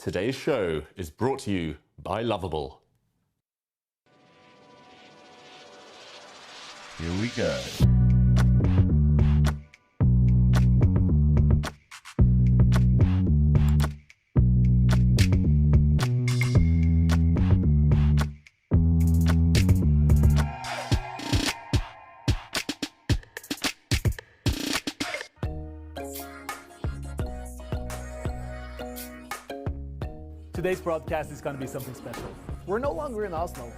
Today's show is brought to you by Lovable. Here we go. Today's broadcast is going to be something special. We're no longer in Oslo.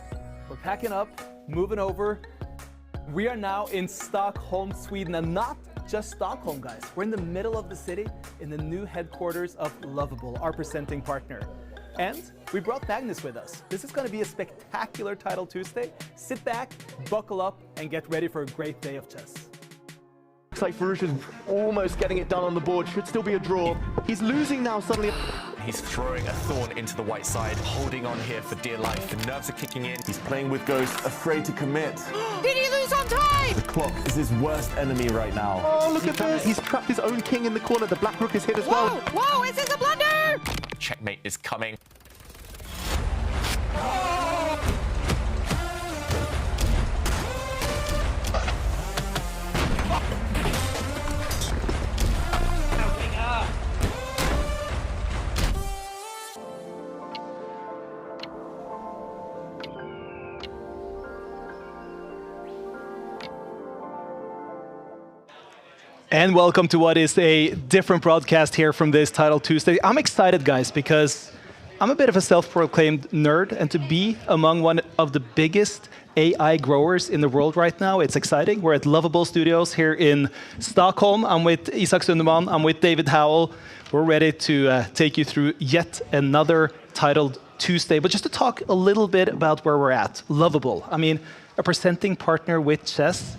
We're packing up, moving over. We are now in Stockholm, Sweden, and not just Stockholm, guys. We're in the middle of the city in the new headquarters of Lovable, our presenting partner. And we brought Magnus with us. This is going to be a spectacular Title Tuesday. Sit back, buckle up, and get ready for a great day of chess. Looks like Farouche is almost getting it done on the board. Should still be a draw. He's losing now suddenly. He's throwing a thorn into the white side, holding on here for dear life. The nerves are kicking in. He's playing with Ghost, afraid to commit. Did he lose on time? The clock is his worst enemy right now. Oh, look at this. He's trapped his own king in the corner. The black rook is hit as well. Whoa, is this a blunder? Checkmate is coming. And welcome to what is a different broadcast here from this Title Tuesday. I'm excited, guys, because I'm a bit of a self-proclaimed nerd, and to be among one of the biggest AI growers in the world right now, it's exciting. We're at Lovable Studios here in Stockholm. I'm with Isak Sunderman, I'm with David Howell. We're ready to take you through yet another Title Tuesday. But just to talk a little bit about where we're at, Lovable. I mean, a presenting partner with chess.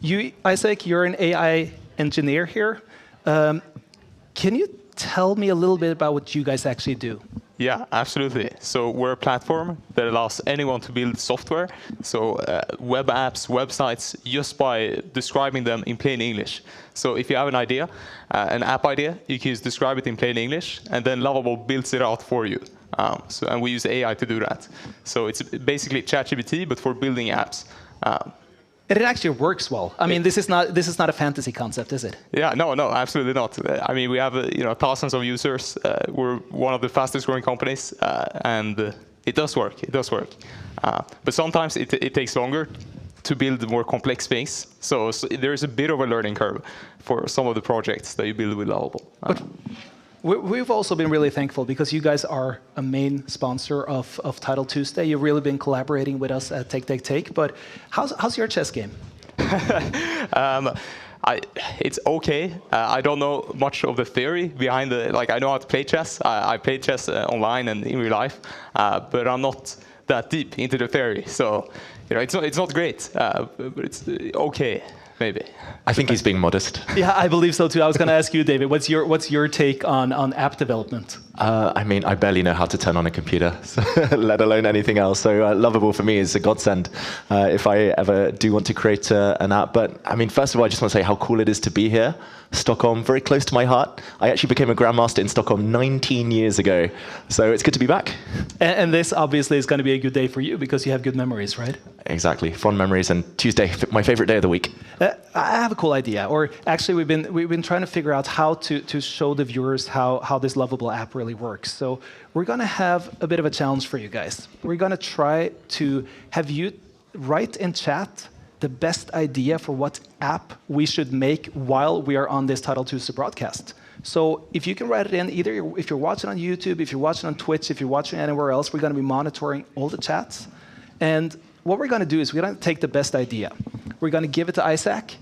You, Isak, you're an AI engineer here. Can you tell me a little bit about what you guys actually do? Yeah, absolutely. So we're a platform that allows anyone to build software, so web apps, websites, just by describing them in plain English. So if you have an idea, an app idea, you can just describe it in plain English, and then Lovable builds it out for you. And we use AI to do that. So it's basically ChatGPT, but for building apps. And it actually works well. I mean, this is not a fantasy concept, is it? Yeah, no, absolutely not. I mean, we have thousands of users. We're one of the fastest growing companies, and it does work. It does work. But sometimes it takes longer to build more complex things. So there is a bit of a learning curve for some of the projects that you build with Lovable. We've also been really thankful because you guys are a main sponsor of Title Tuesday. You've really been collaborating with us at Take. But how's your chess game? It's okay. I don't know much of the theory behind the. Like, I know how to play chess. I play chess online and in real life, but I'm not that deep into the theory. So, it's not great, but it's okay. Maybe. I think he's being modest. Yeah, I believe so too. I was going to ask you, David, what's your take on app development? I mean, I barely know how to turn on a computer, let alone anything else. So Lovable for me is a godsend if I ever do want to create an app. But I mean, first of all, I just want to say how cool it is to be here. Stockholm, very close to my heart. I actually became a Grandmaster in Stockholm 19 years ago. So it's good to be back. And this obviously is going to be a good day for you because you have good memories, right? Exactly. Fond memories. And Tuesday, my favorite day of the week. I have a cool idea. Or actually, we've been trying to figure out how to show the viewers how this Lovable app really works. So we're going to have a bit of a challenge for you guys. We're going to try to have you write in chat the best idea for what app we should make while we are on this Title Tuesday broadcast. So if you can write it in, either if you're watching on YouTube, if you're watching on Twitch, if you're watching anywhere else, we're going to be monitoring all the chats. And what we're going to do is we're going to take the best idea. We're going to give it to Isak.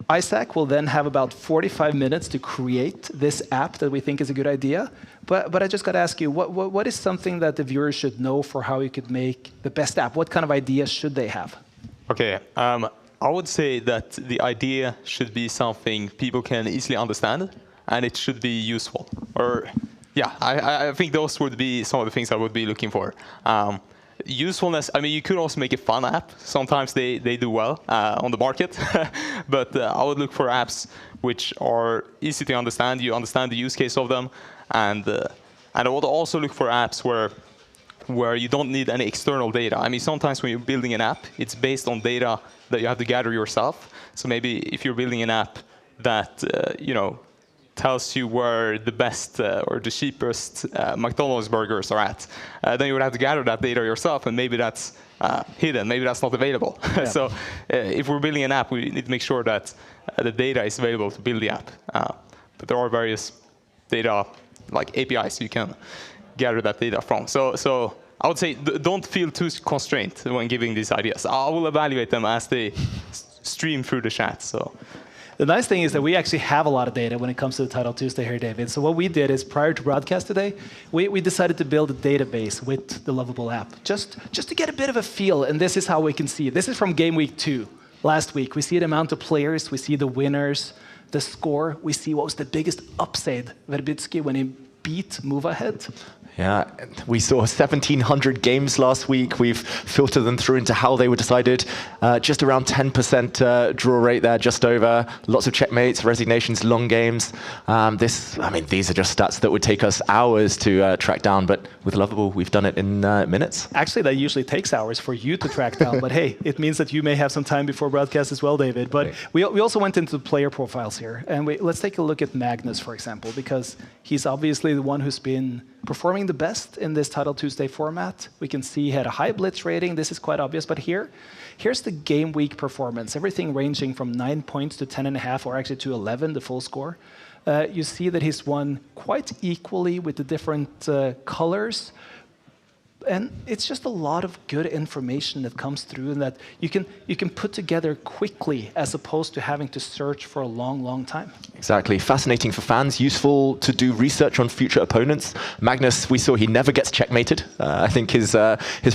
Isak will then have about 45 minutes to create this app that we think is a good idea. But I just got to ask you, what is something that the viewers should know for how you could make the best app? What kind of ideas should they have? Okay, I would say that the idea should be something people can easily understand, and it should be useful. Or, yeah, I think those would be some of the things I would be looking for. Usefulness, I mean, you could also make a fun app. Sometimes they do well on the market. But I would look for apps which are easy to understand. You understand the use case of them. And And I would also look for apps where you don't need any external data. I mean, sometimes when you're building an app, it's based on data that you have to gather yourself. So maybe if you're building an app that tells you where the best or the cheapest McDonald's burgers are at, then you would have to gather that data yourself, and maybe that's hidden, maybe that's not available. Yeah. So if we're building an app, we need to make sure that the data is available to build the app. But there are various data, like APIs, you can gather that data from. So I would say don't feel too constrained when giving these ideas. I will evaluate them as they stream through the chat. So. The nice thing is that we actually have a lot of data when it comes to the Title Tuesday here, David. So what we did is, prior to broadcast today, we decided to build a database with the Lovable app, just to get a bit of a feel, and this is how we can see it. This is from Gameweek 2, last week. We see the amount of players, we see the winners, the score, we see what was the biggest upside Verbitsky when he beat Move Ahead. Yeah, we saw 1,700 games last week. We've filtered them through into how they were decided. Just around 10% draw rate there, just over. Lots of checkmates, resignations, long games. These are just stats that would take us hours to track down. But with Lovable, we've done it in minutes. Actually, that usually takes hours for you to track down. But hey, it means that you may have some time before broadcast as well, David. But we also went into the player profiles here. And let's take a look at Magnus, for example, because he's obviously the one who's been performing the best in this Title Tuesday format. We can see he had a high blitz rating. This is quite obvious. But here's the game week performance. Everything ranging from 9 points to 10.5, or actually to 11, the full score. You see that he's won quite equally with the different colors. And it's just a lot of good information that comes through, and that you can put together quickly, as opposed to having to search for a long, long time. Exactly. Fascinating for fans, useful to do research on future opponents. Magnus, we saw he never gets checkmated. I think his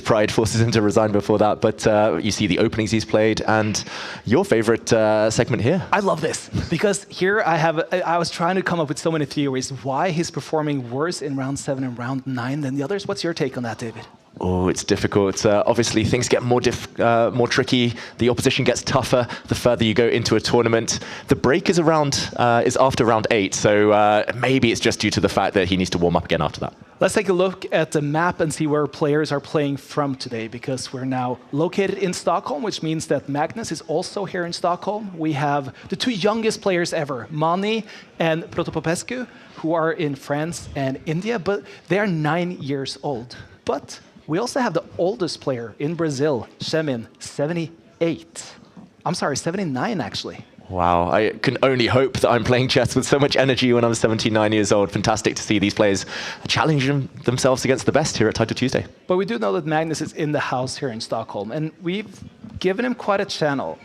pride forces him to resign before that. But you see the openings he's played, and your favorite segment here. I love this, because here I was trying to come up with so many theories why he's performing worse in round 7 and round 9 than the others. What's your take on that, David? Oh, it's difficult. Obviously, things get more tricky. The opposition gets tougher the further you go into a tournament. The break is after round 8, so maybe it's just due to the fact that he needs to warm up again after that. Let's take a look at the map and see where players are playing from today, because we're now located in Stockholm, which means that Magnus is also here in Stockholm. We have the 2 youngest players ever, Mani and Protopopescu, who are in France and India, but they are 9 years old. But we also have the oldest player in Brazil, Shemin, 79 actually. Wow, I can only hope that I'm playing chess with so much energy when I'm 79 years old. Fantastic to see these players challenging themselves against the best here at Title Tuesday. But we do know that Magnus is in the house here in Stockholm, and we've given him quite a challenge,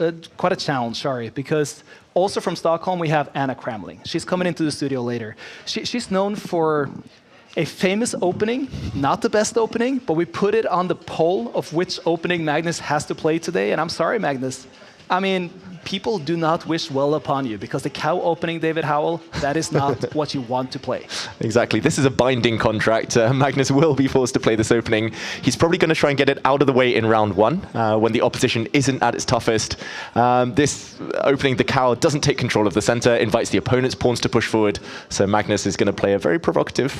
because also from Stockholm we have Anna Kramling. She's coming into the studio later. She's known for a famous opening, not the best opening, but we put it on the poll of which opening Magnus has to play today. And I'm sorry, Magnus. I mean, people do not wish well upon you, because the cow opening, David Howell, that is not what you want to play. Exactly. This is a binding contract. Magnus will be forced to play this opening. He's probably going to try and get it out of the way in round 1, when the opposition isn't at its toughest. This opening, the cow doesn't take control of the center, invites the opponent's pawns to push forward. So Magnus is going to play a very provocative,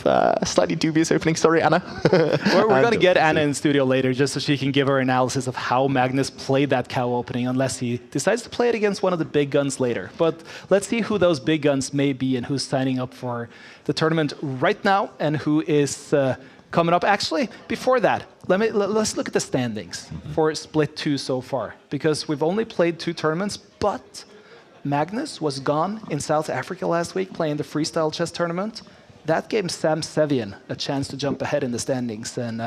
slightly dubious opening. Sorry, Anna. We're going to get Anna in the studio later, just so she can give her analysis of how Magnus played that cow opening, unless he decides to play it against one of the big guns later. But let's see who those big guns may be and who's signing up for the tournament right now and who is coming up. Actually, before that, let's look at the standings for Split 2 so far, because we've only played 2 tournaments, but Magnus was gone in South Africa last week playing the freestyle chess tournament. That gave Sam Sevian a chance to jump ahead in the standings, and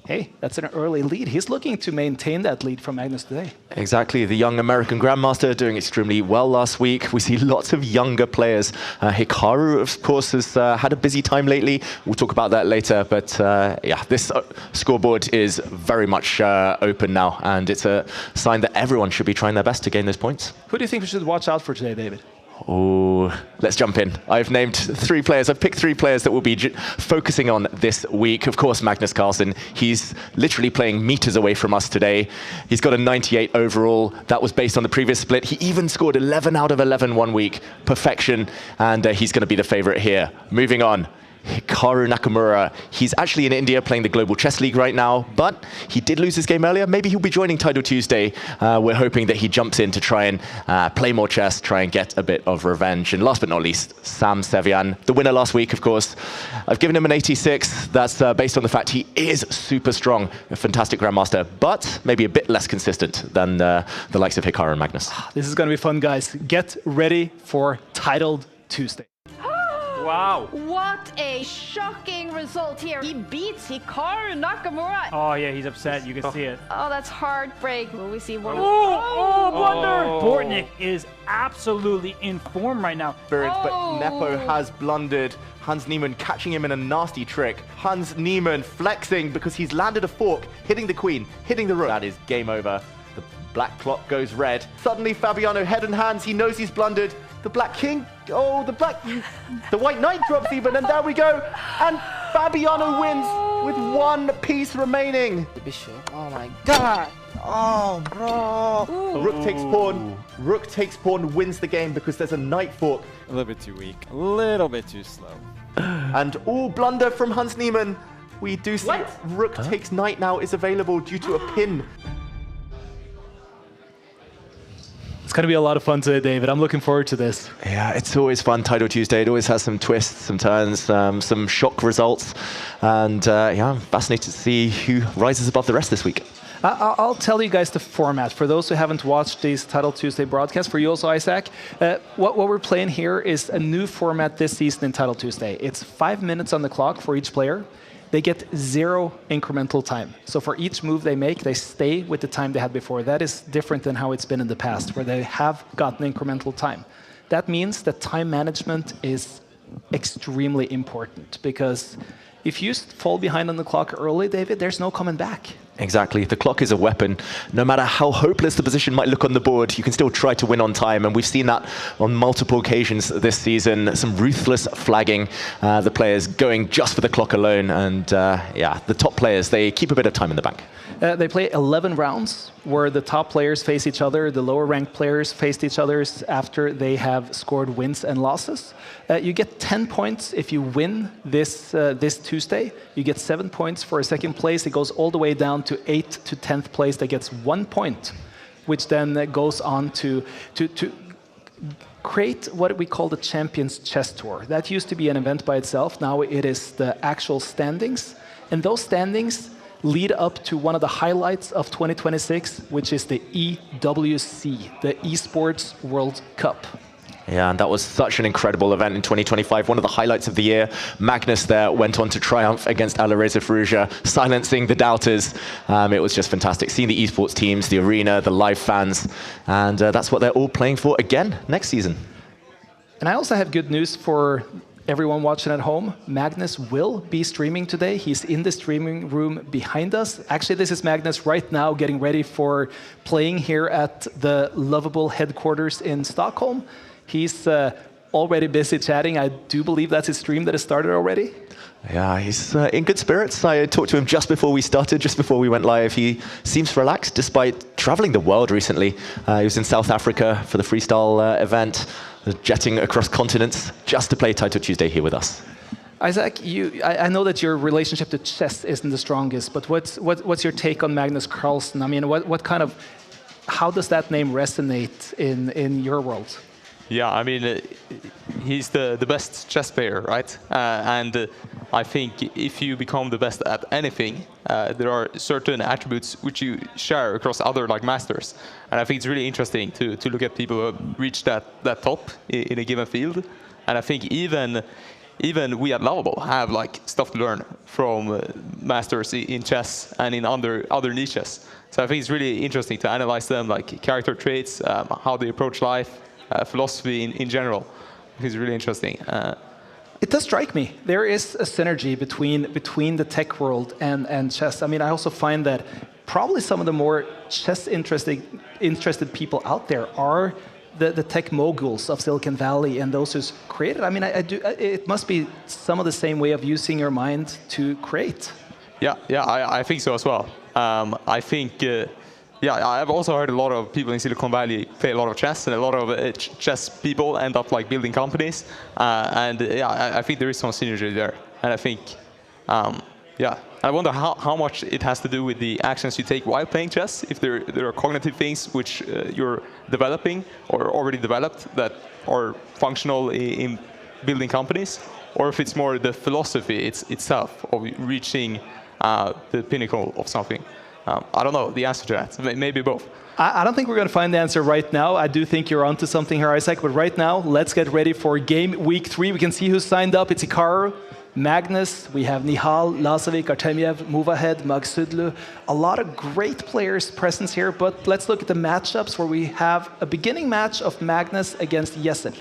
hey, that's an early lead. He's looking to maintain that lead from Magnus today. Exactly. The young American Grandmaster doing extremely well last week. We see lots of younger players. Hikaru, of course, has had a busy time lately. We'll talk about that later. But yeah, this scoreboard is very much open now. And it's a sign that everyone should be trying their best to gain those points. Who do you think we should watch out for today, David? Oh, let's jump in. I've named 3 players. I've picked 3 players that we'll be focusing on this week. Of course, Magnus Carlsen. He's literally playing meters away from us today. He's got a 98 overall. That was based on the previous split. He even scored 11 out of 11 one week. Perfection. And he's going to be the favorite here. Moving on. Hikaru Nakamura. He's actually in India playing the Global Chess League right now, but he did lose his game earlier. Maybe he'll be joining Title Tuesday. We're hoping that he jumps in to try and play more chess, try and get a bit of revenge. And last but not least, Sam Sevian, the winner last week, of course. I've given him an 86. That's based on the fact he is super strong, a fantastic Grandmaster, but maybe a bit less consistent than the likes of Hikaru and Magnus. This is going to be fun, guys. Get ready for Titled Tuesday. Wow. What a shocking result here. He beats Hikaru Nakamura. Oh, yeah, he's upset. You can see it. Oh, that's heartbreak. Will we see one? Blunder! Bortnik is absolutely in form right now. But Nepo has blundered. Hans Niemann catching him in a nasty trick. Hans Niemann flexing because he's landed a fork, hitting the queen, hitting the rook. That is game over. The black clock goes red. Suddenly Fabiano head and hands. He knows he's blundered. The black king, the white knight drops even, and there we go. And Fabiano wins with one piece remaining. The bishop, oh my god. Oh, bro. Rook takes pawn. Rook takes pawn, wins the game because there's a knight fork. A little bit too weak, a little bit too slow. And all blunder from Hans Niemann. We do see Rook takes knight now is available due to a pin. It's going to be a lot of fun today, David. I'm looking forward to this. Yeah, it's always fun, Title Tuesday. It always has some twists, some turns, some shock results. And yeah, I'm fascinated to see who rises above the rest this week. I'll tell you guys the format. For those who haven't watched these Title Tuesday broadcasts, for you also, Isaac, what we're playing here is a new format this season in Title Tuesday. It's 5 minutes on the clock for each player. They get 0 incremental time. So for each move they make, they stay with the time they had before. That is different than how it's been in the past, where they have gotten incremental time. That means that time management is extremely important, because if you fall behind on the clock early, David, there's no coming back. Exactly. The clock is a weapon. No matter how hopeless the position might look on the board, you can still try to win on time. And we've seen that on multiple occasions this season. Some ruthless flagging, the players going just for the clock alone. And yeah, the top players, they keep a bit of time in the bank. They play 11 rounds where the top players face each other, the lower ranked players face each other after they have scored wins and losses. You get 10 points if you win this Tuesday. You get 7 points for a second place. It goes all the way down to 8th to 10th place that gets 1 point, which then goes on to create what we call the Champions Chess Tour. That used to be an event by itself. Now it is the actual standings. And those standings lead up to one of the highlights of 2026, which is the EWC, the Esports World Cup. Yeah, and that was such an incredible event in 2025, one of the highlights of the year. Magnus there went on to triumph against Alireza Firouzja, silencing the doubters. It was just fantastic, seeing the esports teams, the arena, the live fans, and that's what they're all playing for again next season. And I also have good news for everyone watching at home. Magnus will be streaming today. He's in the streaming room behind us. Actually, this is Magnus right now getting ready for playing here at the Lovable headquarters in Stockholm. He's already busy chatting. I do believe that's his stream that has started already. Yeah, he's in good spirits. I talked to him just before we started, just before we went live. He seems relaxed despite traveling the world recently. He was in South Africa for the freestyle event, jetting across continents just to play Title Tuesday here with us. Isaac, I know that your relationship to chess isn't the strongest, but what's your take on Magnus Carlsen? I mean, how does that name resonate in your world? Yeah, I mean, he's the best chess player, right? And I think if you become the best at anything, there are certain attributes which you share across other masters. And I think it's really interesting to look at people who have reached that top in a given field. And I think even we at Lovable have stuff to learn from masters in chess and in other niches. So I think it's really interesting to analyze them, character traits, how they approach life, philosophy in general. It's really interesting. It does strike me. There is a synergy between the tech world and chess. I mean, I also find that probably some of the more chess interested people out there are the tech moguls of Silicon Valley and those who's created. I mean, it must be some of the same way of using your mind to create. Yeah, I think so as well. I think. Yeah, I've also heard a lot of people in Silicon Valley play a lot of chess, and a lot of chess people end up building companies. And yeah, I think there is some synergy there. And I think, yeah, I wonder how much it has to do with the actions you take while playing chess, if there are cognitive things which you're developing or already developed that are functional in building companies, or if it's more the philosophy itself of reaching the pinnacle of something. I don't know the answer to that. Maybe both. I don't think we're going to find the answer right now. I do think you're onto something here, Isaac. But right now, let's get ready for game week 3. We can see who's signed up. It's Hikaru, Magnus, we have Nihal, Lazovic, Artemiev, Movahead, Magsudlu. A lot of great players present here, but let's look at the matchups where we have a beginning match of Magnus against Jessel.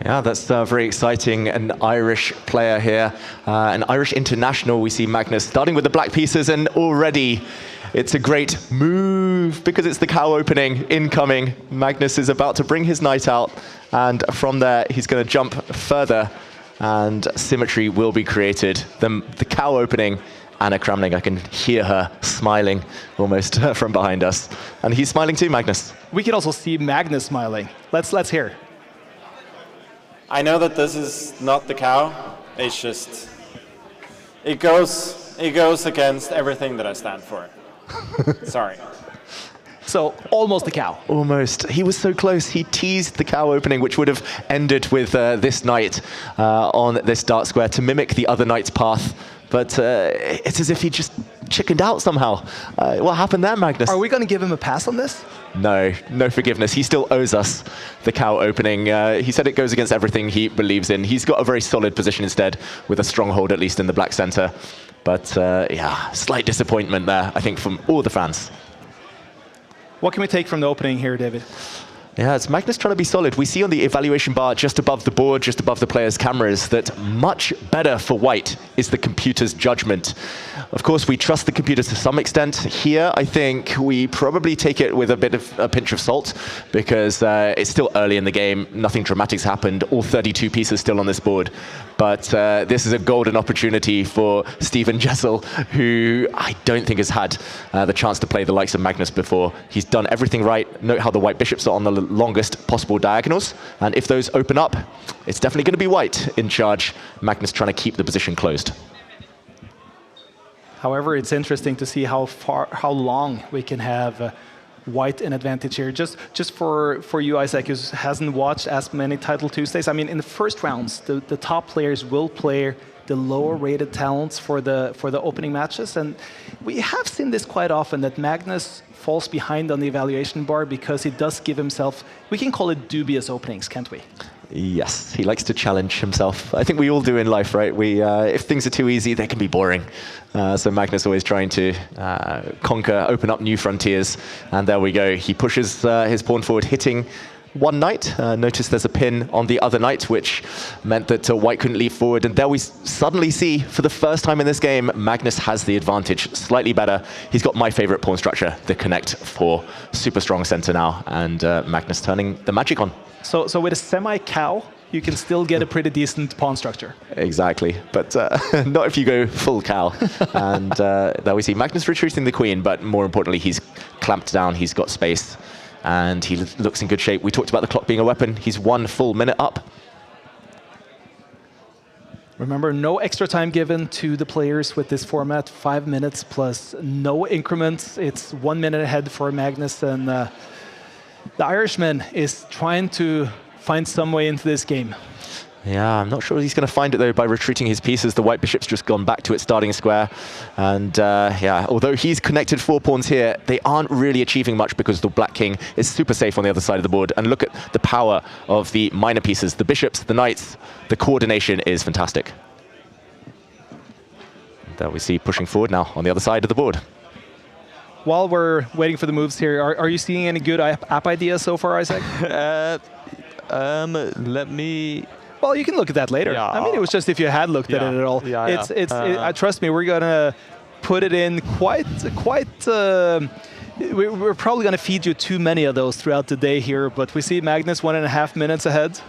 Yeah, that's very exciting. An Irish player here, an Irish international. We see Magnus starting with the black pieces, and already it's a great move because it's the cow opening incoming. Magnus is about to bring his knight out, and from there he's going to jump further, and symmetry will be created. The cow opening, Anna Kramling, I can hear her smiling almost from behind us. And he's smiling too, Magnus. We can also see Magnus smiling. Let's hear. I know that this is not the cow. It's just, it goes against everything that I stand for. Sorry. So, almost a cow. Almost. He was so close. He teased the cow opening, which would have ended with this knight on this dark square to mimic the other knight's path. But it's as if he just chickened out somehow. What happened there, Magnus? Are we going to give him a pass on this? No, no forgiveness. He still owes us the cow opening. He said it goes against everything he believes in. He's got a very solid position instead, with a stronghold at least in the black center. But yeah, slight disappointment there, I think, from all the fans. What can we take from the opening here, David? Yeah, it's Magnus trying to be solid. We see on the evaluation bar just above the board, just above the players' cameras, that much better for white is the computer's judgment. Of course, we trust the computer to some extent. Here, I think we probably take it with a bit of a pinch of salt, because it's still early in the game. Nothing dramatic's happened. All 32 pieces still on this board. But this is a golden opportunity for Steven Jessel, who I don't think has had the chance to play the likes of Magnus before. He's done everything right. Note how the white bishops are on the longest possible diagonals. And if those open up, it's definitely going to be white in charge. Magnus trying to keep the position closed. However, it's interesting to see how long we can have white in advantage here. Just for you, Isaac, who hasn't watched as many Title Tuesdays. I mean, in the first rounds, the top players will play the lower rated talents for the opening matches, and we have seen this quite often, that Magnus falls behind on the evaluation bar because he does give himself, we can call it dubious openings, can't we? Yes, he likes to challenge himself. I think we all do in life, right? If things are too easy, they can be boring. So Magnus always trying to conquer, open up new frontiers. And there we go. He pushes his pawn forward, hitting one knight. Notice there's a pin on the other knight, which meant that white couldn't leap forward. And there we suddenly see, for the first time in this game, Magnus has the advantage, slightly better. He's got my favorite pawn structure, the Connect 4. Super strong center now, and Magnus turning the magic on. So with a semi-cow, you can still get a pretty decent pawn structure. Exactly, but not if you go full cow. And there we see Magnus retreating the queen, but more importantly, he's clamped down, he's got space, and he looks in good shape. We talked about the clock being a weapon. He's 1 full minute up. Remember, no extra time given to the players with this format, 5 minutes plus no increments. It's 1 minute ahead for Magnus, and the Irishman is trying to find some way into this game. Yeah, I'm not sure he's going to find it, though, by retreating his pieces. The white bishop's just gone back to its starting square. And yeah, although he's connected 4 pawns here, they aren't really achieving much because the black king is super safe on the other side of the board. And look at the power of the minor pieces, the bishops, the knights. The coordination is fantastic. There we see pushing forward now on the other side of the board. While we're waiting for the moves here, are you seeing any good app ideas so far, Isaac? Let me... Well, you can look at that later. Yeah, I mean, it was just if you had looked at it at all. Yeah, trust me, we're gonna put it in quite. We're probably gonna feed you too many of those throughout the day here. But we see Magnus 1.5 minutes ahead.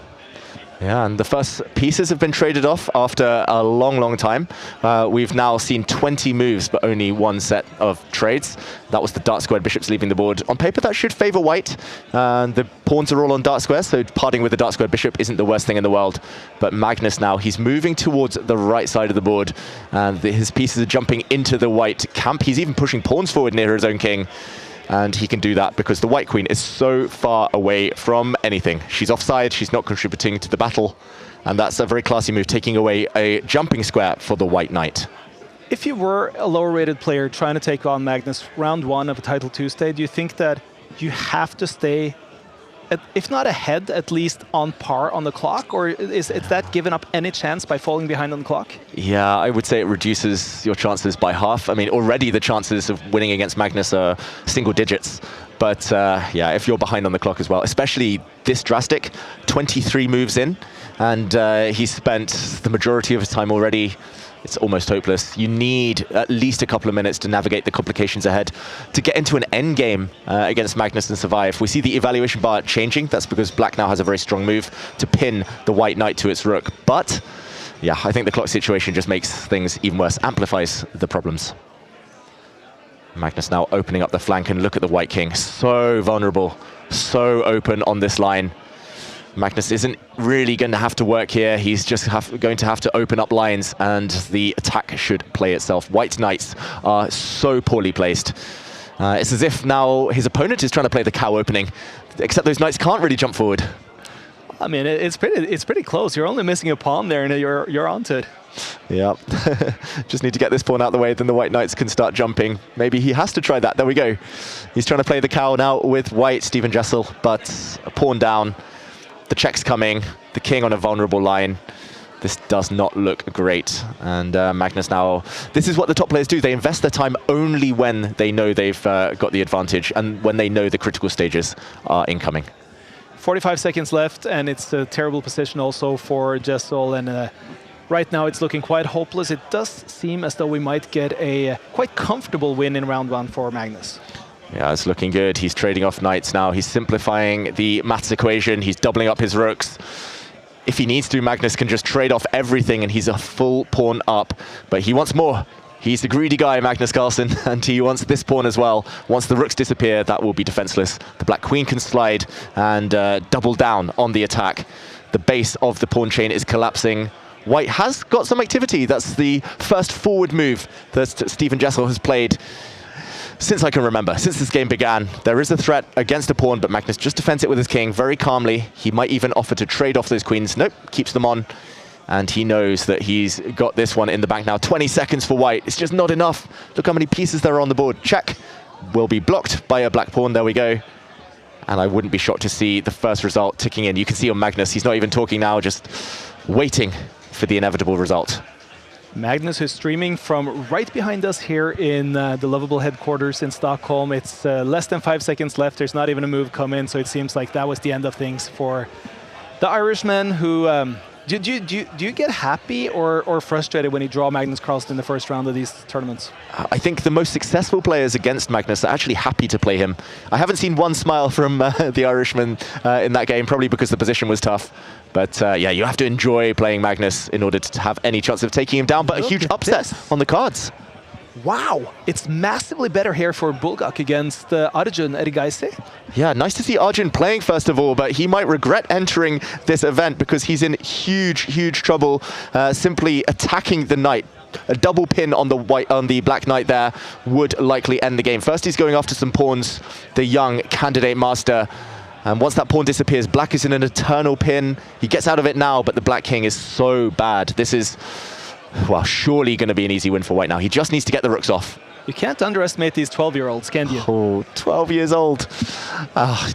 Yeah, and the first pieces have been traded off after a long, long time. We've now seen 20 moves, but only one set of trades. That was the dark squared bishops leaving the board. On paper, that should favor white. The pawns are all on dark squares, so parting with the dark squared bishop isn't the worst thing in the world. But Magnus now, he's moving towards the right side of the board, and his pieces are jumping into the white camp. He's even pushing pawns forward near his own king. And he can do that because the white queen is so far away from anything. She's offside, she's not contributing to the battle. And that's a very classy move, taking away a jumping square for the white knight. If you were a lower rated player trying to take on Magnus round 1 of a Title 2 stage, do you think that you have to stay, if not ahead, at least on par on the clock? Or is that given up any chance by falling behind on the clock? Yeah, I would say it reduces your chances by half. I mean, already the chances of winning against Magnus are single digits. But yeah, if you're behind on the clock as well, especially this drastic, 23 moves in, and he's spent the majority of his time already. It's almost hopeless. You need at least a couple of minutes to navigate the complications ahead to get into an end game against Magnus and survive. We see the evaluation bar changing. That's because black now has a very strong move to pin the white knight to its rook. But yeah, I think the clock situation just makes things even worse, amplifies the problems. Magnus now opening up the flank, and look at the white king. So vulnerable, so open on this line. Magnus isn't really going to have to work here. He's just going to have to open up lines, and the attack should play itself. White knights are so poorly placed. It's as if now his opponent is trying to play the cow opening, except those knights can't really jump forward. I mean, it's pretty close. You're only missing a pawn there, and you're onto it. Yeah, just need to get this pawn out of the way, then the white knights can start jumping. Maybe he has to try that. There we go. He's trying to play the cow now with white, Steven Jessel, but a pawn down. The check's coming, the king on a vulnerable line. This does not look great. And Magnus now, this is what the top players do. They invest their time only when they know they've got the advantage and when they know the critical stages are incoming. 45 seconds left, and it's a terrible position also for Jessel. And right now it's looking quite hopeless. It does seem as though we might get a quite comfortable win in round 1 for Magnus. Yeah, it's looking good. He's trading off knights now. He's simplifying the maths equation. He's doubling up his rooks. If he needs to, Magnus can just trade off everything, and he's a full pawn up. But he wants more. He's the greedy guy, Magnus Carlsen, and he wants this pawn as well. Once the rooks disappear, that will be defenseless. The black queen can slide and double down on the attack. The base of the pawn chain is collapsing. White has got some activity. That's the first forward move that Steven Jessel has played since I can remember, since this game began. There is a threat against a pawn, but Magnus just defends it with his king very calmly. He might even offer to trade off those queens. Nope, keeps them on. And he knows that he's got this one in the bank now. 20 seconds for white. It's just not enough. Look how many pieces there are on the board. Check. Will be blocked by a black pawn. There we go. And I wouldn't be shocked to see the first result ticking in. You can see on Magnus, he's not even talking now, just waiting for the inevitable result. Magnus is streaming from right behind us here in the Lovable headquarters in Stockholm. It's less than 5 seconds left. There's not even a move come in, so it seems like that was the end of things for the Irishman, who... Do you get happy or frustrated when you draw Magnus Carlsen in the first round of these tournaments? I think the most successful players against Magnus are actually happy to play him. I haven't seen one smile from the Irishman in that game, probably because the position was tough. But yeah, you have to enjoy playing Magnus in order to have any chance of taking him down. But a huge upset on the cards. Wow, it's massively better here for Bulgak against Arjun Erigaise. Yeah, nice to see Arjun playing first of all, but he might regret entering this event because he's in huge trouble. Simply attacking the knight. A double pin on the black knight there would likely end the game. First, he's going after some pawns, the young candidate master. And once that pawn disappears, black is in an eternal pin. He gets out of it now, but the black king is so bad. This is... well, surely going to be an easy win for white now. He just needs to get the rooks off. You can't underestimate these 12-year-olds, can you? Oh, 12 years old.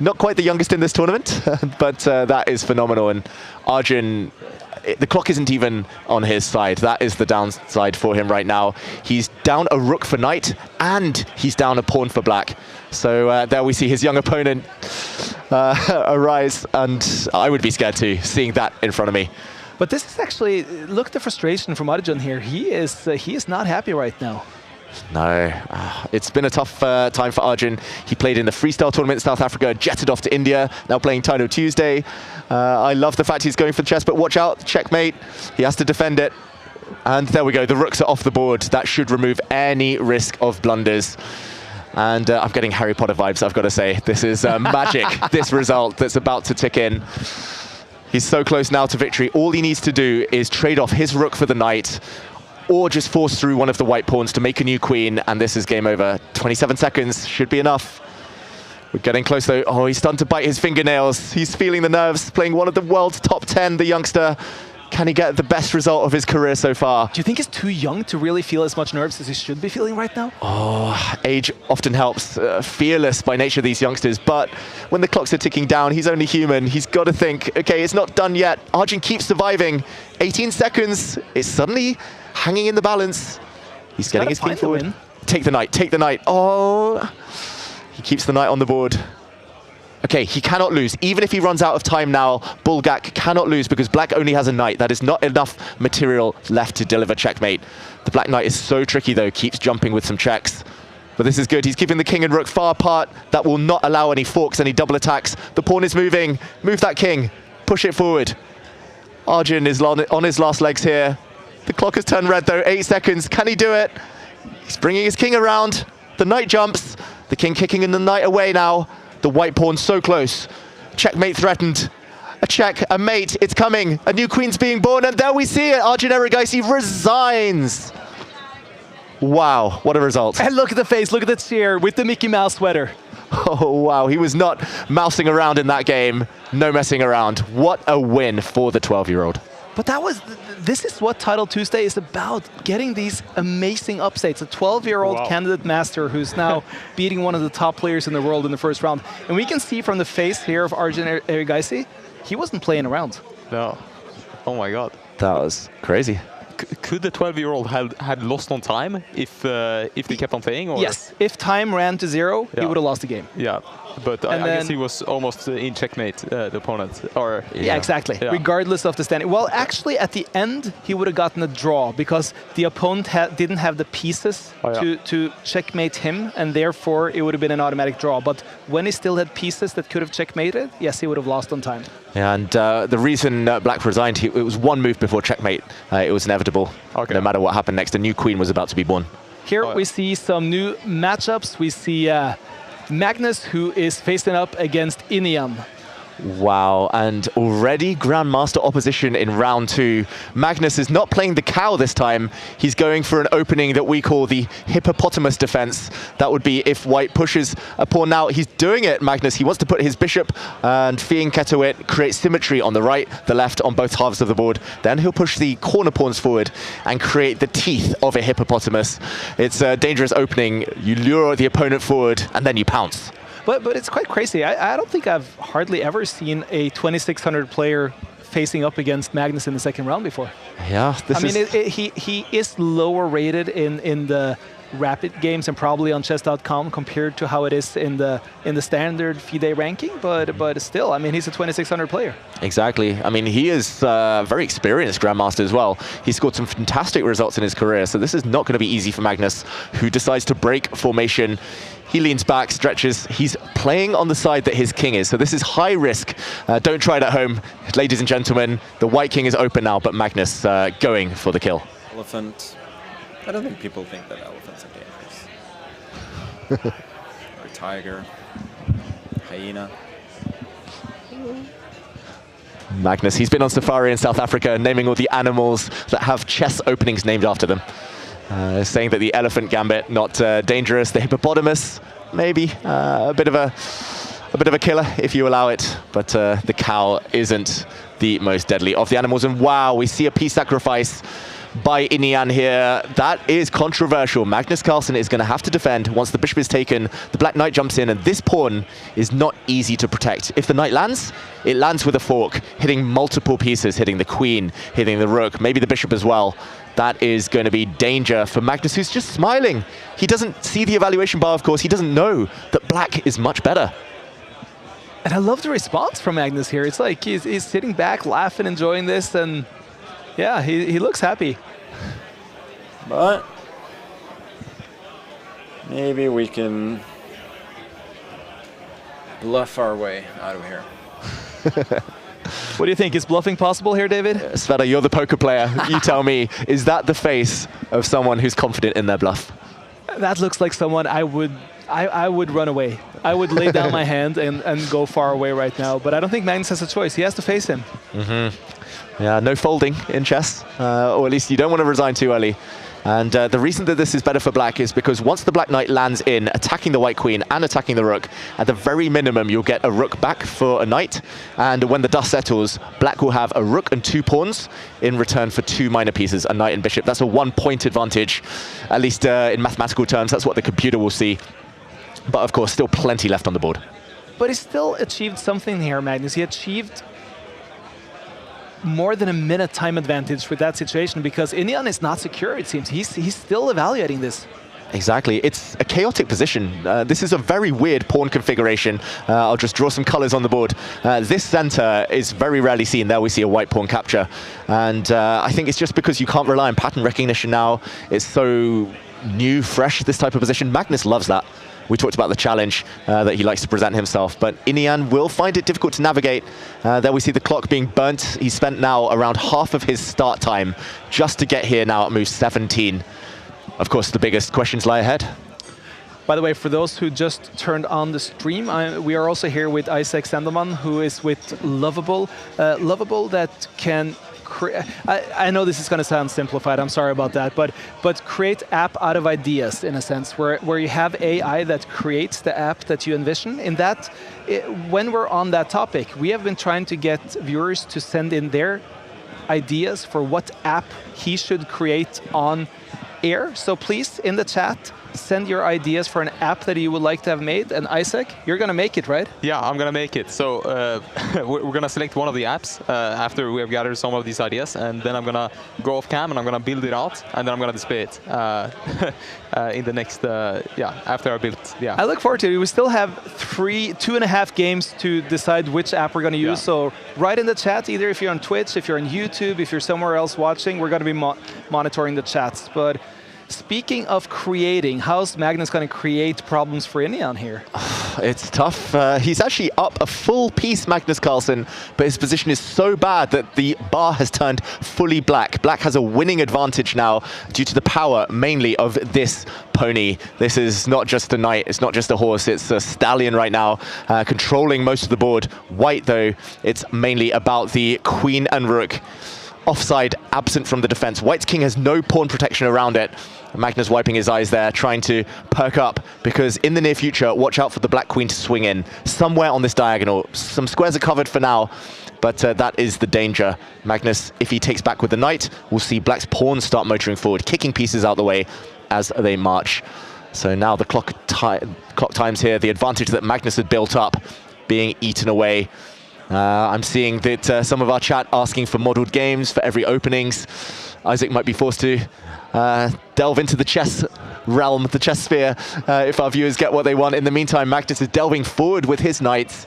Not quite the youngest in this tournament, but that is phenomenal. And Arjun, the clock isn't even on his side. That is the downside for him right now. He's down a rook for knight, and he's down a pawn for black. So there we see his young opponent arise, and I would be scared too, seeing that in front of me. But this is actually, look at the frustration from Arjun here. He is not happy right now. No, it's been a tough time for Arjun. He played in the freestyle tournament in South Africa, jetted off to India, now playing Tino Tuesday. I love the fact he's going for the chess, but watch out, checkmate. He has to defend it. And there we go, the rooks are off the board. That should remove any risk of blunders. And I'm getting Harry Potter vibes, I've got to say. This is magic, this result that's about to tick in. He's so close now to victory. All he needs to do is trade off his rook for the knight, or just force through one of the white pawns to make a new queen, and this is game over. 27 seconds should be enough. We're getting close though. Oh, he's starting to bite his fingernails. He's feeling the nerves, playing one of the world's top 10, the youngster. Can he get the best result of his career so far? Do you think he's too young to really feel as much nerves as he should be feeling right now? Oh, age often helps. Fearless by nature, these youngsters. But when the clocks are ticking down, he's only human. He's got to think, okay, it's not done yet. Arjun keeps surviving. 18 seconds. It's suddenly hanging in the balance. He's getting his king forward. Take the knight, take the knight. Oh, he keeps the knight on the board. Okay, he cannot lose. Even if he runs out of time now, Bulgak cannot lose because black only has a knight. That is not enough material left to deliver checkmate. The black knight is so tricky though, keeps jumping with some checks. But this is good. He's keeping the king and rook far apart. That will not allow any forks, any double attacks. The pawn is moving. Move that king. Push it forward. Arjun is on his last legs here. The clock has turned red though, 8 seconds. Can he do it? He's bringing his king around. The knight jumps. The king kicking in the knight away now. The white pawn so close. Checkmate threatened. A check, a mate, it's coming. A new queen's being born, and there we see it. Arjun Erigaisi resigns. Wow, what a result. And look at the face, look at the cheer with the Mickey Mouse sweater. Oh, wow, he was not mousing around in that game. No messing around. What a win for the 12-year-old. But this is what Title Tuesday is about, getting these amazing upsets. A 12-year-old candidate master who's now beating one of the top players in the world in the first round. And we can see from the face here of Arjun Erigaisi, he wasn't playing around. No. Oh my God. That was crazy. Could the 12-year-old had lost on time if they kept on playing? Or? Yes. If time ran to 0, he would have lost the game. Yeah. But I guess he was almost in checkmate, the opponent. Or yeah, exactly. Yeah. Regardless of the standing. Well, actually, at the end, he would have gotten a draw because the opponent didn't have the pieces to checkmate him, and therefore it would have been an automatic draw. But when he still had pieces that could have checkmated, yes, he would have lost on time. Yeah, and the reason Black resigned, it was one move before checkmate. It was inevitable. Okay. No matter what happened next, a new queen was about to be born. Here we see some new matchups. We see Magnus, who is facing up against Inian. Wow, and already Grandmaster opposition in round 2. Magnus is not playing the cow this time. He's going for an opening that we call the hippopotamus defense. That would be if white pushes a pawn. Now he's doing it, Magnus. He wants to put his bishop and Fianchetto create symmetry on the right, the left, on both halves of the board. Then he'll push the corner pawns forward and create the teeth of a hippopotamus. It's a dangerous opening. You lure the opponent forward and then you pounce. But it's quite crazy. I don't think I've hardly ever seen a 2600 player facing up against Magnus in the second round before. Yeah, he is lower rated in the rapid games and probably on chess.com compared to how it is in the standard FIDE ranking, but still, I mean, he's a 2600 player. Exactly. I mean, he is a very experienced Grandmaster as well. He scored some fantastic results in his career, so this is not going to be easy for Magnus, who decides to break formation. He leans back, stretches. He's playing on the side that his king is, so this is high risk. Don't try it at home. Ladies and gentlemen, the white king is open now, but Magnus going for the kill. Elephant. I don't think people think that elephants are dangerous. Or tiger. Hyena. Magnus, he's been on safari in South Africa, naming all the animals that have chess openings named after them. Saying that the elephant gambit, not dangerous. The hippopotamus, maybe a bit of a killer if you allow it. But the cow isn't the most deadly of the animals. And wow, we see a piece sacrifice by Inian here. That is controversial. Magnus Carlsen is going to have to defend once the bishop is taken. The black knight jumps in, and this pawn is not easy to protect. If the knight lands, it lands with a fork, hitting multiple pieces, hitting the queen, hitting the rook, maybe the bishop as well. That is going to be danger for Magnus, who's just smiling. He doesn't see the evaluation bar, of course. He doesn't know that black is much better. And I love the response from Magnus here. It's like he's sitting back, laughing, enjoying this, and yeah, he looks happy. But Maybe we can bluff our way out of here. What do you think? Is bluffing possible here, David? Sverre, you're the poker player. You tell me, is that the face of someone who's confident in their bluff? That looks like someone I would run away. I would lay down my hand and go far away right now, but I don't think Magnus has a choice. He has to face him. Yeah, no folding in chess, or at least you don't want to resign too early. And the reason that this is better for black is because once the black knight lands in, attacking the white queen and attacking the rook, at the very minimum you'll get a rook back for a knight, and when the dust settles, black will have a rook and 2 pawns in return for 2 minor pieces, a knight and bishop. That's a 1-point advantage, at least in mathematical terms. That's what the computer will see. But of course, still plenty left on the board. But he still achieved something here, Magnus. He achieved more than a minute time advantage with that situation because Inian is not secure, it seems. He's still evaluating this. Exactly. It's a chaotic position. This is a very weird pawn configuration. I'll just draw some colors on the board. This center is very rarely seen. There we see a white pawn capture. And I think it's just because you can't rely on pattern recognition now. It's so new, fresh, this type of position. Magnus loves that. We talked about the challenge that he likes to present himself, but Inian will find it difficult to navigate. There we see the clock being burnt. He spent now around half of his start time just to get here now at move 17. Of course, the biggest questions lie ahead. By the way, for those who just turned on the stream, we are also here with Isaac Sandelman, who is with Lovable. Lovable that can I know this is going to sound simplified, I'm sorry about that, but create app out of ideas in a sense, where you have AI that creates the app that you envision. In that, when we're on that topic, we have been trying to get viewers to send in their ideas for what app he should create on air. So please, in the chat, send your ideas for an app that you would like to have made. And Isaac, you're going to make it, right? Yeah, I'm going to make it. So we're going to select one of the apps after we have gathered some of these ideas. And then I'm going to go off cam and I'm going to build it out. And then I'm going to display it in the next, after I built. Yeah. I look forward to it. We still have 2.5 games to decide which app we're going to use. Yeah. So write in the chat, either if you're on Twitch, if you're on YouTube, if you're somewhere else watching, we're going to be monitoring the chats. But speaking of creating, how's Magnus going to create problems for Inian here? It's tough. He's actually up a full piece, Magnus Carlsen, but his position is so bad that the bar has turned fully black. Black has a winning advantage now due to the power, mainly, of this pony. This is not just a knight, it's not just a horse, it's a stallion right now, controlling most of the board. White, though, it's mainly about the queen and rook. Offside, absent from the defense. White's king has no pawn protection around it. Magnus wiping his eyes there, trying to perk up, because in the near future, watch out for the black queen to swing in somewhere on this diagonal. Some squares are covered for now, but that is the danger. Magnus, if he takes back with the knight, we'll see black's pawns start motoring forward, kicking pieces out the way as they march. So now the clock times here, the advantage that Magnus had built up being eaten away. I'm seeing that some of our chat asking for modeled games for every openings. Isaac might be forced to delve into the chess realm, the chess sphere, if our viewers get what they want. In the meantime, Magnus is delving forward with his knights,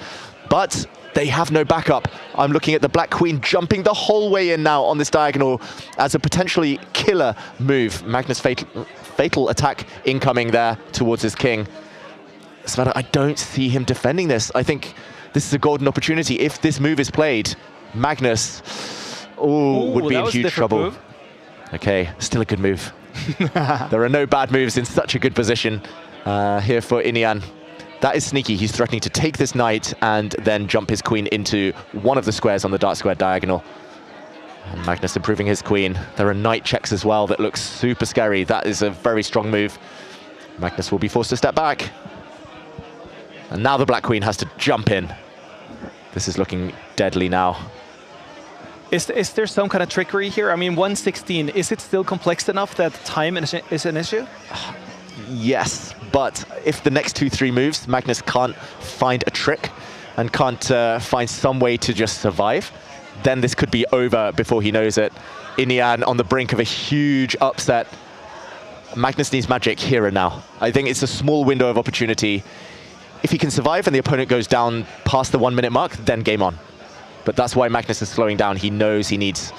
but they have no backup. I'm looking at the black queen jumping the whole way in now on this diagonal as a potentially killer move. Magnus fatal attack incoming there towards his king. Sverre, I don't see him defending this. I think this is a golden opportunity. If this move is played, Magnus would be in huge trouble. Move. Okay, still a good move. There are no bad moves in such a good position here for Inian. That is sneaky. He's threatening to take this knight and then jump his queen into one of the squares on the dark square diagonal. And Magnus improving his queen. There are knight checks as well that look super scary. That is a very strong move. Magnus will be forced to step back. And now the black queen has to jump in. This is looking deadly now. Is there some kind of trickery here? I mean, 116, is it still complex enough that time is an issue? Yes, but if the next 2-3 moves, Magnus can't find a trick and can't find some way to just survive, then this could be over before he knows it. Inian on the brink of a huge upset. Magnus needs magic here and now. I think it's a small window of opportunity. If he can survive and the opponent goes down past the 1 minute mark, then game on. But that's why Magnus is slowing down. He knows he needs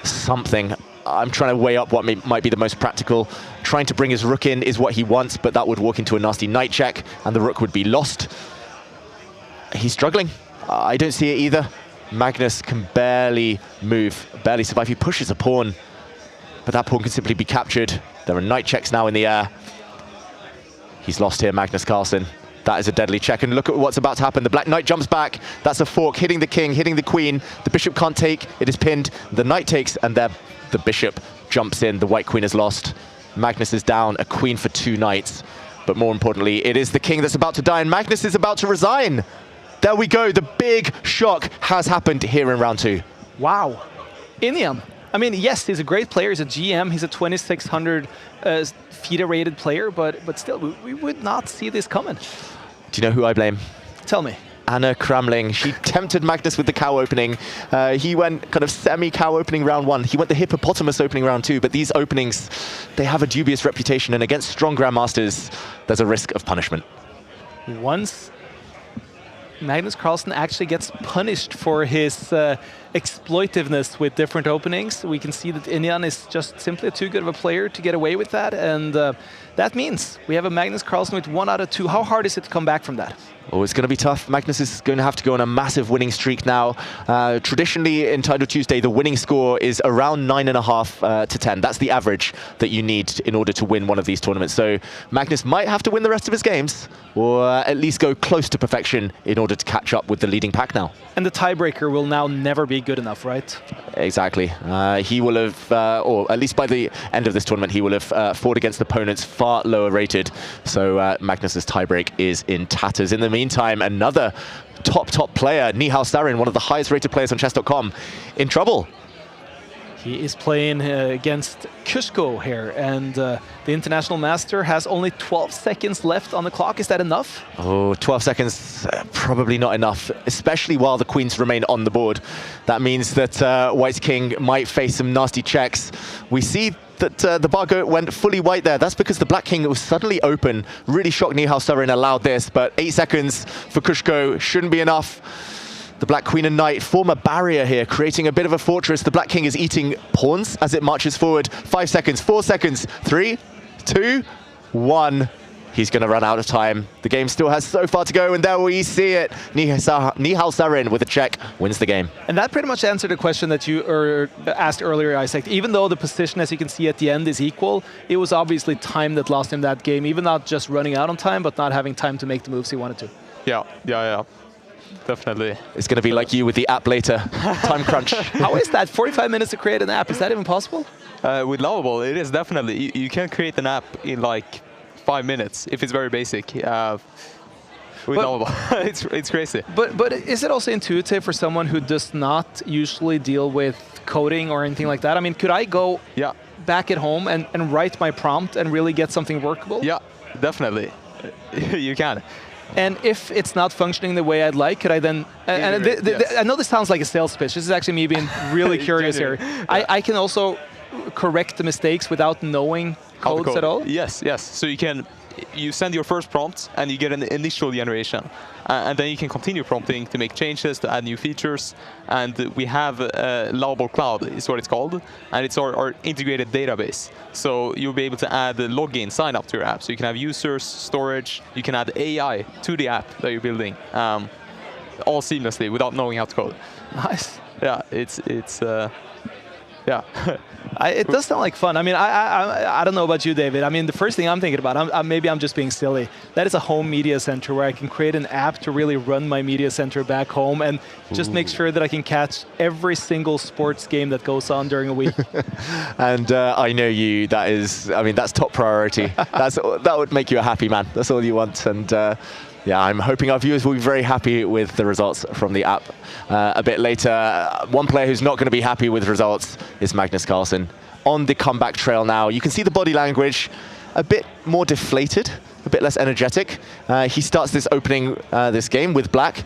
something. I'm trying to weigh up what might be the most practical. Trying to bring his rook in is what he wants, but that would walk into a nasty knight check, and the rook would be lost. He's struggling. I don't see it either. Magnus can barely move, barely survive. He pushes a pawn, but that pawn can simply be captured. There are knight checks now in the air. He's lost here, Magnus Carlsen. That is a deadly check, and look at what's about to happen. The black knight jumps back. That's a fork, hitting the king, hitting the queen. The bishop can't take, it is pinned. The knight takes, and there the bishop jumps in. The white queen is lost. Magnus is down, a queen for 2 knights. But more importantly, it is the king that's about to die, and Magnus is about to resign. There we go, the big shock has happened here in round 2. Wow. Inian. I mean, yes, he's a great player. He's a GM. He's a 2,600 FIDE rated player, but still, we would not see this coming. Do you know who I blame? Tell me. Anna Kramling. She tempted Magnus with the cow opening. He went kind of semi-cow opening round 1. He went the hippopotamus opening round 2, but these openings, they have a dubious reputation, and against strong grandmasters, there's a risk of punishment. Once Magnus Carlsen actually gets punished for his exploitiveness with different openings, we can see that Inian is just simply too good of a player to get away with that, and that means we have a Magnus Carlsen with 1 out of 2. How hard is it to come back from that? Oh, it's going to be tough. Magnus is going to have to go on a massive winning streak now. Traditionally, in Title Tuesday, the winning score is around 9.5 to 10. That's the average that you need in order to win one of these tournaments. So Magnus might have to win the rest of his games, or at least go close to perfection in order to catch up with the leading pack now. And the tiebreaker will now never be good enough, right? Exactly. He will have, or at least by the end of this tournament, he will have fought against opponents far lower rated. So Magnus's tiebreak is in tatters. In the meantime, another top player, Nihal Sarin, one of the highest rated players on chess.com, in trouble. He is playing against Krogh here, and the international master has only 12 seconds left on the clock. Is that enough? Oh, 12 seconds, probably not enough, especially while the queens remain on the board. That means that White's king might face some nasty checks. We see that the bar went fully white there. That's because the black king was suddenly open. Really shocked Nihal Sarin allowed this, but 8 seconds for Krogh shouldn't be enough. The black queen and knight form a barrier here, creating a bit of a fortress. The black king is eating pawns as it marches forward. 5 seconds, 4 seconds, 3, 2, 1. He's going to run out of time. The game still has so far to go, and there we see it. Nihal Sarin with a check wins the game. And that pretty much answered the question that you asked earlier, Isaac. Even though the position, as you can see at the end, is equal, it was obviously time that lost him that game. Even not just running out on time, but not having time to make the moves he wanted to. Yeah. Definitely. It's going to be like you with the app later. Time crunch. How is that? 45 minutes to create an app. Is that even possible? With Lovable, it is definitely. You can create an app in like 5 minutes if it's very basic. With Lovable, it's crazy. But is it also intuitive for someone who does not usually deal with coding or anything like that? I mean, could I go back at home and write my prompt and really get something workable? Yeah, definitely. You can. And if it's not functioning the way I'd like, could I then... I know this sounds like a sales pitch. This is actually me being really curious here. I can also correct the mistakes without knowing codes at all? Yes. So you send your first prompt and you get an initial generation. And then you can continue prompting to make changes, to add new features. And we have Lovable Cloud is what it's called. And it's our integrated database. So you'll be able to add the login, sign up to your app. So you can have users, storage, you can add AI to the app that you're building. All seamlessly without knowing how to code. Nice. Yeah, it's yeah. It does sound like fun. I mean, I don't know about you, David. I mean, the first thing I'm thinking about, maybe I'm just being silly, that is a home media center where I can create an app to really run my media center back home and just make sure that I can catch every single sports game that goes on during a week. And I know you, that's top priority. That would make you a happy man. That's all you want. And yeah, I'm hoping our viewers will be very happy with the results from the app. A bit later, one player who's not going to be happy with results is Magnus Carlsen. On the comeback trail now, you can see the body language, a bit more deflated, a bit less energetic. He starts this opening, this game with black.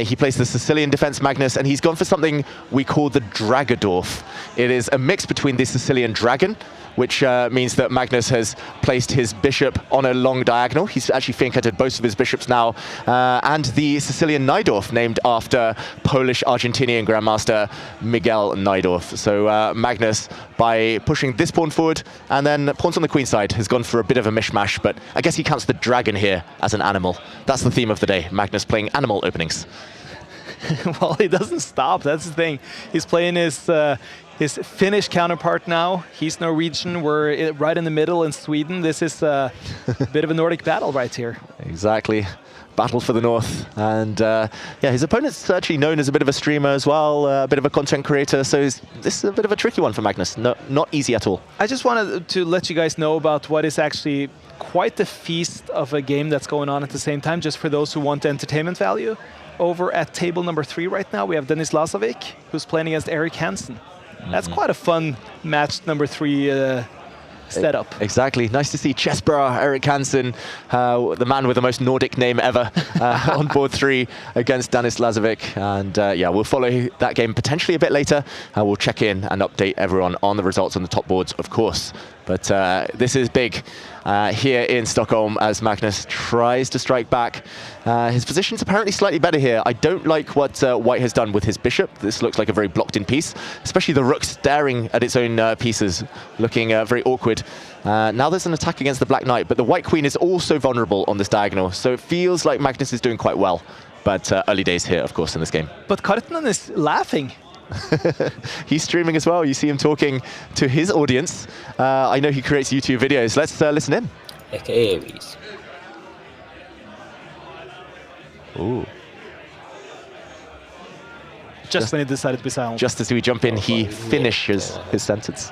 He plays the Sicilian defense Magnus, and he's gone for something we call the Dragadorf. It is a mix between the Sicilian dragon, which means that Magnus has placed his bishop on a long diagonal. He's actually fianchetted both of his bishops now. And the Sicilian Najdorf, named after Polish-Argentinian Grandmaster Miguel Najdorf. So Magnus, by pushing this pawn forward, and then pawns on the queen side, has gone for a bit of a mishmash, but I guess he counts the dragon here as an animal. That's the theme of the day, Magnus playing animal openings. Well, he doesn't stop, that's the thing. He's playing his Finnish counterpart now. He's Norwegian, we're right in the middle in Sweden. This is a bit of a Nordic battle right here. Exactly. Battle for the North. And yeah, his opponent's actually known as a bit of a streamer as well, a bit of a content creator, so this is a bit of a tricky one for Magnus. Not easy at all. I just wanted to let you guys know about what is actually quite the feast of a game that's going on at the same time, just for those who want entertainment value. Over at table number 3 right now, we have Denis Lazovic, who's playing against Eric Hansen. That's quite a fun match number 3 setup. Exactly. Nice to see Chessbra, Eric Hansen, the man with the most Nordic name ever, on board 3 against Denis Lazovic. And yeah, we'll follow that game potentially a bit later. We'll check in and update everyone on the results on the top boards, of course. But this is big here in Stockholm as Magnus tries to strike back. His position's apparently slightly better here. I don't like what White has done with his bishop. This looks like a very blocked-in piece, especially the rook staring at its own pieces, looking very awkward. Now there's an attack against the Black Knight, but the White Queen is also vulnerable on this diagonal, so it feels like Magnus is doing quite well. But early days here, of course, in this game. But Kartinen is laughing. He's streaming as well. You see him talking to his audience. I know he creates YouTube videos. Let's listen in. Ooh. Just when he decided to be silent. Just as we jump in, he finishes his sentence.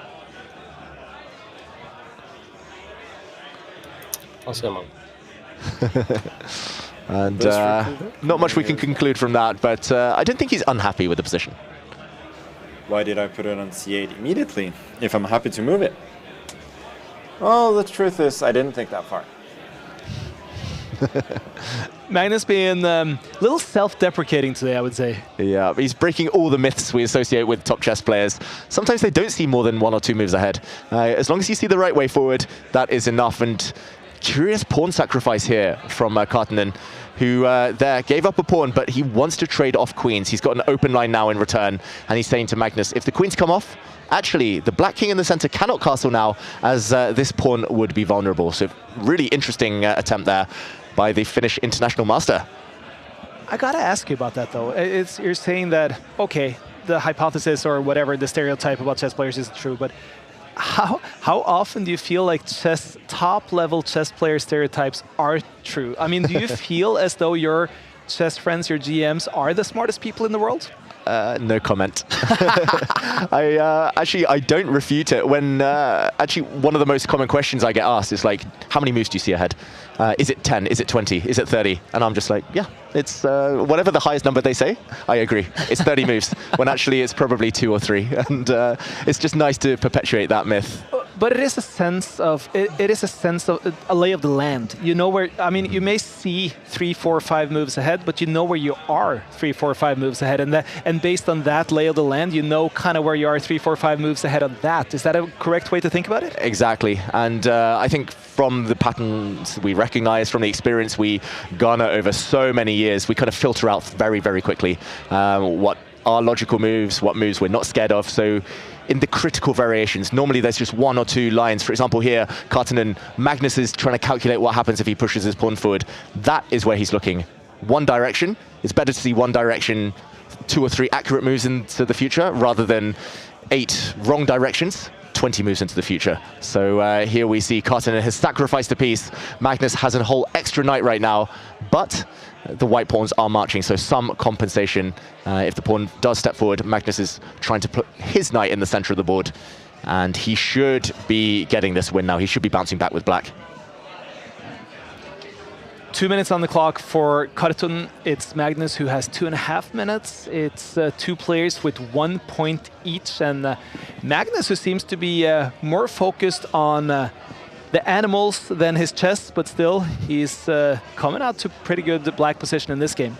And not much we can conclude from that, but I don't think he's unhappy with the position. Why did I put it on c8 immediately, if I'm happy to move it? Well, the truth is, I didn't think that far. Magnus being a little self-deprecating today, I would say. Yeah, he's breaking all the myths we associate with top chess players. Sometimes they don't see more than 1 or 2 moves ahead. As long as you see the right way forward, that is enough. And curious pawn sacrifice here from Kartinen, who there gave up a pawn, but he wants to trade off queens. He's got an open line now in return, and he's saying to Magnus, if the queens come off, actually, the black king in the center cannot castle now, as this pawn would be vulnerable. So really interesting attempt there by the Finnish international master. I gotta ask you about that, though. You're saying that, okay, the hypothesis or whatever, the stereotype about chess players isn't true, but how often do you feel like top-level chess player stereotypes are true? I mean, do you feel as though your chess friends, your GMs, are the smartest people in the world? No comment. I don't refute it. When actually one of the most common questions I get asked is like, how many moves do you see ahead? Is it 10? Is it 20? Is it 30? And I'm just like, yeah, it's whatever the highest number they say, I agree. It's 30 moves, when actually it's probably 2 or 3. And it's just nice to perpetuate that myth. But it is a sense of a lay of the land. You know where, I mean, you may see 3, 4, 5 moves ahead, but you know where you are 3, 4, 5 moves ahead, and based on that lay of the land, you know kind of where you are 3, 4, 5 moves ahead of that. Is that a correct way to think about it? Exactly, and I think from the patterns we recognize, from the experience we garner over so many years, we kind of filter out very, very quickly what are logical moves, what moves we're not scared of. So in the critical variations, normally there's just 1 or 2 lines. For example, here, Kartinen, Magnus is trying to calculate what happens if he pushes his pawn forward. That is where he's looking. One direction. It's better to see one direction, 2 or 3 accurate moves into the future, rather than 8 wrong directions, 20 moves into the future. So here we see Kartinen has sacrificed a piece. Magnus has a whole extra knight right now, but the white pawns are marching, so some compensation. If the pawn does step forward, Magnus is trying to put his knight in the center of the board, and he should be getting this win now. He should be bouncing back with black. 2 minutes on the clock for Kartinen. It's Magnus who has 2.5 minutes. It's 2 players with 1 point each, and Magnus who seems to be more focused on the animals than his chess, but still, he's coming out to pretty good black position in this game.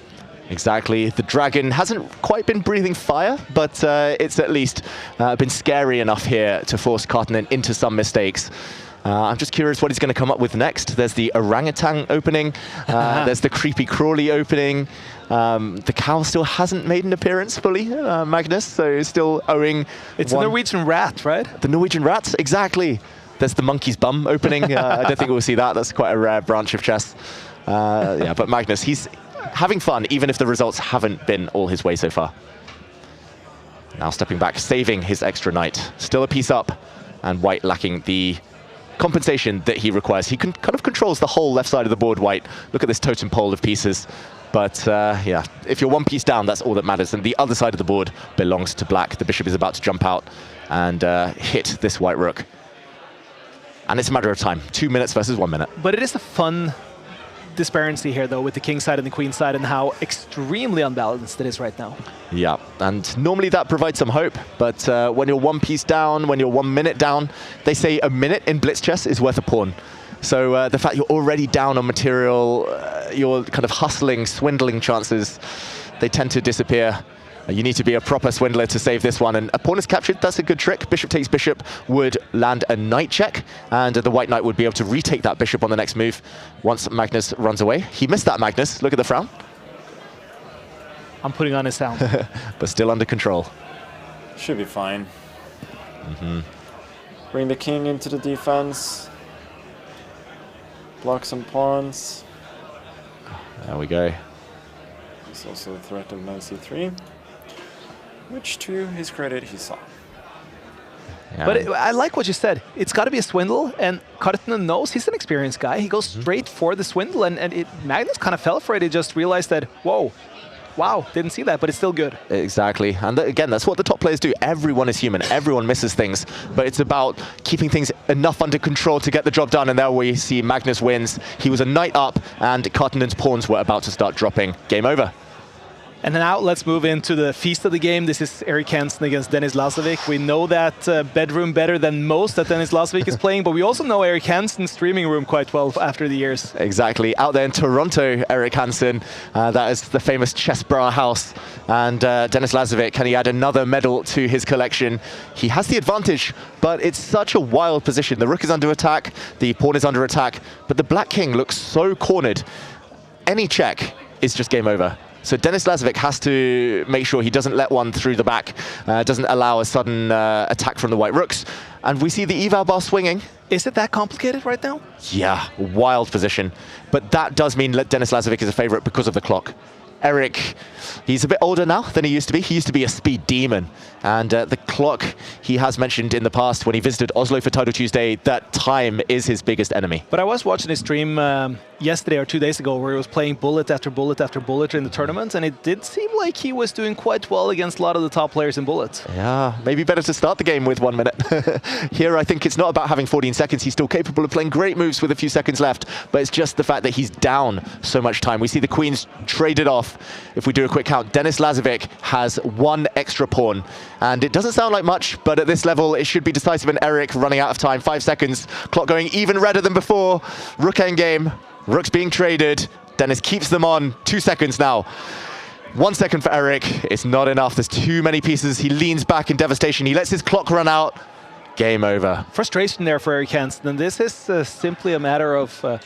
Exactly. The dragon hasn't quite been breathing fire, but it's at least been scary enough here to force Karttunen into some mistakes. I'm just curious what he's going to come up with next. There's the orangutan opening. There's the creepy crawly opening. The cow still hasn't made an appearance fully, Magnus, so still owing. It's a Norwegian rat, right? The Norwegian rat, exactly. There's the monkey's bum opening. I don't think we'll see that. That's quite a rare branch of chess. Yeah, but Magnus, he's having fun, even if the results haven't been all his way so far. Now stepping back, saving his extra knight. Still a piece up, and White lacking the compensation that he requires. He kind of controls the whole left side of the board, White. Look at this totem pole of pieces. But yeah, if you're one piece down, that's all that matters. And the other side of the board belongs to Black. The bishop is about to jump out and hit this White rook. And it's a matter of time. 2 minutes versus 1 minute. But it is a fun disparity here, though, with the king side and the queen side, and how extremely unbalanced it is right now. Yeah, and normally that provides some hope, but when you're one piece down, when you're 1 minute down, they say a minute in blitz chess is worth a pawn. So the fact you're already down on material, your kind of hustling, swindling chances, they tend to disappear. You need to be a proper swindler to save this one, and a pawn is captured. That's a good trick. Bishop takes bishop would land a knight check, and the white knight would be able to retake that bishop on the next move once Magnus runs away. He missed that, Magnus. Look at the frown. I'm putting on his sound. But still under control. Should be fine. Bring the king into the defense. Block some pawns. There we go. There's also the threat of knight c3. Which, to his credit, he saw. Yeah. But I like what you said. It's got to be a swindle, and Karttunen knows he's an experienced guy. He goes straight for the swindle, and Magnus kind of fell for it. He just realized that, whoa, wow, didn't see that, but it's still good. Exactly. And again, that's what the top players do. Everyone is human. Everyone misses things. But it's about keeping things enough under control to get the job done. And there we see Magnus wins. He was a knight up, and Karttunen's pawns were about to start dropping. Game over. And now let's move into the feast of the game. This is Erik Hansen against Dennis Lazovic. We know that bedroom better than most that Dennis Lazovic is playing, but we also know Erik Hansen's streaming room quite well after the years. Exactly. Out there in Toronto, Erik Hansen, that is the famous chess bra house. And Dennis Lazovic, can he add another medal to his collection? He has the advantage, but it's such a wild position. The rook is under attack, the pawn is under attack, but the black king looks so cornered. Any check is just game over. So Dennis Lazovic has to make sure he doesn't let one through the back, doesn't allow a sudden attack from the white rooks. And we see the eval bar swinging. Is it that complicated right now? Yeah, wild position. But that does mean that Dennis Lazovic is a favorite because of the clock. Erik, he's a bit older now than he used to be. He used to be a speed demon. And the clock, he has mentioned in the past when he visited Oslo for Title Tuesday, that time is his biggest enemy. But I was watching his stream yesterday or 2 days ago where he was playing bullet after bullet after bullet in the tournament, and it did seem like he was doing quite well against a lot of the top players in bullet. Yeah, maybe better to start the game with 1 minute. Here, I think it's not about having 14 seconds. He's still capable of playing great moves with a few seconds left, but it's just the fact that he's down so much time. We see the queens traded off. If we do a quick count, Dennis Lazovic has one extra pawn. And it doesn't sound like much, but at this level, it should be decisive. And Erik running out of time, 5 seconds. Clock going even redder than before. Rook endgame, rooks being traded. Dennis keeps them on, 2 seconds now. 1 second for Erik, it's not enough. There's too many pieces. He leans back in devastation. He lets his clock run out. Game over. Frustration there for Erik Hansen. And this is simply a matter of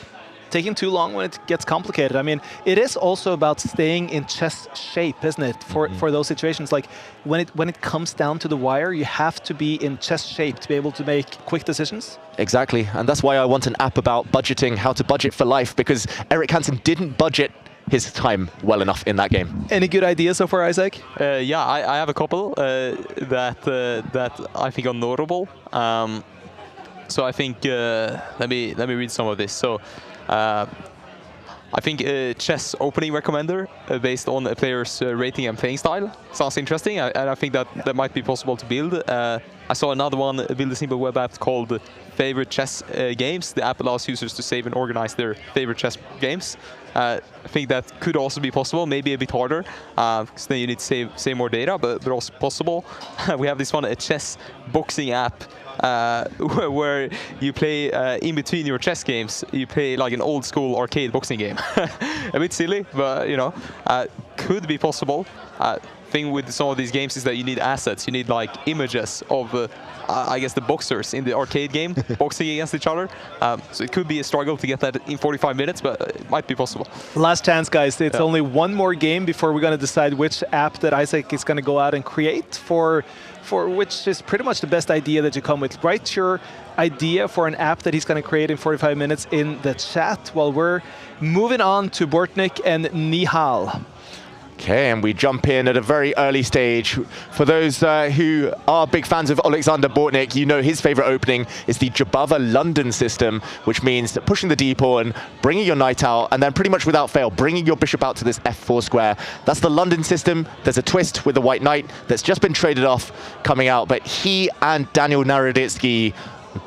taking too long when it gets complicated. I mean, it is also about staying in chess shape, isn't it? For those situations, like when it comes down to the wire, you have to be in chess shape to be able to make quick decisions. Exactly, and that's why I want an app about budgeting, how to budget for life, because Erik Hansen didn't budget his time well enough in that game. Any good ideas so far, Isaac? Yeah, I have a couple that I think are notable. So I think let me read some of this. So. I think chess opening recommender based on a player's rating and playing style. sounds interesting, and I think that might be possible to build. I saw another one, build a simple web app called Favorite Chess Games. The app allows users to save and organize their favorite chess games. I think that could also be possible, maybe a bit harder, because then you need to save more data, but also possible. We have this one, a chess boxing app, where you play in between your chess games. You play like an old school arcade boxing game. A bit silly, but you know, could be possible. Thing with some of these games is that you need assets. You need like images of, I guess, the boxers in the arcade game boxing against each other. So it could be a struggle to get that in 45 minutes, but it might be possible. Last chance, guys. It's only one more game before we're going to decide which app that Isaac is going to go out and create for which is pretty much the best idea that you come with. Write your idea for an app that he's going to create in 45 minutes in the chat while we're moving on to Bortnik and Nihal. Okay, and we jump in at a very early stage. For those who are big fans of Alexander Bortnik, you know his favorite opening is the Jabava London system, which means pushing the d-pawn, bringing your knight out, and then pretty much without fail, bringing your bishop out to this f4 square. That's the London system. There's a twist with the white knight that's just been traded off coming out, but he and Daniel Naroditsky,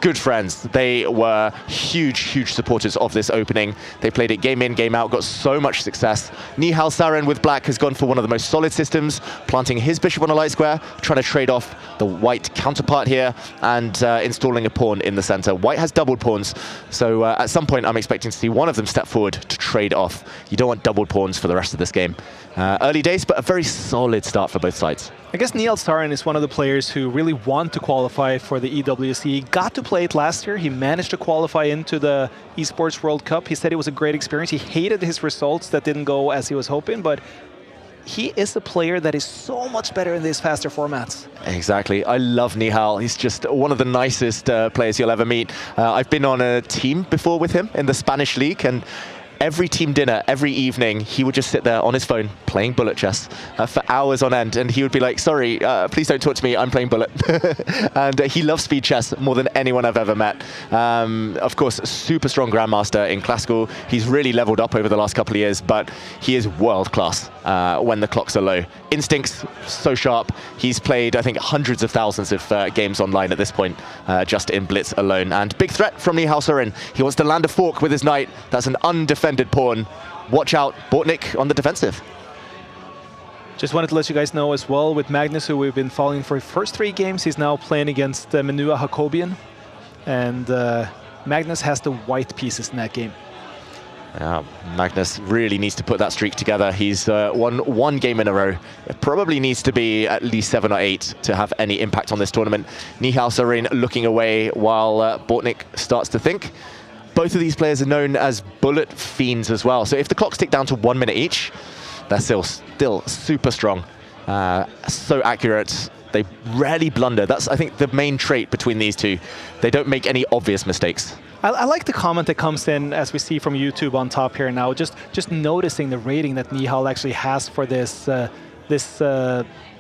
good friends. They were huge supporters of this opening. They played it game in, game out, got so much success. Nihal Sarin with black has gone for one of the most solid systems, planting his bishop on a light square, trying to trade off the white counterpart here, and installing a pawn in the center. White has doubled pawns, so at some point I'm expecting to see one of them step forward to trade off. You don't want doubled pawns for the rest of this game. Early days, but a very solid start for both sides. I guess Nihal Sarin is one of the players who really want to qualify for the EWC. He got to play it last year. He managed to qualify into the Esports World Cup. He said it was a great experience. He hated his results that didn't go as he was hoping, but he is a player that is so much better in these faster formats. Exactly. I love Nihal. He's just one of the nicest players you'll ever meet. I've been on a team before with him in the Spanish league, and every team dinner, every evening, he would just sit there on his phone playing bullet chess for hours on end. And he would be like, sorry, please don't talk to me, I'm playing bullet. And he loves speed chess more than anyone I've ever met. Of course, super strong grandmaster in classical. He's really leveled up over the last couple of years, but he is world class when the clocks are low. Instincts, so sharp. He's played, I think, hundreds of thousands of games online at this point, just in Blitz alone. And big threat from Nihal Sarin. He wants to land a fork with his knight. That's an undefended pawn. Watch out, Bortnik on the defensive. Just wanted to let you guys know as well, with Magnus, who we've been following for his first 3 games, he's now playing against Menua Hakobian. And Magnus has the white pieces in that game. Yeah, Magnus really needs to put that streak together. He's won 1 game in a row. It probably needs to be at least 7 or 8 to have any impact on this tournament. Nihal Sarin looking away while Bortnik starts to think. Both of these players are known as bullet fiends as well. So if the clocks tick down to 1 minute each, they're still super strong. So accurate. They rarely blunder. That's, I think, the main trait between these two. They don't make any obvious mistakes. I like the comment that comes in, as we see from YouTube on top here now, just noticing the rating that Nihal actually has for this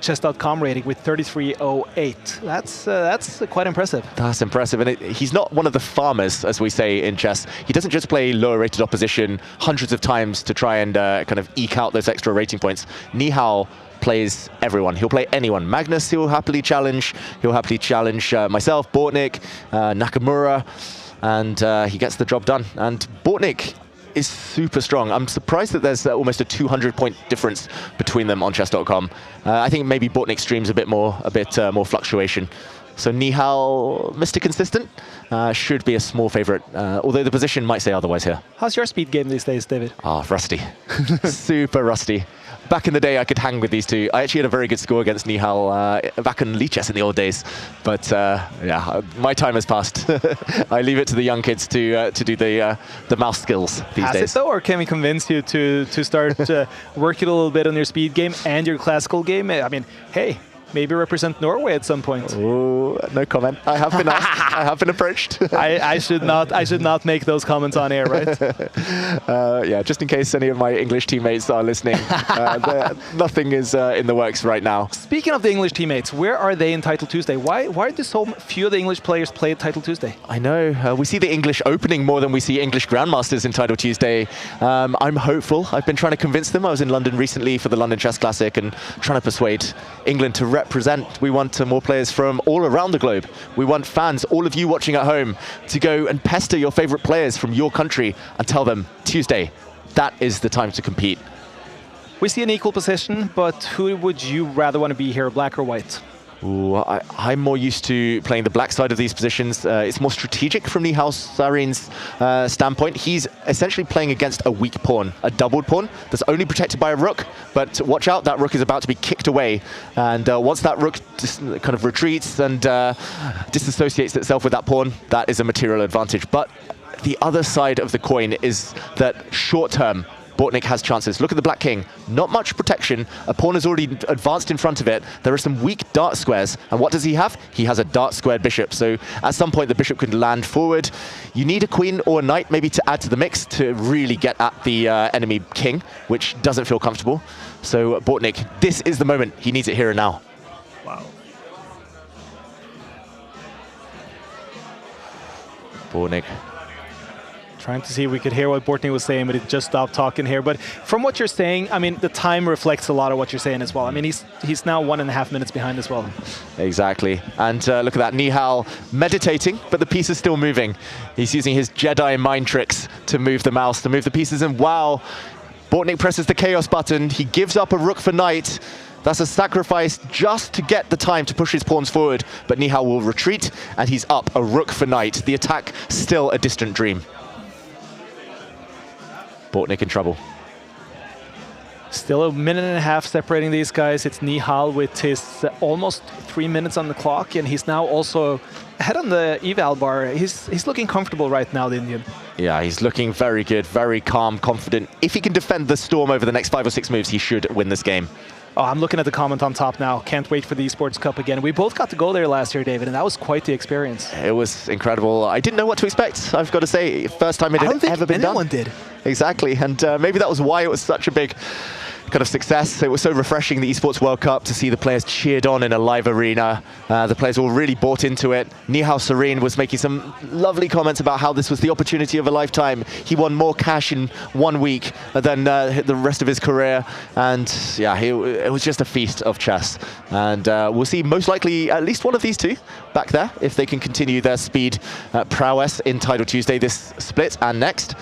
chess.com rating with 3308. That's quite impressive. That's impressive, and he's not one of the farmers, as we say in chess. He doesn't just play lower rated opposition hundreds of times to try and kind of eke out those extra rating points. Nihal plays everyone. He'll play anyone. Magnus, he'll happily challenge. He'll happily challenge myself, Bortnik, Nakamura, and he gets the job done. And Bortnik is super strong. I'm surprised that there's almost a 200-point difference between them on chess.com. I think maybe Bortnik streams a bit more fluctuation. So Nihal, Mr. Consistent, should be a small favorite, although the position might say otherwise here. How's your speed game these days, David? Rusty. Super rusty. Back in the day, I could hang with these two. I actually had a very good score against Nihal back in Lee Chess in the old days. But yeah, my time has passed. I leave it to the young kids to do the mouse skills these days. Has it though, or can we convince you to start working a little bit on your speed game and your classical game? I mean, hey, maybe represent Norway at some point. Oh, no comment. I have been asked. I have been approached. I should not make those comments on air, right? Yeah, just in case any of my English teammates are listening, nothing is in the works right now. Speaking of the English teammates, where are they in Title Tuesday? Why do so few of the English players play at Title Tuesday? I know. We see the English opening more than we see English Grandmasters in Title Tuesday. I'm hopeful. I've been trying to convince them. I was in London recently for the London Chess Classic and trying to persuade England to represent. We want more players from all around the globe. We want fans, all of you watching at home, to go and pester your favorite players from your country and tell them, Tuesday, that is the time to compete. We see an equal position, but who would you rather want to be here, black or white? Ooh, I'm more used to playing the black side of these positions. It's more strategic from Howell Sarin's standpoint. He's essentially playing against a weak pawn, a doubled pawn that's only protected by a rook. But watch out, that rook is about to be kicked away. And once that rook kind of retreats and disassociates itself with that pawn, that is a material advantage. But the other side of the coin is that short-term, Bortnik has chances. Look at the Black King. Not much protection. A pawn has already advanced in front of it. There are some weak dart squares. And what does he have? He has a dart squared bishop. So at some point, the bishop could land forward. You need a queen or a knight maybe to add to the mix to really get at the enemy king, which doesn't feel comfortable. So Bortnik, this is the moment. He needs it here and now. Wow. Bortnik. Trying to see if we could hear what Bortnik was saying, but it just stopped talking here. But from what you're saying, I mean, the time reflects a lot of what you're saying as well. I mean, he's now 1.5 minutes behind as well. Exactly. And look at that, Howell meditating, but the piece is still moving. He's using his Jedi mind tricks to move the mouse, to move the pieces. And wow, Bortnik presses the chaos button. He gives up a rook for knight. That's a sacrifice just to get the time to push his pawns forward. But Howell will retreat, and he's up a rook for knight. The attack still a distant dream. Bortnik in trouble. Still 1.5 minutes separating these guys. It's Howell with his almost 3 minutes on the clock, and he's now also ahead on the eval bar. He's looking comfortable right now, the Indian. Yeah, he's looking very good, very calm, confident. If he can defend the storm over the next 5 or 6 moves, he should win this game. Oh, I'm looking at the comment on top now. Can't wait for the Esports Cup again. We both got to go there last year, David, and that was quite the experience. It was incredible. I didn't know what to expect, I've got to say. First time it had ever been done. I don't think anyone did. Exactly, and maybe that was why it was such a big kind of success. It was so refreshing, the Esports World Cup, to see the players cheered on in a live arena. The players all really bought into it. Howell Sarin was making some lovely comments about how this was the opportunity of a lifetime. He won more cash in 1 week than the rest of his career. And yeah, it was just a feast of chess. And we'll see most likely at least one of these two back there, if they can continue their speed prowess in Title Tuesday this split and next.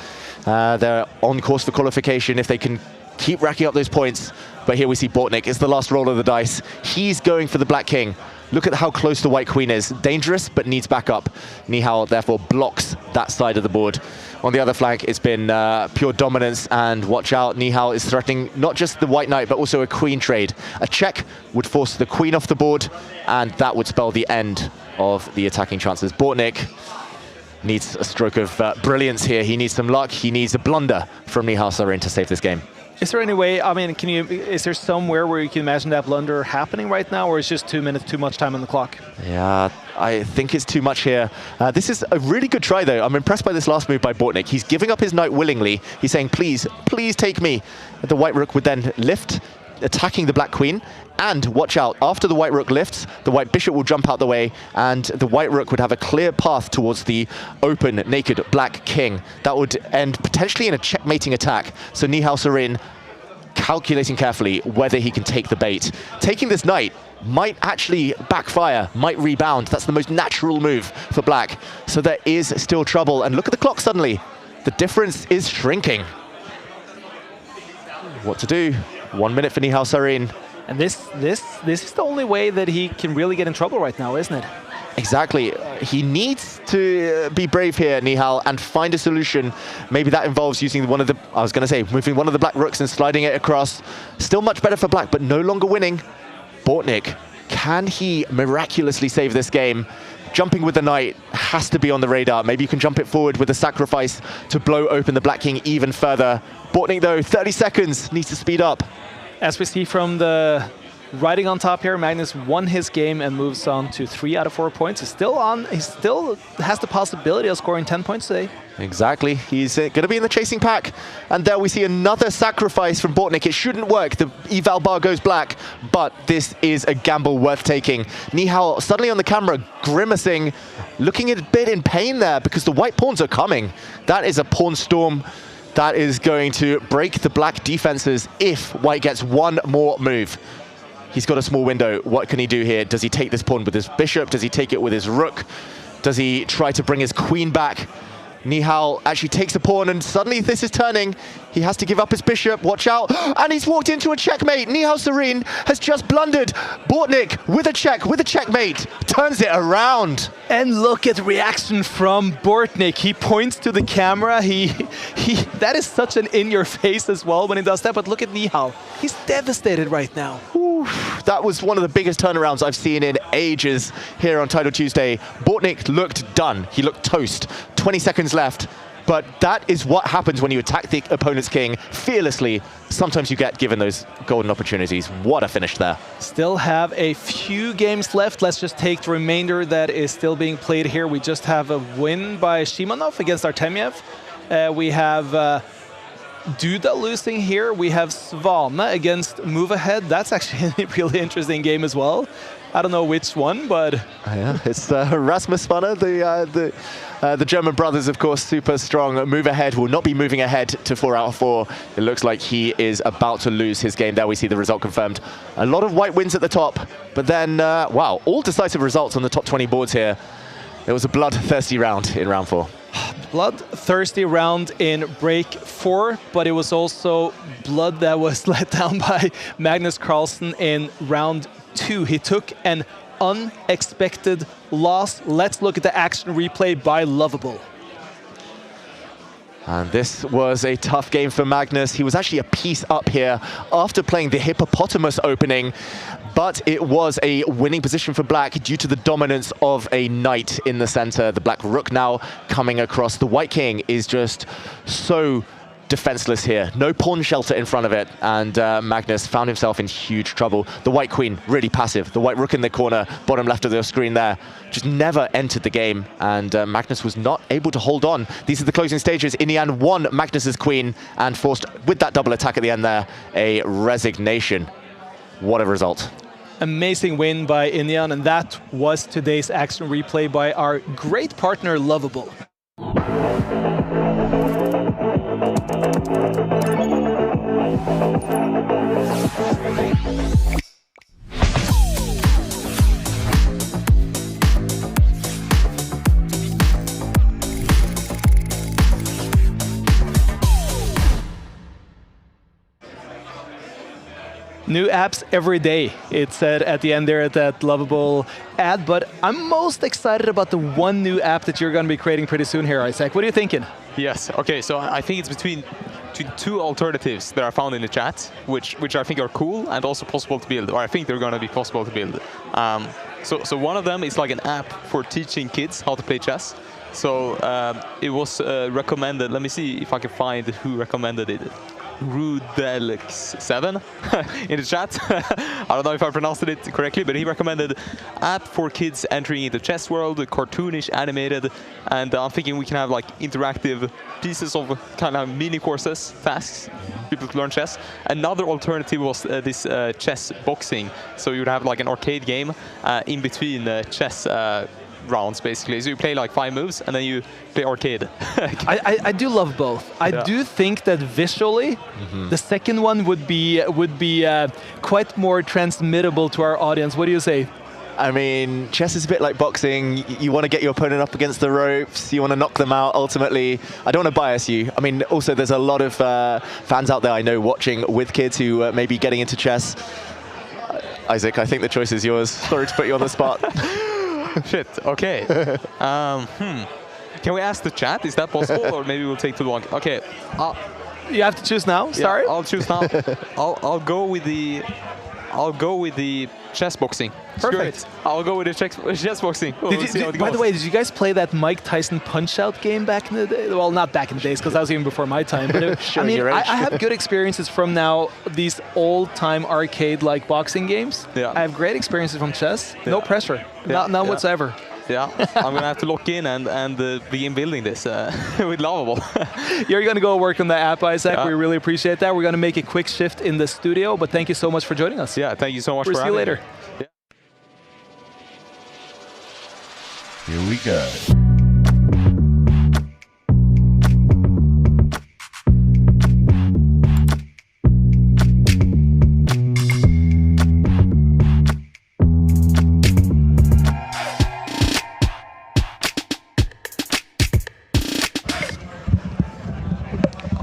They're on course for qualification if they can keep racking up those points. But here we see Bortnik. It's the last roll of the dice. He's going for the Black King. Look at how close the White Queen is. Dangerous, but needs backup. Howell therefore blocks that side of the board. On the other flank, it's been pure dominance, and watch out, Howell is threatening not just the White Knight, but also a Queen trade. A check would force the Queen off the board, and that would spell the end of the attacking chances. Bortnik needs a stroke of brilliance here. He needs some luck. He needs a blunder from Howell Sarin to save this game. Is there any way, I mean, is there somewhere where you can imagine that blunder happening right now, or is just 2 minutes too much time on the clock? Yeah, I think it's too much here. This is a really good try, though. I'm impressed by this last move by Bortnik. He's giving up his knight willingly. He's saying, please, please take me. The White Rook would then lift, attacking the Black Queen. And watch out, after the White Rook lifts, the White Bishop will jump out the way, and the White Rook would have a clear path towards the open, naked Black King. That would end potentially in a checkmating attack. So Howell Sarin calculating carefully whether he can take the bait. Taking this knight might actually backfire, might rebound. That's the most natural move for Black. So there is still trouble. And look at the clock suddenly. The difference is shrinking. What to do? 1 minute for Howell Sarin. And this is the only way that he can really get in trouble right now, isn't it? Exactly. He needs to be brave here, Howell, and find a solution. Maybe that involves using one of the, I was going to say, moving one of the Black Rooks and sliding it across. Still much better for Black, but no longer winning. Bortnik, can he miraculously save this game? Jumping with the knight has to be on the radar. Maybe you can jump it forward with a sacrifice to blow open the Black King even further. Bortnik, though, 30 seconds, needs to speed up. As we see from the riding on top here. Magnus won his game and moves on to 3 out of 4 points. He's still on. He still has the possibility of scoring 10 points today. Exactly. He's going to be in the chasing pack. And there we see another sacrifice from Bortnik. It shouldn't work. The eval bar goes black, but this is a gamble worth taking. Howell suddenly on the camera, grimacing, looking a bit in pain there because the white pawns are coming. That is a pawn storm that is going to break the black defenses if white gets one more move. He's got a small window. What can he do here? Does he take this pawn with his bishop? Does he take it with his rook? Does he try to bring his queen back? Howell actually takes a pawn, and suddenly this is turning. He has to give up his bishop. Watch out. And he's walked into a checkmate. Howell Serene has just blundered. Bortnik with a checkmate. Turns it around. And look at the reaction from Bortnik. He points to the camera. That is such an in-your-face as well when he does that. But look at Howell. He's devastated right now. That was one of the biggest turnarounds I've seen in ages here on Title Tuesday. Bortnik looked done. He looked toast. 20 seconds left. But that is what happens when you attack the opponent's king fearlessly. Sometimes you get given those golden opportunities. What a finish there. Still have a few games left. Let's just take the remainder that is still being played here. We just have a win by Shimonov against Artemiev. We have Duda losing here. We have Svane against Move Ahead. That's actually a really interesting game as well. I don't know which one, but... Yeah, it's Rasmus Svane, the German brothers, of course, super strong. Move Ahead will not be moving ahead to 4 out of 4. It looks like he is about to lose his game. There we see the result confirmed. A lot of white wins at the top, but then, wow, all decisive results on the top 20 boards here. It was a bloodthirsty round in round 4. Bloodthirsty round in break 4, but it was also blood that was let down by Magnus Carlsen in round 2. He took an unexpected loss. Let's look at the action replay by Lovable. And this was a tough game for Magnus. He was actually a piece up here after playing the hippopotamus opening, but it was a winning position for black due to the dominance of a knight in the center. The black rook now coming across. The white king is just so defenseless here. No pawn shelter in front of it, and Magnus found himself in huge trouble. The white queen, really passive. The white rook in the corner, bottom left of the screen there, just never entered the game, and Magnus was not able to hold on. These are the closing stages. Inian won Magnus's queen and forced, with that double attack at the end there, a resignation. What a result. Amazing win by Inian, and that was today's action replay by our great partner, Lovable. New apps every day, it said at the end there at that Lovable ad, but I'm most excited about the one new app that you're going to be creating pretty soon here, Isaac. What are you thinking? Yes, okay, so I think it's between two alternatives that are found in the chat, which I think are cool and also possible to build, or I think they're going to be possible to build. So one of them is like an app for teaching kids how to play chess. So it was recommended, let me see if I can find who recommended it. Rudelx7 in the chat. I don't know if I pronounced it correctly, but he recommended app for kids entering into chess world, cartoonish, animated, and I'm thinking we can have like interactive pieces of kind of mini courses, tasks, people to learn chess. Another alternative was this chess boxing, so you would have like an arcade game in between chess rounds, basically. So you play like 5 moves and then you play arcade. I do love both. I do think that visually, the second one would be quite more transmittable to our audience. What do you say? I mean, chess is a bit like boxing. You want to get your opponent up against the ropes. You want to knock them out, ultimately. I don't want to bias you. I mean, also, there's a lot of fans out there I know watching with kids who may be getting into chess. Isaac, I think the choice is yours. Sorry to put you on the spot. Shit, okay. Can we ask the chat? Is that possible? Or maybe we'll take too long. Okay. You have to choose now? Sorry? Yeah, I'll choose now. I'll go with the... I'll go with the chess boxing. Perfect. Screw it. I'll go with the chess boxing. By the way, did you guys play that Mike Tyson Punch-Out game back in the day? Well, not back in the days, because that was even before my time. But I mean, I have good experiences from now these old-time arcade-like boxing games. Yeah. I have great experiences from chess. No pressure, none whatsoever. Yeah, I'm going to have to lock in and begin building this with Lovable. You're going to go work on the app, Isaac. Yeah. We really appreciate that. We're going to make a quick shift in the studio, but thank you so much for joining us. Yeah, thank you so much for having me. See you later. Here we go.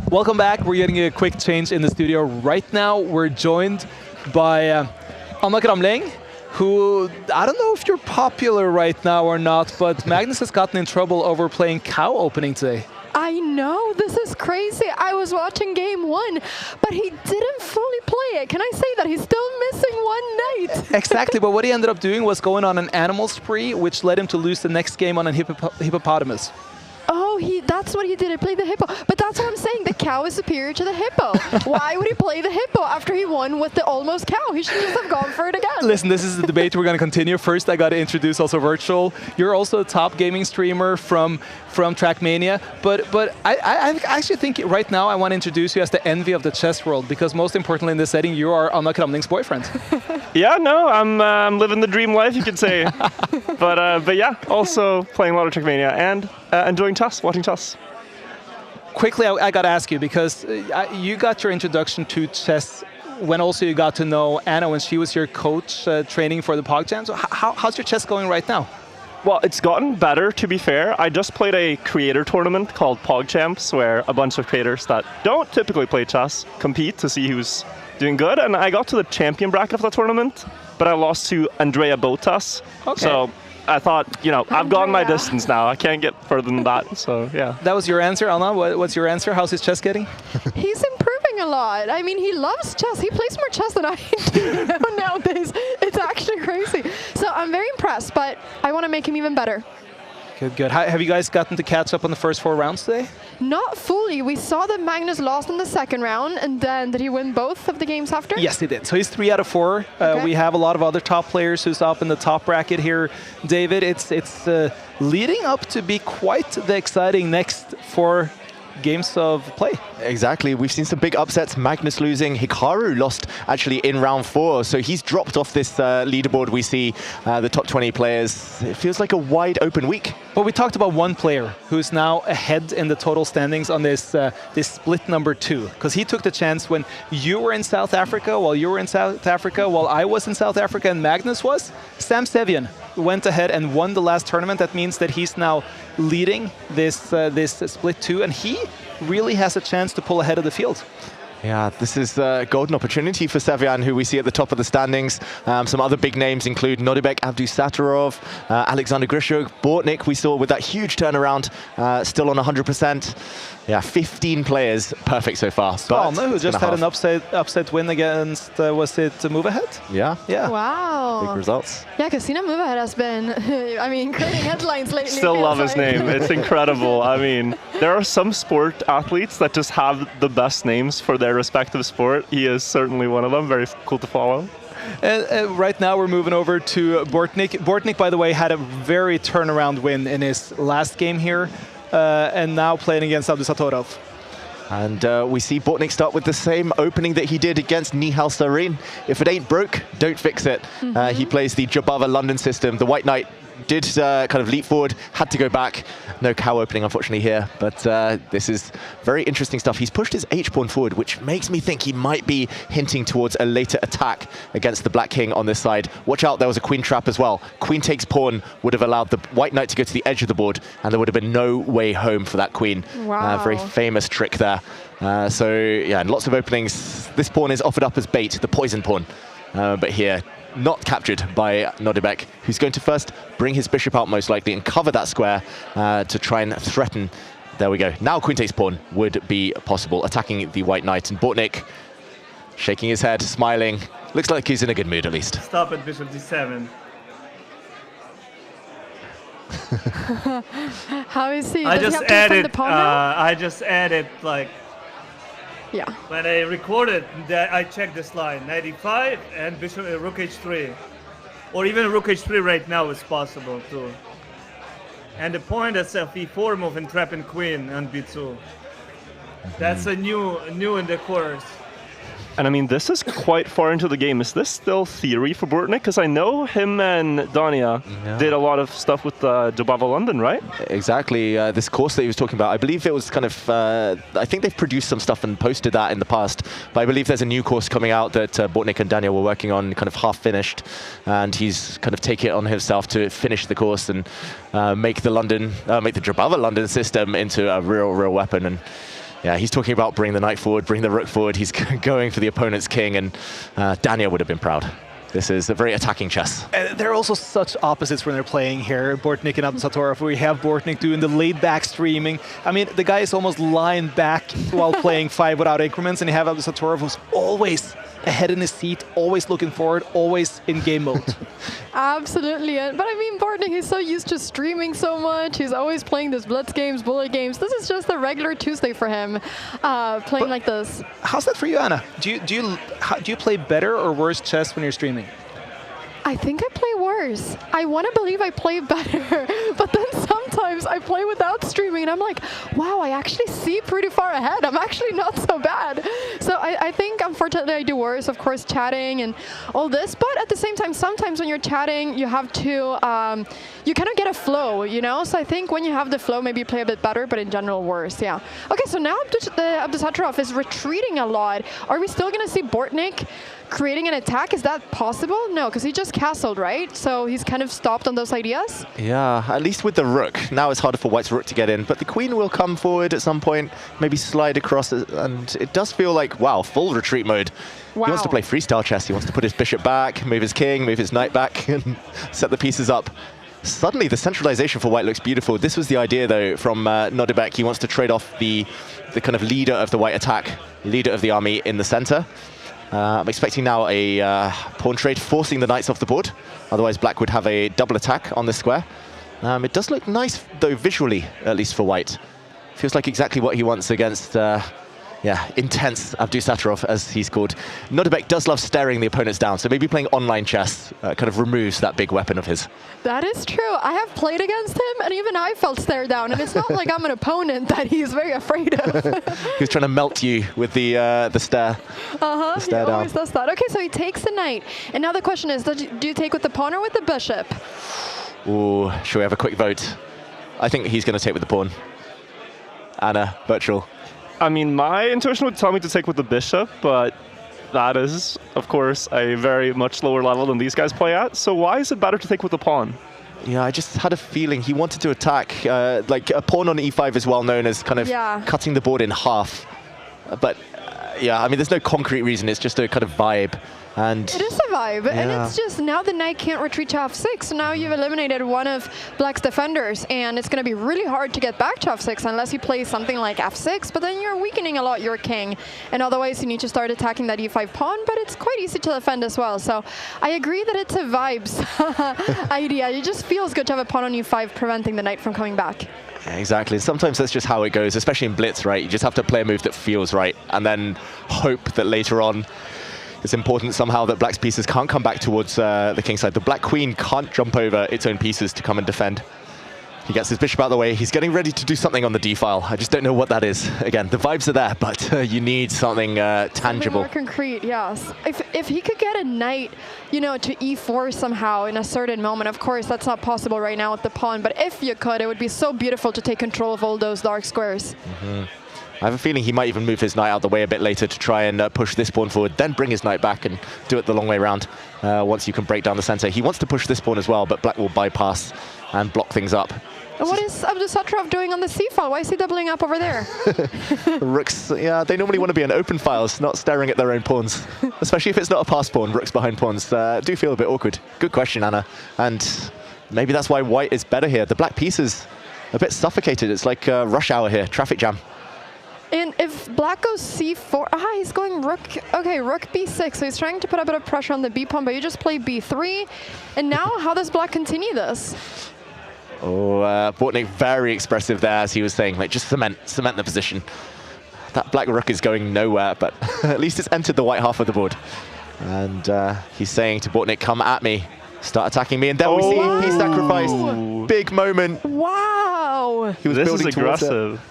Welcome back. We're getting a quick change in the studio. Right now, we're joined by Anna Kramling, who, I don't know if you're popular right now or not, but Magnus has gotten in trouble over playing cow opening today. I know, this is crazy. I was watching game 1, but he didn't fully play it. Can I say that? He's still missing one knight. Exactly, but what he ended up doing was going on an animal spree, which led him to lose the next game on a hippopotamus. Oh, that's what he did. He played the hippo. But that's what I'm saying. The cow is superior to the hippo. Why would he play the hippo after he won with the almost cow? He should just have gone for it again. Listen, this is the debate we're going to continue. First, I got to introduce also Virtual. You're also a top gaming streamer from Trackmania. But I actually think right now I want to introduce you as the envy of the chess world, because most importantly in this setting, you are Anna Kramling's boyfriend. Yeah, no, I'm living the dream life, you could say. But yeah, also playing a lot of Trackmania and enjoying chess, watching chess. Quickly, I got to ask you, because you got your introduction to chess when also you got to know Anna when she was your coach training for the PogChamps. So how's your chess going right now? Well, it's gotten better, to be fair. I just played a creator tournament called PogChamps, where a bunch of creators that don't typically play chess compete to see who's doing good. And I got to the champion bracket of the tournament, but I lost to Andrea Botas. Okay. So I thought, I've gone my distance now. I can't get further than that, so yeah. That was your answer, Anna? What's your answer? How's his chess getting? He's improving a lot. I mean, he loves chess. He plays more chess than I do nowadays. It's actually crazy. So I'm very impressed, but I want to make him even better. Good. Have you guys gotten to catch up on the first 4 rounds today? Not fully. We saw that Magnus lost in the second round, and then did he win both of the games after? Yes, he did. So he's 3 out of 4. Okay. We have a lot of other top players who's up in the top bracket here. David, it's leading up to be quite the exciting next 4 games of play. Exactly. We've seen some big upsets. Magnus losing. Hikaru lost actually in round 4. So he's dropped off this leaderboard. We see the top 20 players. It feels like a wide open week. But we talked about one player who's now ahead in the total standings on this split number 2. Because he took the chance when you were in South Africa, while I was in South Africa and Magnus was. Sam Sevian went ahead and won the last tournament. That means that he's now leading this split 2, and he really has a chance to pull ahead of the field. Yeah, this is a golden opportunity for Sevian, who we see at the top of the standings. Some other big names include Nodibek Abdusattorov, Alexander Grishog, Bortnik, we saw with that huge turnaround, still on 100%. Yeah, 15 players, perfect so far. Svalne, who just had an upset win against, was it Move Ahead? Yeah. Wow. Big results. Yeah, Casina Move Ahead has been, creating headlines lately. Still love his name. It's incredible. I mean, there are some sport athletes that just have the best names for their respective sport. He is certainly one of them. Very cool to follow. Right now we're moving over to Bortnik. Bortnik, by the way, had a very turnaround win in his last game here, and now playing against Abdusattorov. And we see Bortnik start with the same opening that he did against Nihal Sarin. If it ain't broke, don't fix it. He plays the Jabava London system. The White Knight did kind of leap forward, had to go back. No cow opening, unfortunately, here. But this is very interesting stuff. He's pushed his H-pawn forward, which makes me think he might be hinting towards a later attack against the Black King on this side. Watch out, there was a queen trap as well. Queen takes pawn would have allowed the White Knight to go to the edge of the board, and there would have been no way home for that queen. Wow. Very famous trick there. So, yeah, and lots of openings. This pawn is offered up as bait, the poison pawn. But here, not captured by Nodibek, who's going to first bring his bishop out most likely and cover that square to try and threaten. There we go. Now queen takes pawn would be possible, attacking the White Knight. And Bortnik shaking his head, smiling. Looks like he's in a good mood, at least. Stop at bishop d7. How is he? I Does just he have to defend added. the pawn now? I just added like Yeah. when I recorded that I checked this line, knight e5 and bishop rook h3, or even rook h3 right now is possible too. And the point is a e4 move and trapping queen on b2. That's a new in the course. And I mean, this is quite far into the game. Is this still theory for Bortnik? Because I know him and Dania did a lot of stuff with Lovable London, right? Exactly. This course that he was talking about, I believe it was kind of, I think they've produced some stuff and posted that in the past, but I believe there's a new course coming out that Bortnik and Dania were working on, kind of half finished, and he's kind of taken it on himself to finish the course and make the Lovable London system into a real weapon. And yeah, he's talking about bring the knight forward, bring the rook forward. He's going for the opponent's king, and Dania would have been proud. This is a very attacking chess. They're also such opposites when they're playing here, Bortnik and Abdusatorov. We have Bortnik doing the laid-back streaming. I mean, the guy is almost lying back while playing 5 without increments, and you have Abdusatorov who's always ahead in his seat, always looking forward, always in game mode. Absolutely. But I mean, Bortnik is so used to streaming so much. He's always playing these blitz games, bullet games. This is just a regular Tuesday for him, playing like this. How's that for you, Anna? Do you play better or worse chess when you're streaming? I think I play worse. I want to believe I play better, but then sometimes I play without streaming and I'm like, wow, I actually see pretty far ahead. I'm actually not so bad. So I think, unfortunately, I do worse, of course, chatting and all this, but at the same time, sometimes when you're chatting, you have to, you kind of get a flow, you know? So I think when you have the flow, maybe you play a bit better, but in general, worse, yeah. Okay, so now Abdusatorov is retreating a lot. Are we still going to see Bortnik creating an attack? Is that possible? No, because he just castled, right? So he's kind of stopped on those ideas? Yeah, at least with the rook. Now it's harder for white's rook to get in, but the queen will come forward at some point, maybe slide across, and it does feel like, wow, full retreat mode. Wow. He wants to play freestyle chess. He wants to put his bishop back, move his king, move his knight back, and set the pieces up. Suddenly, the centralization for white looks beautiful. This was the idea, though, from Nodebek. He wants to trade off the kind of leader of the white attack, leader of the army in the center. I'm expecting now a pawn trade, forcing the knights off the board. Otherwise, black would have a double attack on this square. It does look nice, though, visually, at least for white. Feels like exactly what he wants against, intense Abdusatorov, as he's called. Nodebek does love staring the opponents down, so maybe playing online chess kind of removes that big weapon of his. That is true. I have played against him, and even I felt stared down. And it's not like I'm an opponent that he's very afraid of. He was trying to melt you with the stare. The stare down. He always does that. Okay, so he takes the knight. And now the question is, do you take with the pawn or with the bishop? Ooh, shall we have a quick vote? I think he's going to take with the pawn. Anna, virtual. I mean, my intuition would tell me to take with the bishop, but that is, of course, a very much lower level than these guys play at. So why is it better to take with the pawn? Yeah, I just had a feeling he wanted to attack. Like a pawn on e5 is well known as kind of cutting the board in half. But yeah, I mean, there's no concrete reason. It's just a kind of vibe. And it is a vibe, and it's just now the knight can't retreat to f6, so now you've eliminated one of black's defenders, and it's going to be really hard to get back to f6 unless you play something like f6, but then you're weakening a lot your king, and otherwise you need to start attacking that e5 pawn, but it's quite easy to defend as well. So I agree that it's a vibes idea. It just feels good to have a pawn on e5 preventing the knight from coming back. Yeah, exactly. Sometimes that's just how it goes, especially in blitz, right? You just have to play a move that feels right, and then hope that later on it's important somehow that black's pieces can't come back towards the king side. The black queen can't jump over its own pieces to come and defend. He gets his bishop out of the way. He's getting ready to do something on the d file. I just don't know what that is. Again, the vibes are there, but you need something tangible. Something more concrete, yes. If he could get a knight, you know, to e4 somehow in a certain moment, of course, that's not possible right now with the pawn, but if you could, it would be so beautiful to take control of all those dark squares. I have a feeling he might even move his knight out of the way a bit later to try and push this pawn forward, then bring his knight back and do it the long way around once you can break down the center. He wants to push this pawn as well, but black will bypass and block things up. And what is Abdusatorov doing on the c file? Why is he doubling up over there? Rooks, yeah, they normally want to be in open files, not staring at their own pawns. Especially if it's not a pass pawn, rooks behind pawns. Do feel a bit awkward. Good question, Anna. And maybe that's why white is better here. The black piece is a bit suffocated. It's like rush hour here, traffic jam. And if if black goes c4, he's going rook. Okay, rook b6. So he's trying to put a bit of pressure on the b pawn, but you just play b3. And now, how does black continue this? Oh, Bortnik very expressive there, as he was saying, like just cement the position. That black rook is going nowhere, but at least it's entered the white half of the board. And he's saying to Bortnik, come at me, start attacking me. And there we see piece sacrifice. Big moment. Wow. He was This building is aggressive.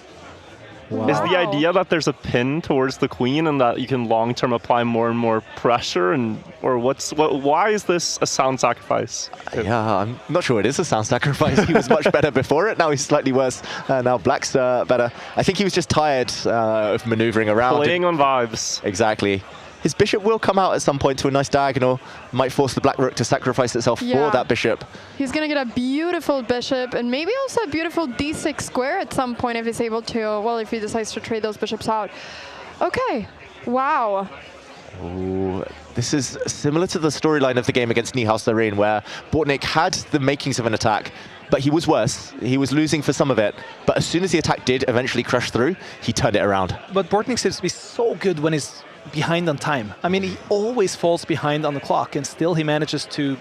Wow. Is the idea that there's a pin towards the queen and that you can long-term apply more and more pressure, or why is this a sound sacrifice? Yeah, I'm not sure it is a sound sacrifice. He was much better before it. Now he's slightly worse. Now black's better. I think he was just tired of maneuvering around. Playing on vibes. Exactly. His bishop will come out at some point to a nice diagonal. Might force the black rook to sacrifice itself for that bishop. He's going to get a beautiful bishop and maybe also a beautiful d6 square at some point if he's able to. Well, if he decides to trade those bishops out. Okay. Wow. Ooh, this is similar to the storyline of the game against Niehaus Lorraine, where Bortnik had the makings of an attack, but he was worse. He was losing for some of it. But as soon as the attack did eventually crush through, he turned it around. But Bortnik seems to be so good when he's behind on time. I mean, he always falls behind on the clock, and still he manages to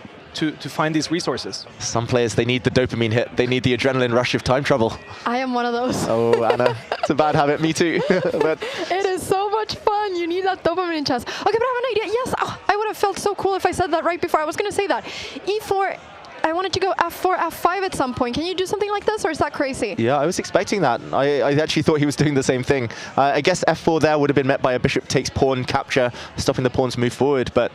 find these resources. Some players, they need the dopamine hit. They need the adrenaline rush of time travel. I am one of those. Oh, Anna, it's a bad habit. Me too. But it is so much fun. You need that dopamine in chess. Okay, but I have an idea. Yes, I would have felt so cool if I said that right before. I was going to say that. E4. I wanted to go f4, f5 at some point. Can you do something like this, or is that crazy? Yeah, I was expecting that. I actually thought he was doing the same thing. I guess f4 there would have been met by a bishop takes pawn capture, stopping the pawns move forward, but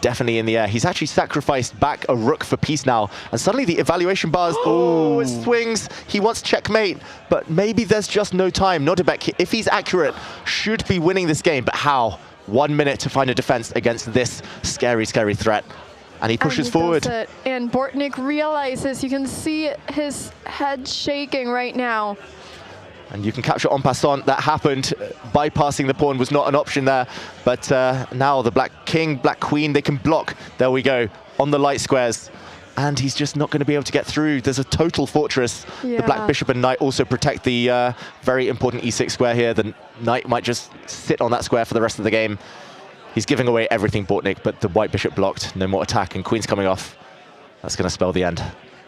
definitely in the air. He's actually sacrificed back a rook for piece now, and suddenly the evaluation bars, it swings. He wants checkmate, but maybe there's just no time. Nordebek, if he's accurate, should be winning this game, but how? 1 minute to find a defense against this scary, scary threat. And he pushes forward. And Bortnik realizes, you can see his head shaking right now. And you can capture en passant. That happened. Bypassing the pawn was not an option there. But now the black king, black queen, they can block. There we go, on the light squares. And he's just not going to be able to get through. There's a total fortress. Yeah. The black bishop and knight also protect the very important e6 square here. The knight might just sit on that square for the rest of the game. He's giving away everything, Bortnik, but the white bishop blocked. No more attack, and queen's coming off. That's going to spell the end.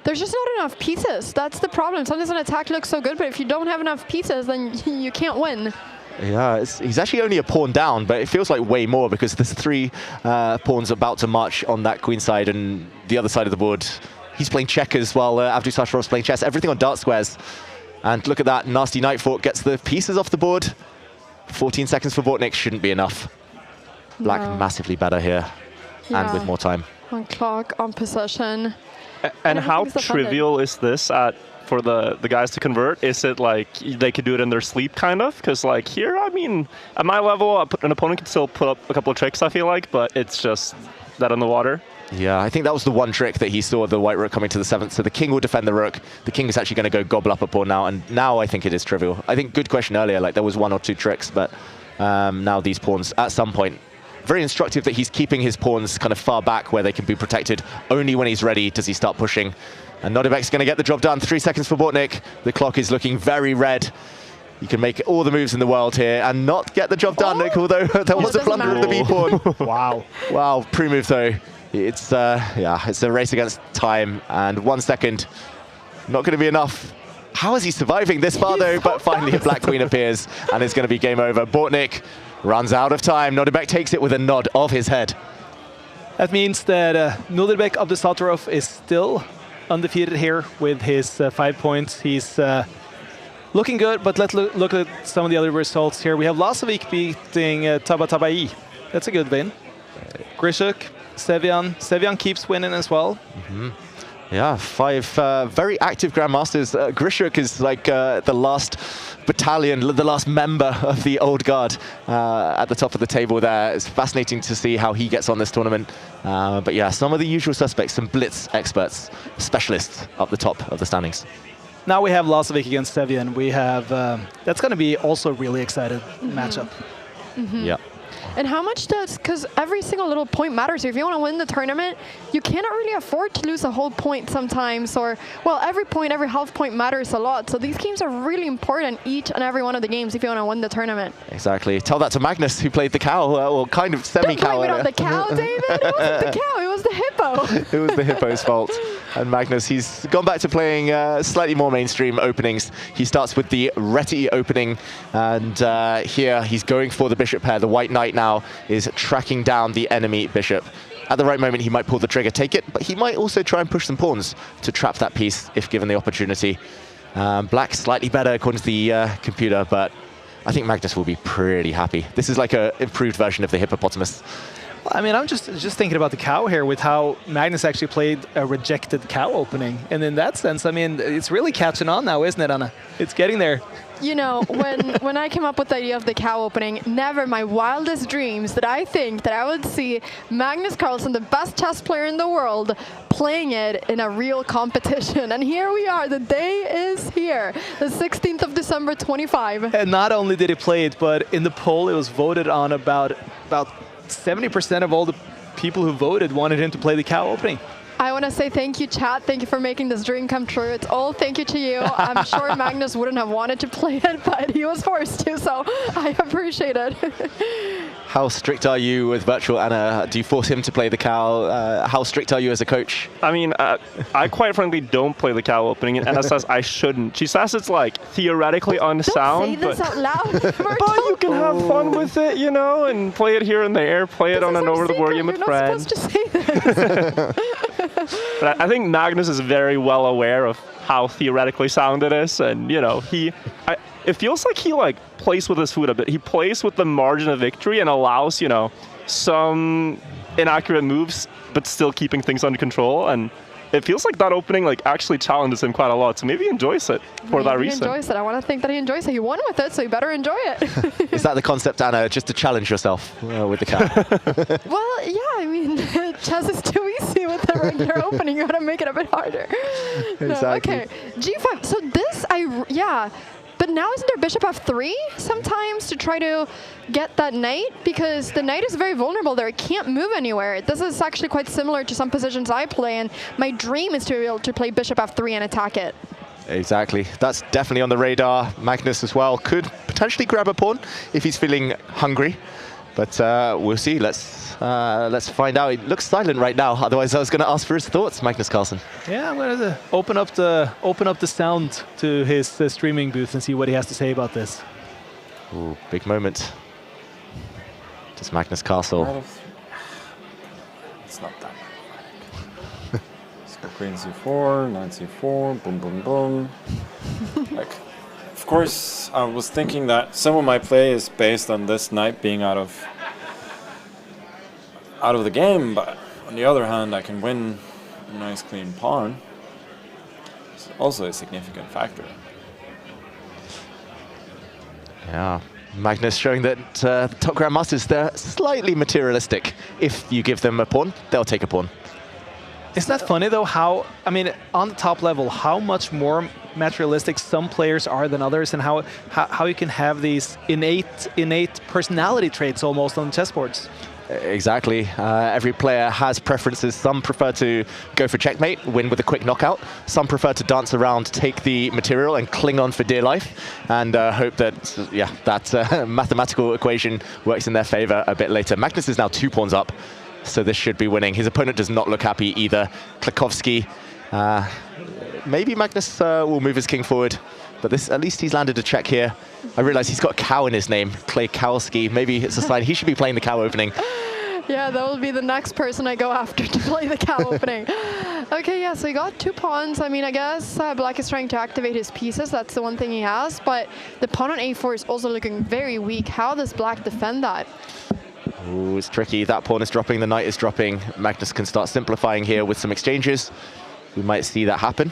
There's just not enough pieces. That's the problem. Sometimes an attack looks so good, but if you don't have enough pieces, then you can't win. Yeah, he's actually only a pawn down, but it feels like way more because there's 3 pawns about to march on that queen side, and the other side of the board, he's playing checkers while Avdij Sasharov's playing chess. Everything on dart squares. And look at that, nasty knight fork gets the pieces off the board. 14 seconds for Bortnik shouldn't be enough. Black massively better here, and with more time. On clock, on possession. And how trivial is this for the guys to convert? Is it like they could do it in their sleep, kind of? Because like here, I mean, at my level, an opponent can still put up a couple of tricks, I feel like, but it's just that on the water. Yeah, I think that was the one trick that he saw, the white rook coming to the 7th. So the king will defend the rook. The king is actually going to go gobble up a pawn now, and now I think it is trivial. I think good question earlier, like there was 1 or 2 tricks, but now these pawns at some point. Very instructive that he's keeping his pawns kind of far back where they can be protected. Only when he's ready does he start pushing. And Nordebek's going to get the job done. 3 seconds for Bortnik. The clock is looking very red. You can make all the moves in the world here and not get the job done, Nick, although there was a blunder of the b-pawn. Wow. Wow, pre-move though. It's, it's a race against time, and 1 second, not going to be enough. How is he surviving this far though? But finally a black queen appears, and it's going to be game over. Bortnik runs out of time. Nordebek takes it with a nod of his head. That means that Nordebek of the Satarov is still undefeated here with his 5 points. He's looking good, but let's look at some of the other results here. We have Lasovic beating Tabatabai. That's a good win. Grishuk, Sevian. Sevian keeps winning as well. Yeah, 5 very active grandmasters. Grishuk is like the last battalion, the last member of the old guard at the top of the table there. It's fascinating to see how he gets on this tournament. But yeah, some of the usual suspects, some blitz experts, specialists up the top of the standings. Now we have Lasovic against Sevian. We have, that's going to be also a really excited matchup. Yeah. And how much does, because every single little point matters. If you want to win the tournament, you cannot really afford to lose a whole point sometimes, or, well, every point, every half point matters a lot. So these games are really important, each and every one of the games, if you want to win the tournament. Exactly. Tell that to Magnus, who played the cow, or kind of semi-cow. Don't blame it on the cow, David. It wasn't the cow, it was the hippo. It was the hippo's fault. And Magnus, he's gone back to playing slightly more mainstream openings. He starts with the Reti opening, and here he's going for the bishop pair. The white knight now is tracking down the enemy bishop. At the right moment, he might pull the trigger, take it, but he might also try and push some pawns to trap that piece if given the opportunity. Black slightly better according to the computer, but I think Magnus will be pretty happy. This is like an improved version of the hippopotamus. I mean, I'm just thinking about the cow here with how Magnus actually played a rejected cow opening. And in that sense, I mean, it's really catching on now, isn't it, Anna? It's getting there. You know, when I came up with the idea of the cow opening, never in my wildest dreams did I think that I would see Magnus Carlsen, the best chess player in the world, playing it in a real competition. And here we are, the day is here, the 16th of December 25. And not only did he play it, but in the poll it was voted on about 70% of all the people who voted wanted him to play the cow opening. I want to say thank you, chat. Thank you for making this dream come true. It's all thank you to you. I'm sure Magnus wouldn't have wanted to play it, but he was forced to, so I appreciate it. How strict are you with virtual Anna? Do you force him to play the cow? How strict are you as a coach? I mean, I quite frankly don't play the cow opening, and Anna says I shouldn't. She says it's like theoretically unsound. Don't say this out loud, but you can have fun with it, you know, and play it here and there, play it on an over-the-board game with friends. You're not supposed to say this. But I think Magnus is very well aware of how theoretically sound it is, and you know, it feels like he plays with his foot a bit. He plays with the margin of victory and allows, you know, some inaccurate moves, but still keeping things under control. And it feels like that opening actually challenges him quite a lot. So maybe he enjoys it for that reason. He enjoys it. I want to think that he enjoys it. He won with it, so he better enjoy it. Is that the concept, Anna, just to challenge yourself with the cow? Well, yeah, I mean, chess is too easy with the regular opening. You got to make it a bit harder. Exactly. No, okay, G5. So this, but now isn't there bishop f3 sometimes to try to get that knight? Because the knight is very vulnerable there. It can't move anywhere. This is actually quite similar to some positions I play, and my dream is to be able to play bishop f3 and attack it. Exactly. That's definitely on the radar. Magnus as well could potentially grab a pawn if he's feeling hungry. But we'll see. Let's find out. He looks silent right now. Otherwise, I was going to ask for his thoughts, Magnus Carlsen. Yeah, I'm going to open up the sound to his streaming booth and see what he has to say about this. Ooh, big moment. Does Magnus Castle? It's not that bad. Let's go queen c4, knight c4, boom, boom, boom. Of course, I was thinking that some of my play is based on this knight being out of the game, but on the other hand, I can win a nice clean pawn. It's also a significant factor. Yeah, Magnus showing that top grandmasters, they're slightly materialistic. If you give them a pawn, they'll take a pawn. Isn't that funny though, how, I mean, on the top level, how much more materialistic some players are than others, and how you can have these innate personality traits almost on chessboards? Exactly. Every player has preferences. Some prefer to go for checkmate, win with a quick knockout. Some prefer to dance around, take the material and cling on for dear life, and hope that, that mathematical equation works in their favor a bit later. Magnus is now 2 pawns up, so this should be winning. His opponent does not look happy either. Klakowski, maybe Magnus will move his king forward, but at least he's landed a check here. I realize he's got a cow in his name, Klakowski. Maybe it's a sign he should be playing the cow opening. Yeah, that will be the next person I go after to play the cow opening. Okay, yeah, so he got 2 pawns. I mean, I guess Black is trying to activate his pieces. That's the one thing he has. But the pawn on a4 is also looking very weak. How does Black defend that? Ooh, it's tricky. That pawn is dropping, the knight is dropping. Magnus can start simplifying here with some exchanges. We might see that happen.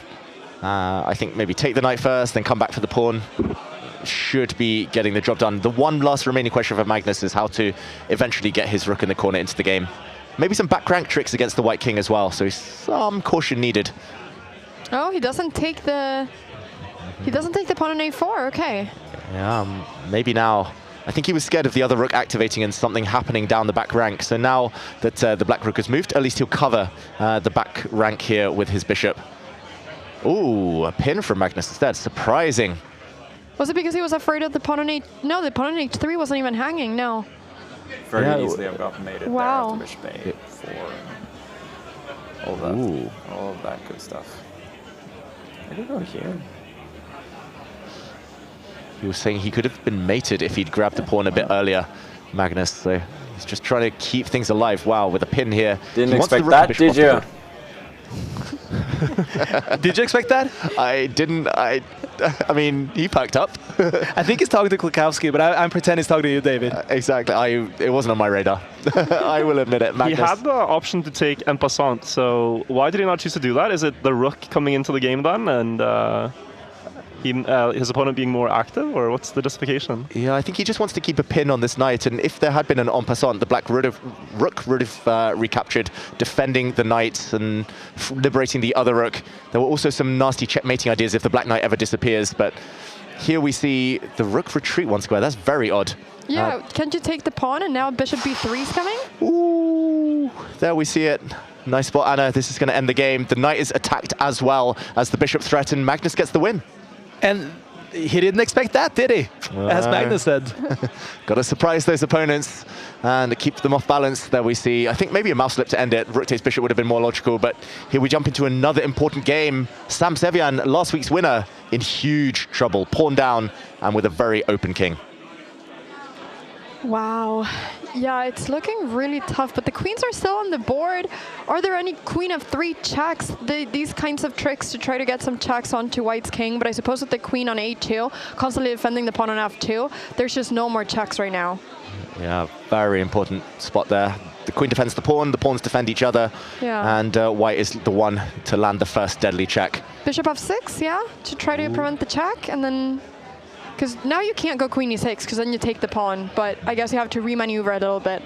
I think maybe take the knight first, then come back for the pawn. Should be getting the job done. The one last remaining question for Magnus is how to eventually get his rook in the corner into the game. Maybe some back rank tricks against the white king as well, so some caution needed. Oh, he doesn't take the pawn on a4, okay. Yeah, maybe now. I think he was scared of the other rook activating and something happening down the back rank. So now that the black rook has moved, at least he'll cover the back rank here with his bishop. Ooh, a pin from Magnus instead. Surprising. Was it because he was afraid of the pawn on h? No, the pawn on h3 wasn't even hanging. No. Very easily I've got mated wow. there after bishop a4. All of that good stuff. I could go here. He was saying he could have been mated if he'd grabbed the pawn a bit earlier, Magnus. So he's just trying to keep things alive. Wow, with a pin here. Didn't expect that, did you? Did you expect that? I didn't. I mean, he packed up. I think he's talking to Klukowski, but I'm pretending he's talking to you, David. Exactly. It wasn't on my radar. I will admit it. Magnus. He had the option to take en passant, so why did he not choose to do that? Is it the rook coming into the game then, and his opponent being more active, or what's the justification? Yeah, I think he just wants to keep a pin on this knight, and if there had been an en passant, the black rook would have recaptured, defending the knight and liberating the other rook. There were also some nasty checkmating ideas if the black knight ever disappears, but here we see the rook retreat one square. That's very odd. Yeah, can't you take the pawn and now bishop b3 is coming? Ooh, there we see it. Nice spot, Anna. This is going to end the game. The knight is attacked as well as the bishop threatened. Magnus gets the win. And he didn't expect that, did he? As Magnus said. Got to surprise those opponents and keep them off balance. There we see, I think maybe a mouse slip to end it. Rook takes bishop would have been more logical, but here we jump into another important game. Sam Sevian, last week's winner, in huge trouble. Pawn down and with a very open king. Wow. Yeah, it's looking really tough, but the queens are still on the board. Are there any queen of 3 checks? These kinds of tricks to try to get some checks onto white's king, but I suppose with the queen on a2, constantly defending the pawn on f2, there's just no more checks right now. Yeah, very important spot there. The queen defends the pawns defend each other, and white is the one to land the first deadly check. Bishop f6, yeah, to try to prevent the check, and then... Because now you can't go queen e6, because then you take the pawn, but I guess you have to remaneuver a little bit.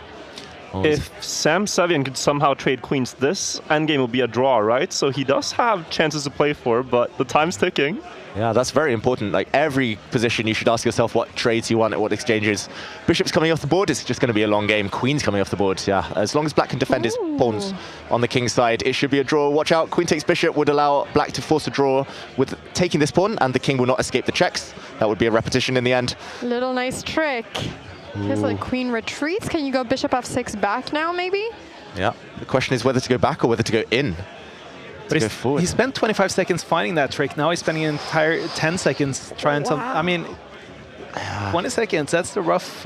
If Sam Sevian could somehow trade queens, this endgame will be a draw, right? So he does have chances to play for, but the time's ticking. Yeah, that's very important. Like every position, you should ask yourself what trades you want at what exchanges. Bishop's coming off the board, it's just going to be a long game. Queen's coming off the board, yeah. As long as black can defend his pawns on the king's side, it should be a draw. Watch out, queen takes bishop would allow black to force a draw with taking this pawn, and the king will not escape the checks. That would be a repetition in the end. Little nice trick. Here's the queen retreats. Can you go bishop f6 back now, maybe? Yeah, the question is whether to go back or whether to go in. But he spent 25 seconds finding that trick. Now he's spending an entire 10 seconds trying to... I mean, 20 seconds, that's the rough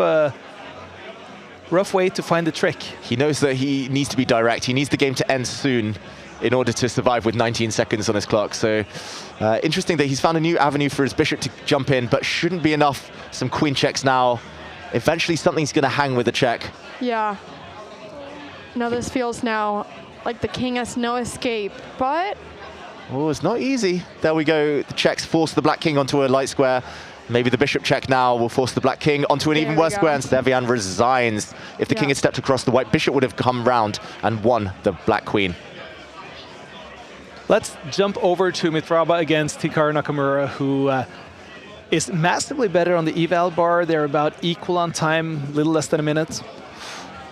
way to find the trick. He knows that he needs to be direct. He needs the game to end soon in order to survive with 19 seconds on his clock. So interesting that he's found a new avenue for his bishop to jump in, but shouldn't be enough. Some queen checks now. Eventually something's going to hang with the check. Yeah. Now this feels now like the king has no escape, but... Oh, it's not easy. There we go. The checks force the black king onto a light square. Maybe the bishop check now will force the black king onto an even worse square, and Sevian resigns. If the king had stepped across, the white bishop would have come round and won the black queen. Let's jump over to Mitraba against Hikaru Nakamura, who is massively better on the eval bar. They're about equal on time, little less than a minute.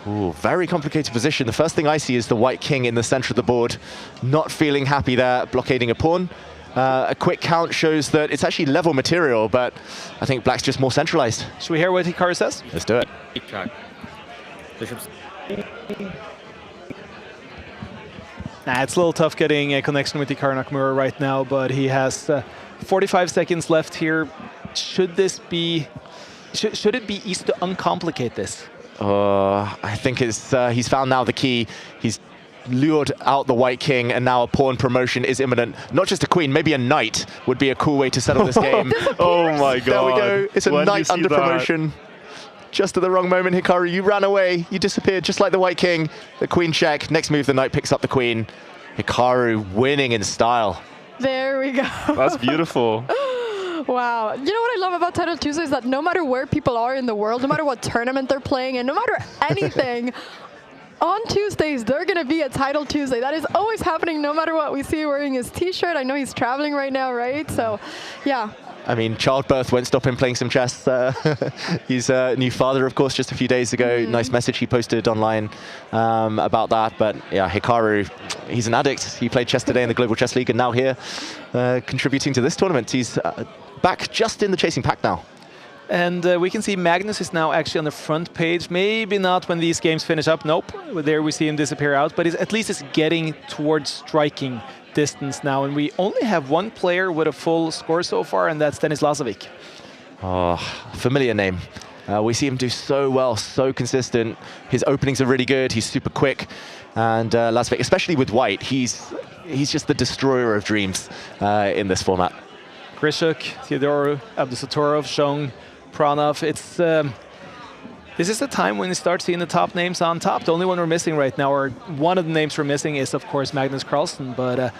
Ooh, very complicated position. The first thing I see is the white king in the center of the board, not feeling happy there, blockading a pawn. A quick count shows that it's actually level material, but I think black's just more centralized. Should we hear what Hikaru says? Let's do it. It's a little tough getting a connection with Hikaru Nakamura right now, but he has 45 seconds left here. Should this be... Should it be easy to uncomplicate this? I think it's he's found now the key. He's lured out the white king, and now a pawn promotion is imminent. Not just a queen, maybe a knight would be a cool way to settle this game. Oh my god. There we go. It's a knight under promotion. Just at the wrong moment, Hikaru, you ran away. You disappeared just like the white king. The queen check. Next move, the knight picks up the queen. Hikaru winning in style. There we go. That's beautiful. Wow. You know what I love about Title Tuesday is that no matter where people are in the world, no matter what tournament they're playing, and no matter anything, on Tuesdays, they're going to be at Title Tuesday. That is always happening no matter what. We see wearing his t-shirt. I know he's traveling right now, right? So, yeah. I mean, childbirth won't stop him playing some chess. He's a new father, of course, just a few days ago. Nice message he posted online about that. But yeah, Hikaru, he's an addict. He played chess today in the Global Chess League and now here contributing to this tournament. He's back just in the chasing pack now. And we can see Magnus is now actually on the front page. Maybe not when these games finish up. Nope. There we see him disappear out. But at least it's getting towards striking distance now. And we only have one player with a full score so far, and that's Denis Lazovic. Oh, familiar name. We see him do so well, so consistent. His openings are really good. He's super quick. And Lazovic, especially with white, he's just the destroyer of dreams in this format. Grishuk, Theodorou, Abdusatorov, Shong, Pranav. It's this is the time when you start seeing the top names on top. The only one we're missing right now, or one of the names we're missing, is of course Magnus Carlsen. But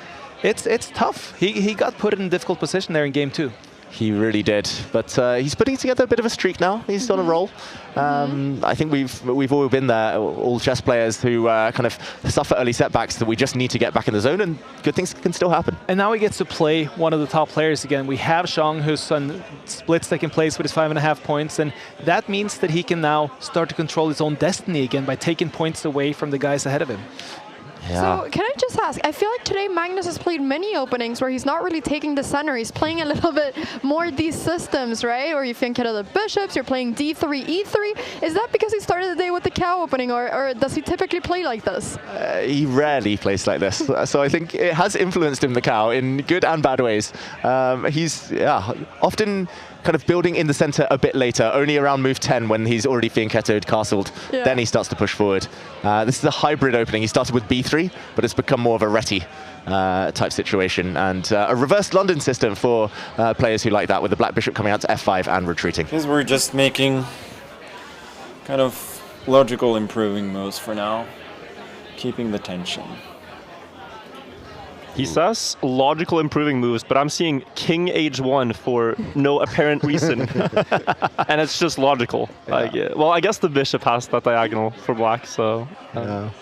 it's tough. He got put in a difficult position there in game 2. He really did, but he's putting together a bit of a streak now. He's on a roll. I think we've all been there, all chess players who kind of suffer early setbacks that we just need to get back in the zone, and good things can still happen. And now he gets to play one of the top players again. We have Shong, who's on split second place with his 5.5 points, and that means that he can now start to control his own destiny again by taking points away from the guys ahead of him. Yeah. So can I just ask, I feel like today Magnus has played many openings where he's not really taking the center. He's playing a little bit more these systems, right? Or you think out of the bishops, you're playing d3, e3. Is that because he started the day with the cow opening, or does he typically play like this? He rarely plays like this. So I think it has influenced him, the cow, in good and bad ways. He's often kind of building in the center a bit later, only around move 10 when he's already fianchettoed, castled. Yeah. Then he starts to push forward. This is a hybrid opening. He started with b3, but it's become more of a Reti type situation, and a reversed London system for players who like that, with the black bishop coming out to f5 and retreating. Because we're just making kind of logical improving moves for now, keeping the tension. He says logical improving moves, but I'm seeing king h1 for no apparent reason. And it's just logical. Yeah. Like, well, I guess the bishop has that diagonal for black, so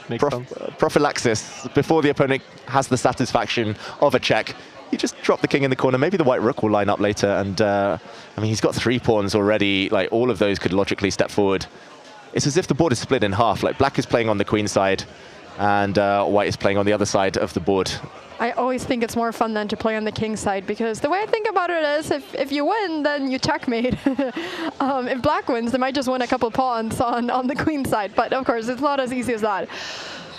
makes sense. Prophylaxis. Before the opponent has the satisfaction of a check, you just drop the king in the corner. Maybe the white rook will line up later. And I mean, he's got 3 pawns already. Like, all of those could logically step forward. It's as if the board is split in half. Like, black is playing on the queen side, and white is playing on the other side of the board. I always think it's more fun than to play on the king side, because the way I think about it is if you win, then you checkmate. If black wins, they might just win a couple pawns on the queen side. But of course, it's not as easy as that.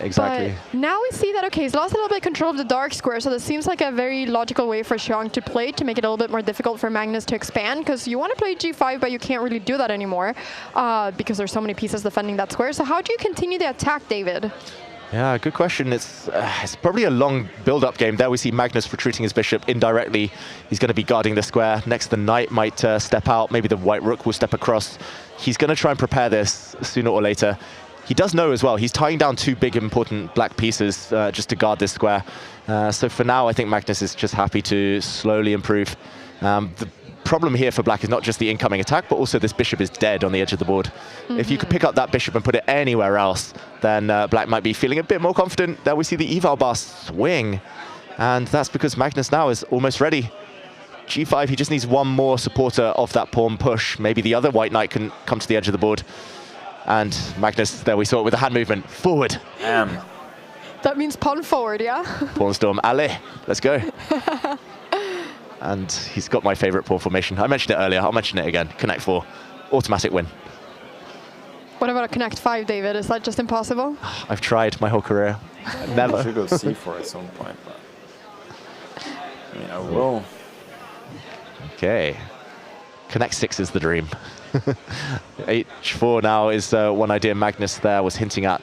Exactly. But now we see that, okay, he's lost a little bit of control of the dark square, so this seems like a very logical way for Xiong to play to make it a little bit more difficult for Magnus to expand, because you want to play g5, but you can't really do that anymore because there's so many pieces defending that square. So how do you continue the attack, David? Yeah, good question. It's probably a long build-up game. There we see Magnus retreating his bishop indirectly. He's going to be guarding the square. Next, the knight might step out. Maybe the white rook will step across. He's going to try and prepare this sooner or later. He does know as well, he's tying down 2 big important black pieces just to guard this square. So for now, I think Magnus is just happy to slowly improve. The problem here for black is not just the incoming attack, but also this bishop is dead on the edge of the board. If you could pick up that bishop and put it anywhere else, then black might be feeling a bit more confident. There we see the eval bar swing, and that's because Magnus now is almost ready. g5, he just needs one more supporter of that pawn push. Maybe the other white knight can come to the edge of the board. And Magnus, there we saw it with the hand movement, forward. That means pawn forward, yeah? Pawn storm, allez, let's go. And he's got my favorite pawn formation. I mentioned it earlier, I'll mention it again. Connect 4, automatic win. What about a connect 5, David? Is that just impossible? I've tried my whole career. Never. I should go c4 at some point, but I mean, I will. Okay. Connect 6 is the dream. h4 now is one idea Magnus there was hinting at.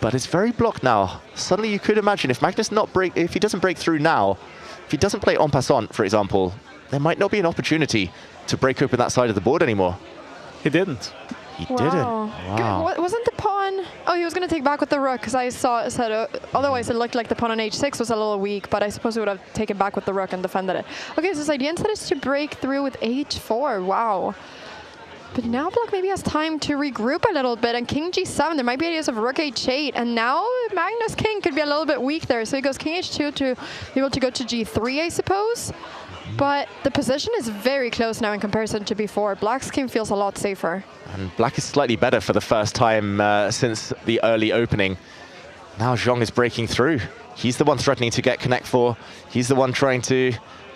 But it's very blocked now. Suddenly you could imagine if Magnus if he doesn't break through now, if he doesn't play en passant, for example, there might not be an opportunity to break open that side of the board anymore. He didn't. He didn't. Wow. Wasn't the pawn... Oh, he was going to take back with the rook, because I said otherwise it looked like the pawn on h6 was a little weak, but I suppose he would have taken back with the rook and defended it. Okay, so his idea instead is to break through with h4. Wow. But now black maybe has time to regroup a little bit, and king g7, there might be ideas of rook h8, and now Magnus king could be a little bit weak there, so he goes king h2 to be able to go to g3, I suppose. But the position is very close now in comparison to before. Black's game feels a lot safer. And Black is slightly better for the first time since the early opening. Now Zhong is breaking through. He's the one threatening to get Connect 4. He's the one trying to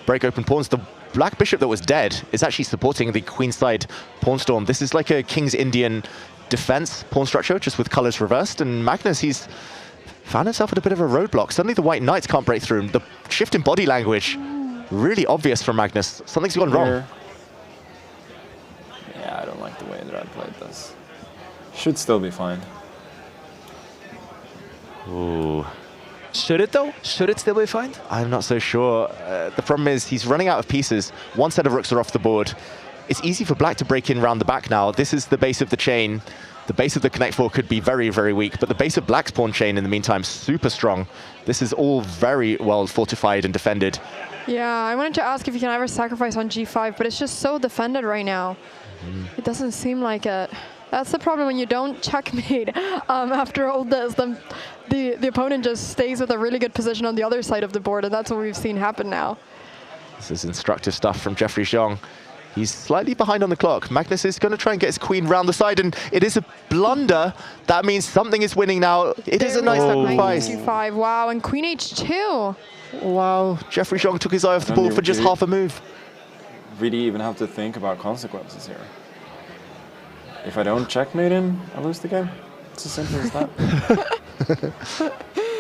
break open pawns. The Black Bishop that was dead is actually supporting the Queenside pawn storm. This is like a King's Indian defense pawn structure, just with colors reversed. And Magnus, he's found himself at a bit of a roadblock. Suddenly the White Knights can't break through him. The shift in body language, really obvious from Magnus. Something's gone wrong. Yeah, I don't like the way that I played this. Should still be fine. Ooh. Should it though? Should it still be fine? I'm not so sure. The problem is he's running out of pieces. One set of rooks are off the board. It's easy for Black to break in round the back now. This is the base of the chain. The base of the Connect 4 could be very, very weak, but the base of Black's pawn chain in the meantime, super strong. This is all very well fortified and defended. Yeah, I wanted to ask if you can ever sacrifice on g5, but it's just so defended right now. It doesn't seem like it. That's the problem when you don't checkmate after all this. The opponent just stays with a really good position on the other side of the board, and that's what we've seen happen now. This is instructive stuff from Jeffrey Zhong. He's slightly behind on the clock. Magnus is going to try and get his queen round the side, and it is a blunder. That means something is winning now. It is a nice sacrifice. G5, wow, and queen h2. Wow, Jeffrey Zhong took his eye off the ball for just half a move. Really even have to think about consequences here. If I don't checkmate him, I lose the game. It's as simple as that.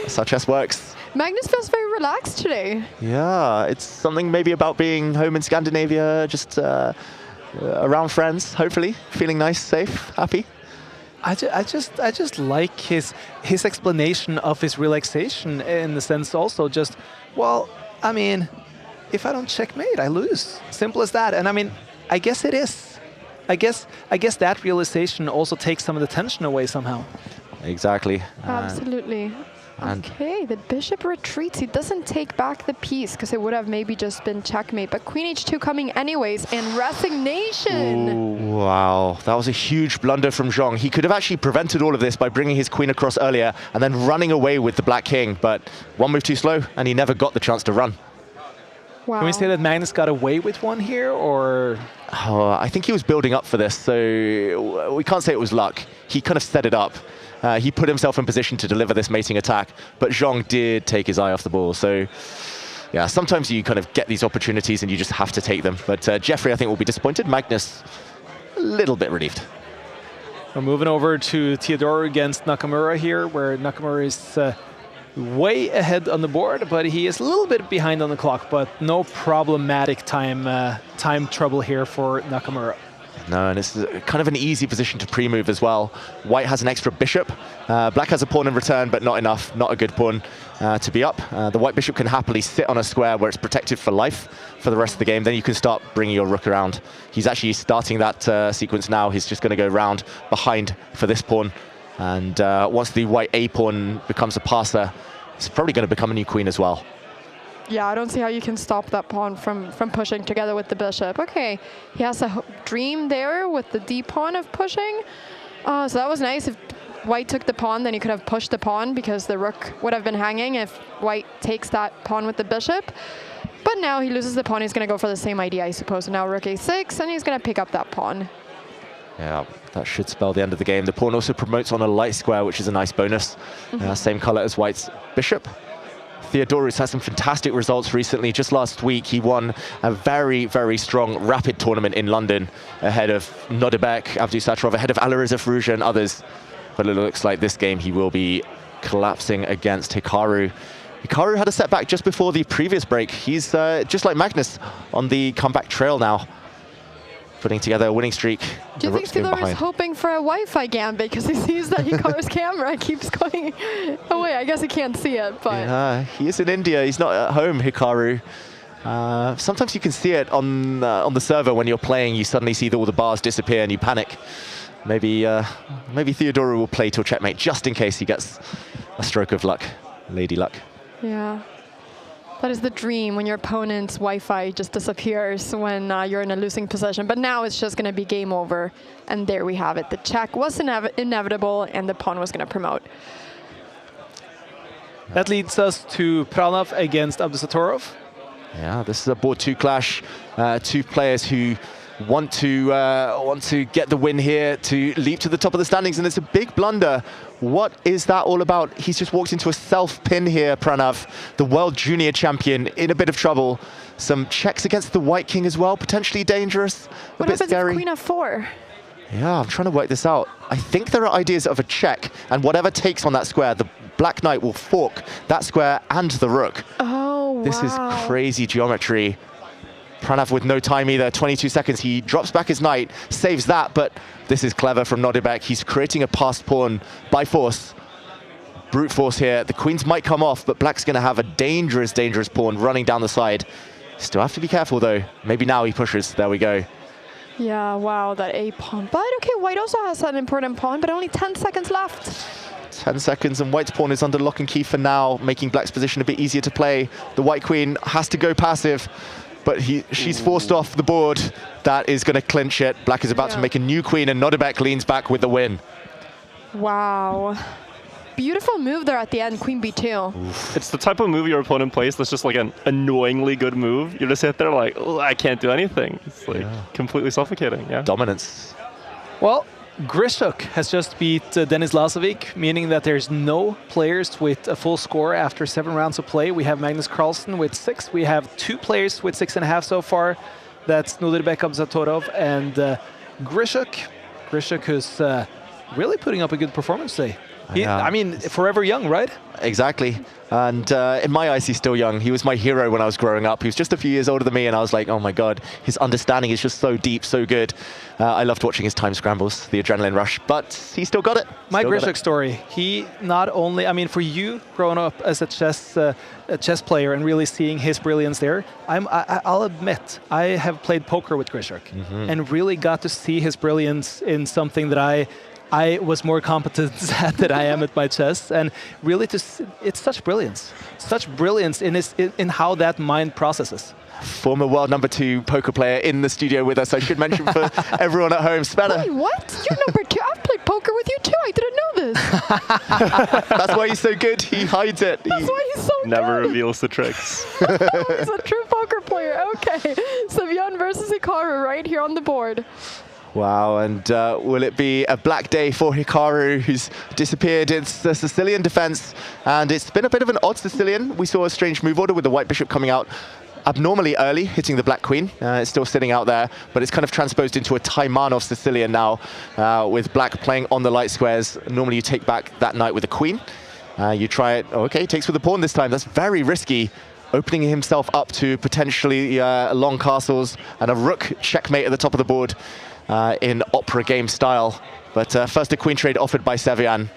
That's how chess works. Magnus feels very relaxed today. Yeah, it's something maybe about being home in Scandinavia, just around friends, hopefully, feeling nice, safe, happy. I just like his explanation of his relaxation in the sense also just, well, I mean, if I don't checkmate, I lose. Simple as that. And I mean, I guess it is. I guess that realization also takes some of the tension away somehow. Exactly. Absolutely. Okay, the bishop retreats. He doesn't take back the piece because it would have maybe just been checkmate. But queen h2 coming anyways, and resignation. Ooh, wow, that was a huge blunder from Zhong. He could have actually prevented all of this by bringing his queen across earlier and then running away with the black king. But one move too slow, and he never got the chance to run. Wow. Can we say that Magnus got away with one here, or? Oh, I think he was building up for this, so we can't say it was luck. He kind of set it up. He put himself in position to deliver this mating attack, but Zhong did take his eye off the ball. So, yeah, sometimes you kind of get these opportunities and you just have to take them. But Jeffrey, I think, will be disappointed. Magnus, a little bit relieved. We're moving over to Theodore against Nakamura here, where Nakamura is way ahead on the board, but he is a little bit behind on the clock, but no problematic time trouble here for Nakamura. No, and it's kind of an easy position to pre-move as well. White has an extra bishop. Black has a pawn in return, but not enough, not a good pawn to be up. The white bishop can happily sit on a square where it's protected for life for the rest of the game. Then you can start bringing your rook around. He's actually starting that sequence now. He's just going to go round behind for this pawn. And once the white A pawn becomes a passer, it's probably going to become a new queen as well. Yeah, I don't see how you can stop that pawn from pushing together with the bishop. Okay, he has a dream there with the D pawn of pushing. So that was nice. If white took the pawn, then he could have pushed the pawn because the rook would have been hanging if white takes that pawn with the bishop. But now he loses the pawn. He's going to go for the same idea, I suppose. So now rook A6, and he's going to pick up that pawn. Yeah, that should spell the end of the game. The pawn also promotes on a light square, which is a nice bonus. Same color as white's bishop. Theodorus has some fantastic results recently. Just last week, he won a very, very strong rapid tournament in London ahead of Nodebek, Abdusattorov, ahead of Alireza Firouzja and others. But it looks like this game he will be collapsing against Hikaru. Hikaru had a setback just before the previous break. He's just like Magnus on the comeback trail now, putting together a winning streak. Do you think Theodore is hoping for a Wi-Fi gambit because he sees that Hikaru's camera keeps going away? I guess he can't see it, but... Yeah, he is in India. He's not at home, Hikaru. Sometimes you can see it on the server when you're playing. You suddenly see all the bars disappear and you panic. Maybe Theodore will play till checkmate just in case he gets a stroke of luck, lady luck. Yeah. That is the dream, when your opponent's Wi-Fi just disappears when you're in a losing position. But now it's just going to be game over. And there we have it. The check was inevitable, and the pawn was going to promote. That leads us to Pranav against Abdusattorov. Yeah, this is a board 2 clash. Two players who want to get the win here, to leap to the top of the standings, and it's a big blunder. What is that all about? He's just walked into a self-pin here, Pranav, the world junior champion, in a bit of trouble. Some checks against the White King as well, potentially dangerous, a bit scary. Queen f4? Yeah, I'm trying to work this out. I think there are ideas of a check, and whatever takes on that square, the Black Knight will fork that square and the rook. Oh, wow. This is crazy geometry. Pranav with no time either, 22 seconds. He drops back his knight, saves that, but this is clever from Nodibek. He's creating a passed pawn by force. Brute force here. The queens might come off, but Black's going to have a dangerous, dangerous pawn running down the side. Still have to be careful, though. Maybe now he pushes. There we go. Yeah, wow, that A pawn. But okay, White also has an important pawn, but only 10 seconds left. 10 seconds, and White's pawn is under lock and key for now, making Black's position a bit easier to play. The White Queen has to go passive, but she's forced off the board. That is going to clinch it. Black is about to make a new queen, and Nodibek leans back with the win. Wow. Beautiful move there at the end, Queen B2. Oof. It's the type of move your opponent plays that's just like an annoyingly good move. You just sit there like, oh, I can't do anything. It's like completely suffocating. Yeah. Dominance. Well, Grishuk has just beat Denis Lazovic, meaning that there's no players with a full score after 7 rounds of play. We have Magnus Carlsen with 6. We have 2 players with 6.5 so far. That's Nodirbek Abzatorov and Grishuk. Grishuk who's really putting up a good performance today. I mean, forever young, right? Exactly. And in my eyes, he's still young. He was my hero when I was growing up. He was just a few years older than me, and I was like, oh my God, his understanding is just so deep, so good. I loved watching his time scrambles, the adrenaline rush, but he still got it. My Grishuk story, he not only, I mean, for you growing up as a chess player and really seeing his brilliance there, I'll admit, I have played poker with Grishuk and really got to see his brilliance in something that I was more competent at than I am at my chess, and really it's such brilliance in how that mind processes. Former world #2 poker player in the studio with us, I should mention for everyone at home. Sverre. Wait, what? You're #2? I've played poker with you too. I didn't know this. That's why he's so good. He hides it. That's why he's so good. Never reveals the tricks. He's a true poker player. Okay. Savjan versus Hikaru right here on the board. Wow, and will it be a black day for Hikaru, who's disappeared? It's the Sicilian defense, and it's been a bit of an odd Sicilian. We saw a strange move order with the white bishop coming out abnormally early, hitting the black queen. It's still sitting out there, but it's kind of transposed into a Taimanov Sicilian now, with black playing on the light squares. Normally you take back that knight with a queen. You try it, okay, takes with a pawn this time. That's very risky, opening himself up to potentially long castles and a rook checkmate at the top of the board. In opera game style. But first a queen trade offered by Savjan.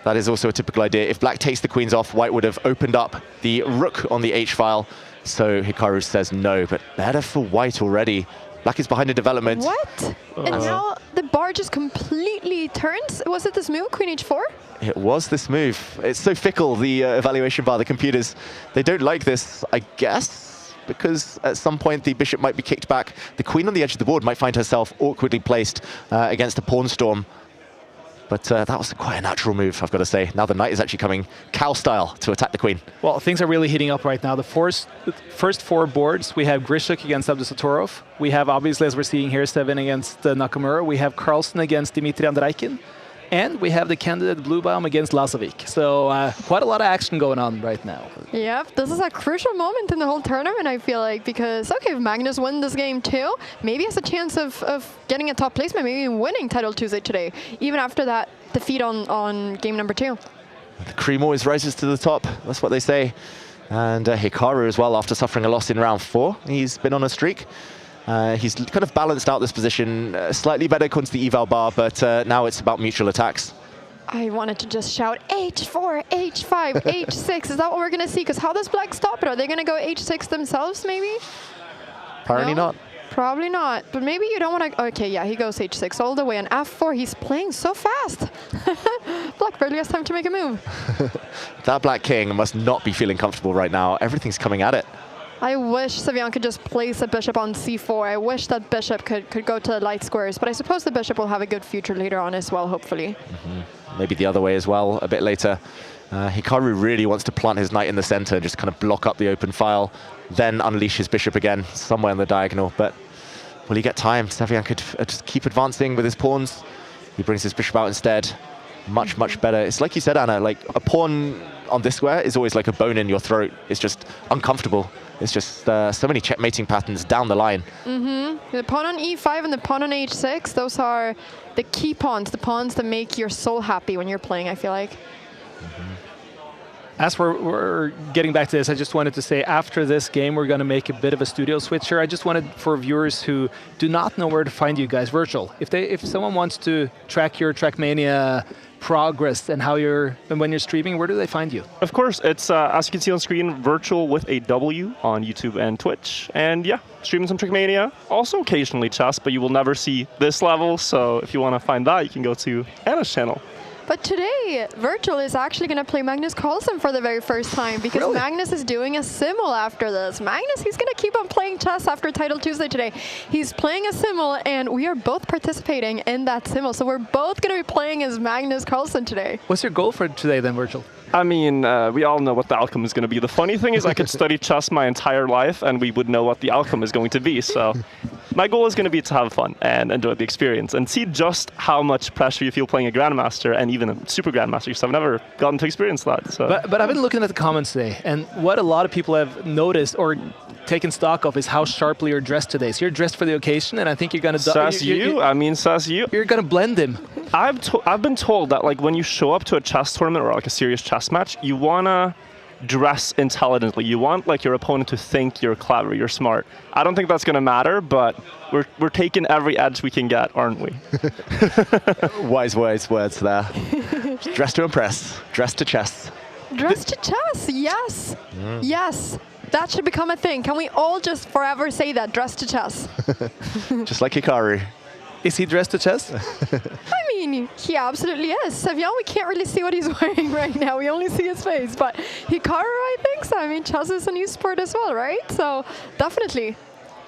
That is also a typical idea. If black takes the queens off, white would have opened up the rook on the h-file. So Hikaru says no, but better for white already. Black is behind in development. What? And now the bar just completely turns? Was it this move, queen h4? It was this move. It's so fickle, the evaluation bar, the computers. They don't like this, I guess, because at some point the bishop might be kicked back. The queen on the edge of the board might find herself awkwardly placed against a pawn storm. But that was quite a natural move, I've got to say. Now the knight is actually coming cow style to attack the queen. Well, things are really heating up right now. The first 4 boards, we have Grishuk against Abdusatorov. We have, obviously, as we're seeing here, Seven against Nakamura. We have Carlsen against Dmitry Andreikin. And we have the candidate Bluebaum against Lazovic. So quite a lot of action going on right now. Yep, this is a crucial moment in the whole tournament, I feel like, because, okay, if Magnus wins this game too, maybe has a chance of getting a top placement, maybe even winning Title Tuesday today, even after that defeat on game #2. The cream always rises to the top, that's what they say. And Hikaru as well, after suffering a loss in round 4. He's been on a streak. He's kind of balanced out this position, slightly better according to the eval bar, but now it's about mutual attacks. I wanted to just shout h4, h5, h6. Is that what we're going to see? Because how does black stop it? Are they going to go h6 themselves, maybe? Apparently not. Probably not. But maybe you don't want to... Okay, yeah, he goes h6 all the way. And f4, he's playing so fast. Black barely has time to make a move. That black king must not be feeling comfortable right now. Everything's coming at it. I wish Savjan could just place a bishop on c4. I wish that bishop could go to the light squares, but I suppose the bishop will have a good future later on as well, hopefully. Maybe the other way as well, a bit later. Hikaru really wants to plant his knight in the center, just kind of block up the open file, then unleash his bishop again, somewhere in the diagonal. But will he get time? Sverre could just keep advancing with his pawns. He brings his bishop out instead. Much, much better. It's like you said, Anna, like a pawn on this square is always like a bone in your throat. It's just uncomfortable. It's just so many checkmating patterns down the line. The pawn on e5 and the pawn on h6, those are the key pawns, the pawns that make your soul happy when you're playing, I feel like. As we're getting back to this, I just wanted to say after this game, we're going to make a bit of a studio switch here. I just wanted for viewers who do not know where to find you guys, Virtual. If someone wants to track your Trackmania progress and when you're streaming, where do they find you? Of course, it's as you can see on screen, Virtual with a W on YouTube and Twitch. And yeah, streaming some Trackmania, also occasionally chess, but you will never see this level. So if you want to find that, you can go to Anna's channel. But today, Virtual is actually going to play Magnus Carlsen for the very first time because Really? Magnus is doing a simul after this. Magnus, he's going to keep on playing chess after Title Tuesday today. He's playing a simul, and we are both participating in that simul. So we're both going to be playing as Magnus Carlsen today. What's your goal for today then, Virtual? I mean, we all know what the outcome is going to be. The funny thing is I could study chess my entire life and we would know what the outcome is going to be. So my goal is going to be to have fun and enjoy the experience and see just how much pressure you feel playing a Grandmaster and even a Super Grandmaster, because I've never gotten to experience that. So. But I've been looking at the comments today, and what a lot of people have noticed or taken stock of is how sharply you're dressed today. So you're dressed for the occasion, and I think you're going to... Says you. You're going to blend him. I've been told that like when you show up to a chess tournament or like a serious chess match, you want to dress intelligently. You want like your opponent to think you're clever, you're smart. I don't think that's going to matter, but we're taking every edge we can get, aren't we? Wise words there. Dress to impress. Dress to chess. Dress to chess, yes. Yes. That should become a thing. Can we all just forever say that? Dress to chess. Just like Hikaru. Is he dressed to chess? I mean, he absolutely is. Sverre, we can't really see what he's wearing right now. We only see his face. But Hikaru, I think so. I mean, chess is a new sport as well, right? So definitely.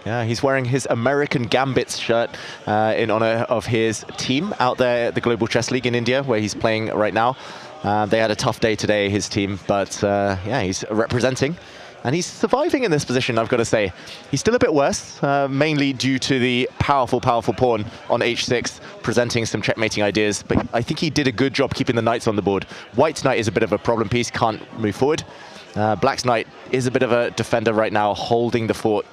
Yeah, he's wearing his American Gambits shirt in honor of his team out there at the Global Chess League in India, where he's playing right now. They had a tough day today, his team, but yeah, he's representing. And he's surviving in this position, I've got to say. He's still a bit worse, mainly due to the powerful pawn on h6, presenting some checkmating ideas. But I think he did a good job keeping the knights on the board. White's knight is a bit of a problem piece, can't move forward. Black's knight is a bit of a defender right now, holding the fort.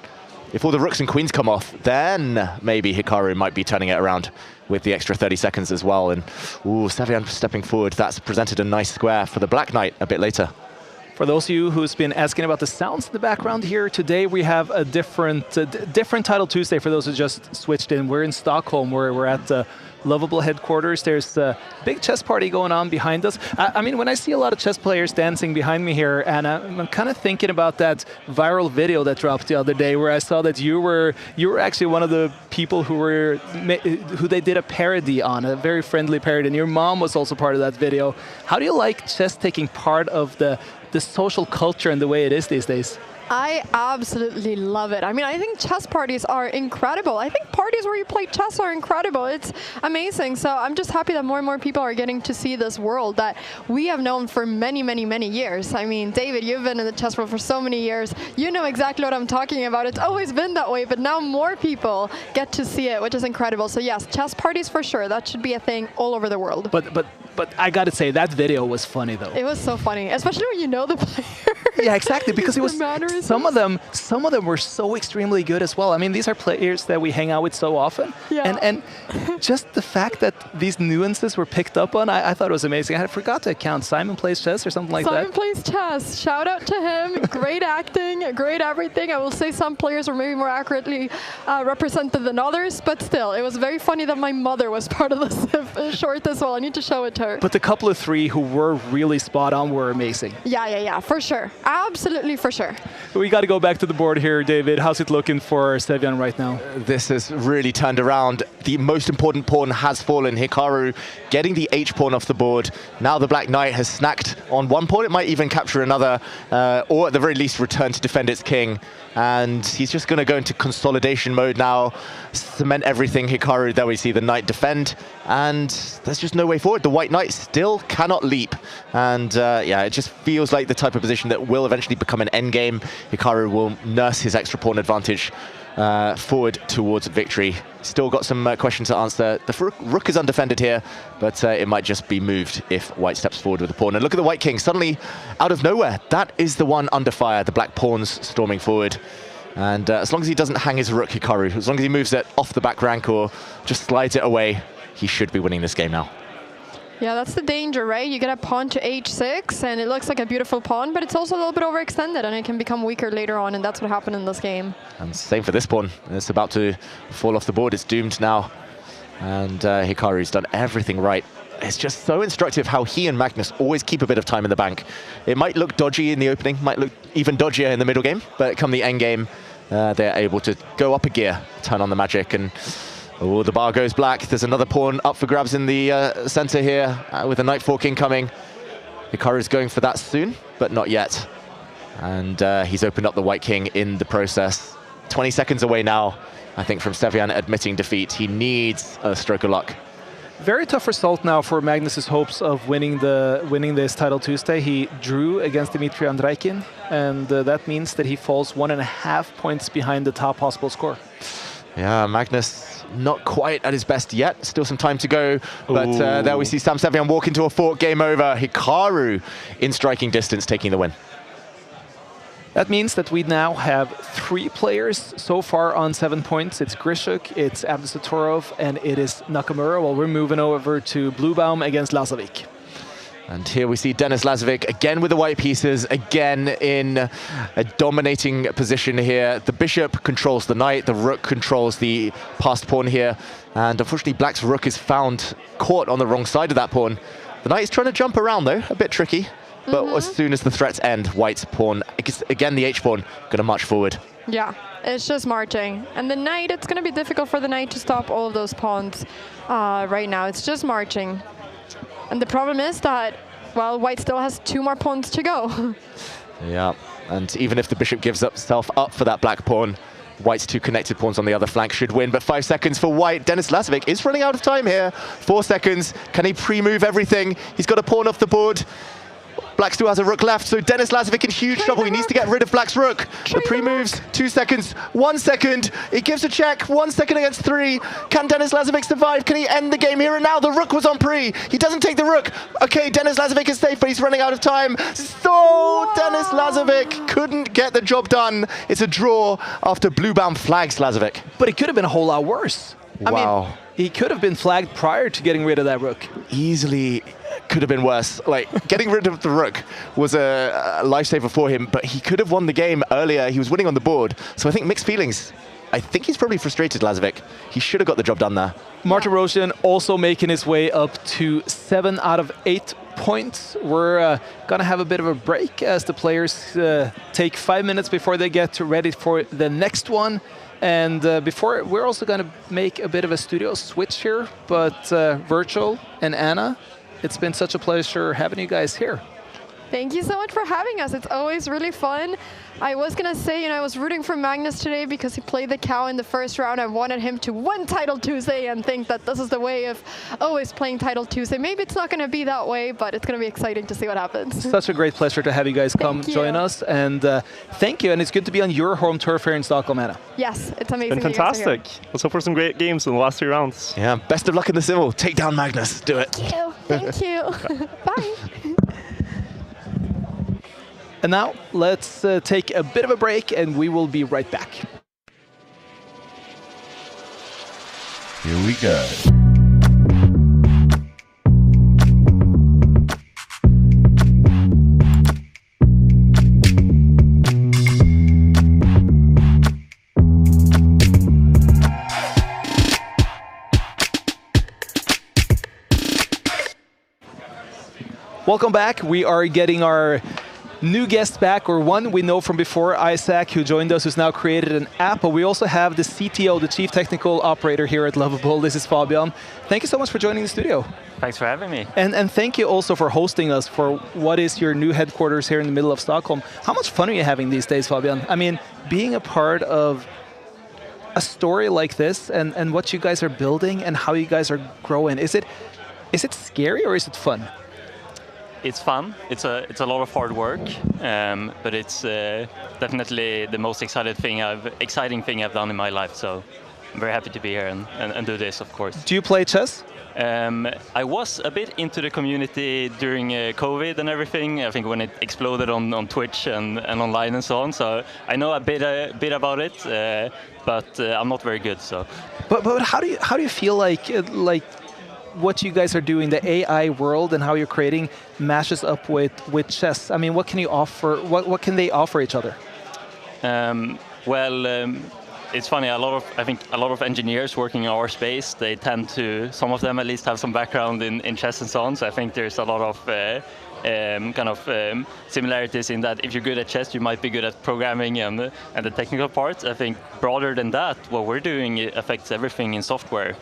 If all the rooks and queens come off, then maybe Hikaru might be turning it around with the extra 30 seconds as well. And ooh, Sverre stepping forward. That's presented a nice square for the Black Knight a bit later. For those of you who's been asking about the sounds in the background here, today we have a different Title Tuesday for those who just switched in. We're in Stockholm, where we're at the Lovable headquarters. There's a big chess party going on behind us. I mean, when I see a lot of chess players dancing behind me here, and I'm kind of thinking about that viral video that dropped the other day, where I saw that you were actually one of the people who they did a parody on, a very friendly parody, and your mom was also part of that video. How do you like chess taking part of the social culture and the way it is these days? I absolutely love it. I mean, I think chess parties are incredible. I think parties where you play chess are incredible. It's amazing. So I'm just happy that more and more people are getting to see this world that we have known for many, many, many years. I mean, David, you've been in the chess world for so many years. You know exactly what I'm talking about. It's always been that way, but now more people get to see it, which is incredible. So yes, chess parties for sure. That should be a thing all over the world. But I got to say, that video was funny, though. It was so funny, especially when you know the player. Yeah, exactly, because it was some of them were so extremely good as well. I mean, these are players that we hang out with so often. Yeah. And just the fact that these nuances were picked up on, I thought it was amazing. I forgot to account Simon Plays Chess or something like that. Simon Plays Chess. Shout out to him. Great acting, great everything. I will say some players were maybe more accurately represented than others, but still, it was very funny that my mother was part of the short as well. I need to show it to her. But the couple of three who were really spot on were amazing. Yeah, for sure. Absolutely, for sure. We got to go back to the board here, David. How's it looking for Sverre right now? This has really turned around. The most important pawn has fallen. Hikaru getting the H-pawn off the board. Now the Black Knight has snacked on one pawn. It might even capture another, or at the very least return to defend its king. And he's just going to go into consolidation mode now, cement everything. Hikaru, there we see the knight defend, and there's just no way forward. The white White Knight still cannot leap. And yeah, it just feels like the type of position that will eventually become an endgame. Hikaru will nurse his extra pawn advantage forward towards victory. Still got some questions to answer. The rook is undefended here, but it might just be moved if White steps forward with the pawn. And look at the White King, suddenly out of nowhere. That is the one under fire, the black pawns storming forward. And as long as he doesn't hang his rook, Hikaru, as long as he moves it off the back rank or just slides it away, he should be winning this game now. Yeah, that's the danger, right? You get a pawn to h6, and it looks like a beautiful pawn, but it's also a little bit overextended, and it can become weaker later on, and that's what happened in this game. And same for this pawn. It's about to fall off the board. It's doomed now. And Hikaru's done everything right. It's just so instructive how he and Magnus always keep a bit of time in the bank. It might look dodgy in the opening, might look even dodgier in the middle game, but come the end game, they're able to go up a gear, turn on the magic, and oh, the bar goes black. There's another pawn up for grabs in the center here with a knight 4 king coming. Hikaru's going for that soon, but not yet. And he's opened up the White King in the process. 20 seconds away now, I think, from Sevian admitting defeat. He needs a stroke of luck. Very tough result now for Magnus's hopes of winning this title Tuesday. He drew against Dmitry Andraikin, and that means that he falls 1.5 points behind the top possible score. Yeah, Magnus not quite at his best yet. Still some time to go, but there we see Sam Sevian walk into a fork. Game over. Hikaru in striking distance, taking the win. That means that we now have 3 players so far on 7 points. It's Grishuk, it's Abdusatorov, and it is Nakamura, while we're moving over to Bluebaum against Lazovic. And here we see Denis Lazovic again with the white pieces, again in a dominating position here. The bishop controls the knight, the rook controls the passed pawn here, and unfortunately Black's rook is found caught on the wrong side of that pawn. The knight is trying to jump around though, a bit tricky. But as soon as the threats end, White's pawn, again the h-pawn, going to march forward. Yeah, it's just marching. And the knight, it's going to be difficult for the knight to stop all of those pawns right now. It's just marching. And the problem is that, well, White still has 2 more pawns to go. Yeah, and even if the bishop gives himself up for that black pawn, White's 2 connected pawns on the other flank should win, but 5 seconds for White. Denis Lazovic is running out of time here. 4 seconds. Can he pre-move everything? He's got a pawn off the board. Black still has a rook left, so Denis Lazovic in huge trouble. He needs to get rid of Black's rook. The pre-moves, 2 seconds, 1 second. It gives a check, 1 second against 3. Can Denis Lazovic survive? Can he end the game here and now? The rook was on pre. He doesn't take the rook. Okay, Denis Lazovic is safe, but he's running out of time. So Denis Lazovic couldn't get the job done. It's a draw after Bluebaum flags Lazovic. But it could have been a whole lot worse. Wow. I mean, he could have been flagged prior to getting rid of that rook. Easily could have been worse. Like, getting rid of the rook was a lifesaver for him, but he could have won the game earlier. He was winning on the board. So I think mixed feelings. I think he's probably frustrated, Lazovic. He should have got the job done there. Martin Rosian also making his way up to 7 out of 8 points. We're going to have a bit of a break as the players take 5 minutes before they get ready for the next one. And before, we're also going to make a bit of a studio switch here, but Virtual and Anna, it's been such a pleasure having you guys here. Thank you so much for having us. It's always really fun. I was going to say, I was rooting for Magnus today because he played the cow in the first round. I wanted him to win Title Tuesday and think that this is the way of always playing Title Tuesday. Maybe it's not going to be that way, but it's going to be exciting to see what happens. Such a great pleasure to have you guys come join us. And thank you. And it's good to be on your home turf here in Stockholm, Anna. Yes, it's amazing. Been fantastic. Let's hope for some great games in the last 3 rounds. Yeah, best of luck in the civil. Take down Magnus. Do it. Thank you. Thank you. Bye. And now let's take a bit of a break and we will be right back. Here we go. Welcome back. We are getting our new guest back, or one we know from before, Isaac, who joined us, who's now created an app. But we also have the CTO, the Chief Technical Operator here at Lovable. This is Fabian. Thank you so much for joining the studio. Thanks for having me. And thank you also for hosting us for what is your new headquarters here in the middle of Stockholm. How much fun are you having these days, Fabian? I mean, being a part of a story like this and what you guys are building and how you guys are growing, is it Is it scary or is it fun? It's fun. It's a lot of hard work, but it's definitely the most exciting thing I've done in my life. So I'm very happy to be here and do this, of course. Do you play chess? I was a bit into the community during COVID and everything. I think when it exploded on Twitch and online and so on. So I know a bit about it, but I'm not very good. So. But how do you feel like what you guys are doing, the AI world and how you're creating, mashes up with chess? I mean, what can you offer? What can they offer each other? It's funny. I think a lot of engineers working in our space, they tend to, some of them at least, have some background in chess and so on. So I think there's a lot of similarities in that if you're good at chess, you might be good at programming and the technical parts. I think broader than that, what we're doing affects everything in software.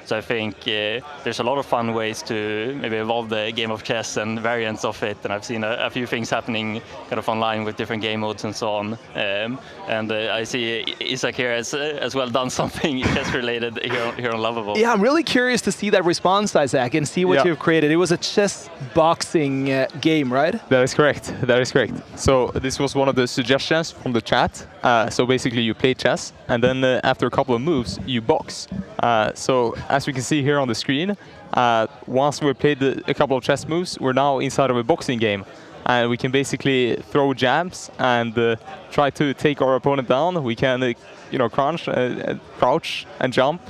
So I think there's a lot of fun ways to maybe evolve the game of chess and variants of it. And I've seen a few things happening kind of online with different game modes and so on. And I see Isaac here has as well done something chess related here on Lovable. Yeah, I'm really curious to see that response, Isaac, and see what you've created. It was a chess boxing game, right? That is correct. That is correct. So this was one of the suggestions from the chat. So basically you play chess, and then after a couple of moves, you box. So as we can see here on the screen, once we played a couple of chess moves, we're now inside of a boxing game. And we can basically throw jabs and try to take our opponent down. We can, crouch and jump.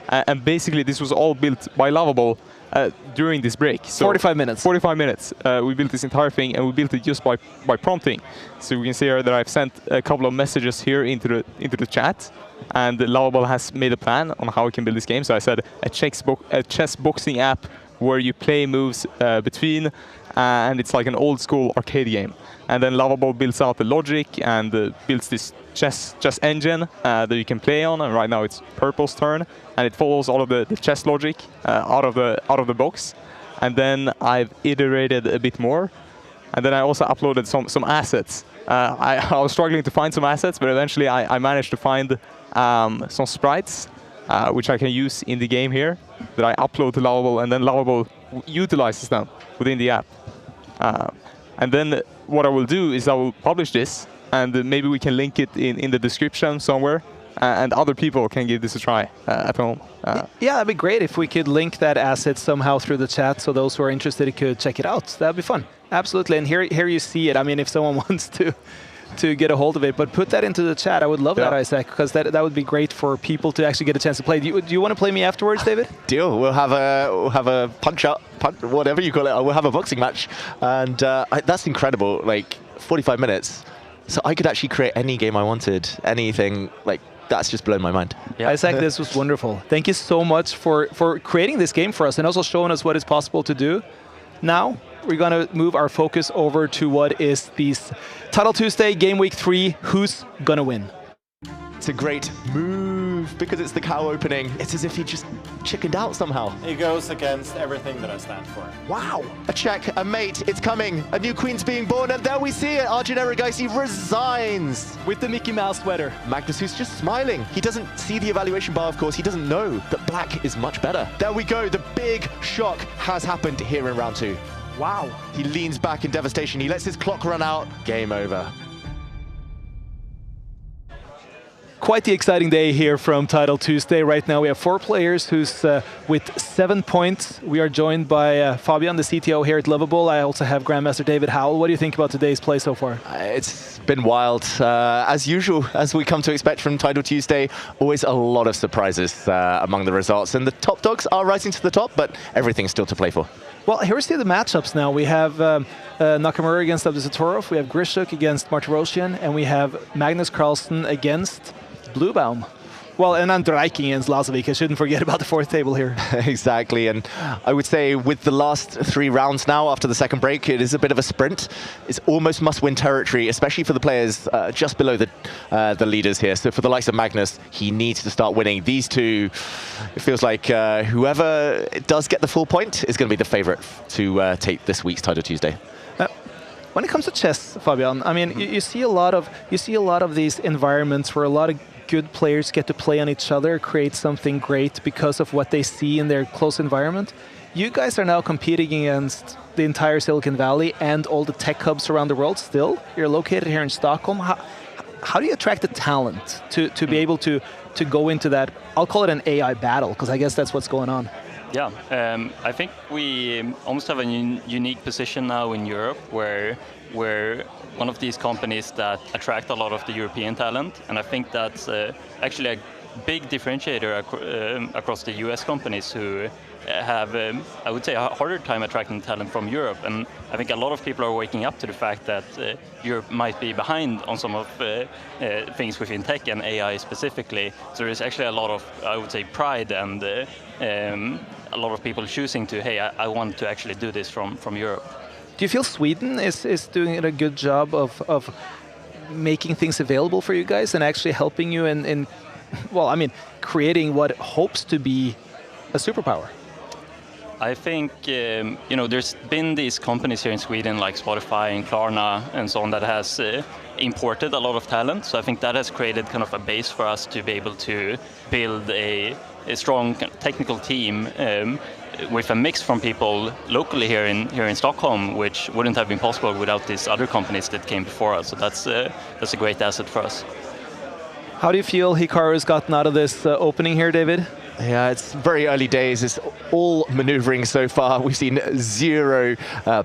And basically this was all built by Lovable during this break. So 45 minutes. 45 minutes. We built this entire thing, and we built it just by prompting. So we can see here that I've sent a couple of messages here into the chat. And Lovable has made a plan on how we can build this game. So I said a chess boxing app where you play moves between, and it's like an old school arcade game. And then Lovable builds out the logic and builds this chess engine that you can play on. And right now it's Purple's turn, and it follows all of the chess logic out of the box. And then I've iterated a bit more, and then I also uploaded some assets. I was struggling to find some assets, but eventually I managed to find some sprites, which I can use in the game here, that I upload to Lovable, and then Lovable utilizes them within the app. And then what I will do is I will publish this, and maybe we can link it in the description somewhere, and other people can give this a try at home. Yeah, that'd be great if we could link that asset somehow through the chat, so those who are interested could check it out. That'd be fun. Absolutely, and here you see it. I mean, if someone wants to get a hold of it, but put that into the chat. I would love that, Isaac, because that would be great for people to actually get a chance to play. Do you want to play me afterwards, David? Deal. We'll have a punch, whatever you call it. We'll have a boxing match, and that's incredible. Like 45 minutes, so I could actually create any game I wanted, anything. Like that's just blown my mind. Yeah. Isaac, this was wonderful. Thank you so much for creating this game for us and also showing us what is possible to do. Now we're going to move our focus over to what is this Title Tuesday, Game Week 3. Who's going to win? It's a great move because it's the cow opening. It's as if he just chickened out somehow. He goes against everything that I stand for. Wow. A check, a mate, it's coming. A new queen's being born, and there we see it. Arjun Erigaisi resigns. With the Mickey Mouse sweater. Magnus, who's just smiling. He doesn't see the evaluation bar, of course. He doesn't know that black is much better. There we go. The big shock has happened here in round 2. Wow. He leans back in devastation. He lets his clock run out. Game over. Quite the exciting day here from Title Tuesday. Right now we have 4 players who's with 7 points. We are joined by Fabian, the CTO here at Lovable. I also have Grandmaster David Howell. What do you think about today's play so far? It's been wild. As usual, as we come to expect from Title Tuesday, always a lot of surprises among the results. And the top dogs are rising to the top, but everything's still to play for. Well, here's the matchups now. We have Nakamura against Abdusatorov, we have Grishuk against Martirosyan, and we have Magnus Carlsen against Bluebaum. Well, and Andreiking against Lazovic. I shouldn't forget about the 4th table here. Exactly, and I would say with the last 3 rounds now, after the second break, it is a bit of a sprint. It's almost must-win territory, especially for the players just below the leaders here. So for the likes of Magnus, he needs to start winning. These two, it feels like whoever does get the full point is going to be the favorite to take this week's Title Tuesday. When it comes to chess, Fabian, I mean, you see a lot of these environments where a lot of good players get to play on each other, create something great because of what they see in their close environment. you guys are now competing against the entire Silicon Valley and all the tech hubs around the world still. You're located here in Stockholm. How do you attract the talent to be able to go into that, I'll call it an AI battle, because I guess that's what's going on. Yeah, I think we almost have a unique position now in Europe where we're one of these companies that attract a lot of the European talent, and I think that's actually a big differentiator across the US companies who have, I would say, a harder time attracting talent from Europe. And I think a lot of people are waking up to the fact that Europe might be behind on some of things within tech and AI specifically. So there's actually a lot of, I would say, pride and a lot of people choosing to, hey, I want to actually do this from Europe. Do you feel Sweden is doing a good job of making things available for you guys and actually helping you in well, I mean, creating what hopes to be a superpower? I think, there's been these companies here in Sweden like Spotify and Klarna and so on that has imported a lot of talent. So I think that has created kind of a base for us to be able to build a strong technical team with a mix from people locally here in Stockholm, which wouldn't have been possible without these other companies that came before us. So that's a great asset for us. How do you feel Hikaru's gotten out of this opening here, David? Yeah, it's very early days. It's all maneuvering so far. We've seen zero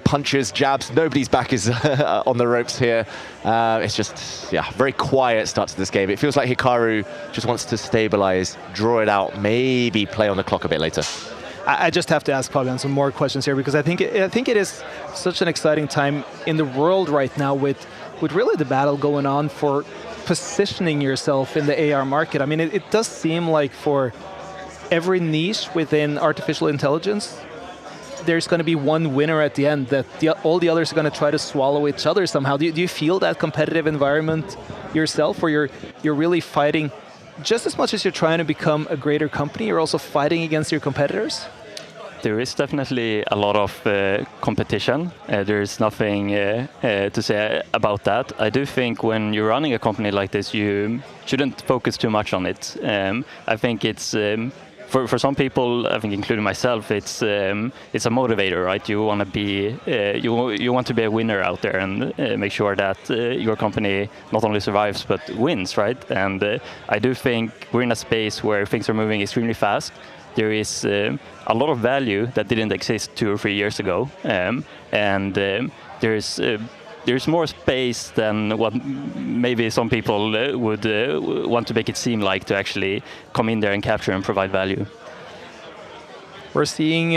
punches, jabs. Nobody's back is on the ropes here. It's just, very quiet start to this game. It feels like Hikaru just wants to stabilize, draw it out, maybe play on the clock a bit later. I just have to ask Fabian some more questions here, because I think it is such an exciting time in the world right now with really the battle going on for positioning yourself in the AR market. I mean, it does seem like for every niche within artificial intelligence, there's going to be one winner at the end, that all the others are going to try to swallow each other somehow. Do you feel that competitive environment yourself, where you're really fighting just as much as you're trying to become a greater company, you're also fighting against your competitors? There is definitely a lot of competition. There is nothing to say about that. I do think when you're running a company like this, you shouldn't focus too much on it. I think it's for some people, I think including myself, it's a motivator, right? You want to be you want to be a winner out there and make sure that your company not only survives but wins, right? And I do think we're in a space where things are moving extremely fast. There is a lot of value that didn't exist 2 or 3 years ago, and there's more space than what maybe some people would want to make it seem like to actually come in there and capture and provide value. We're seeing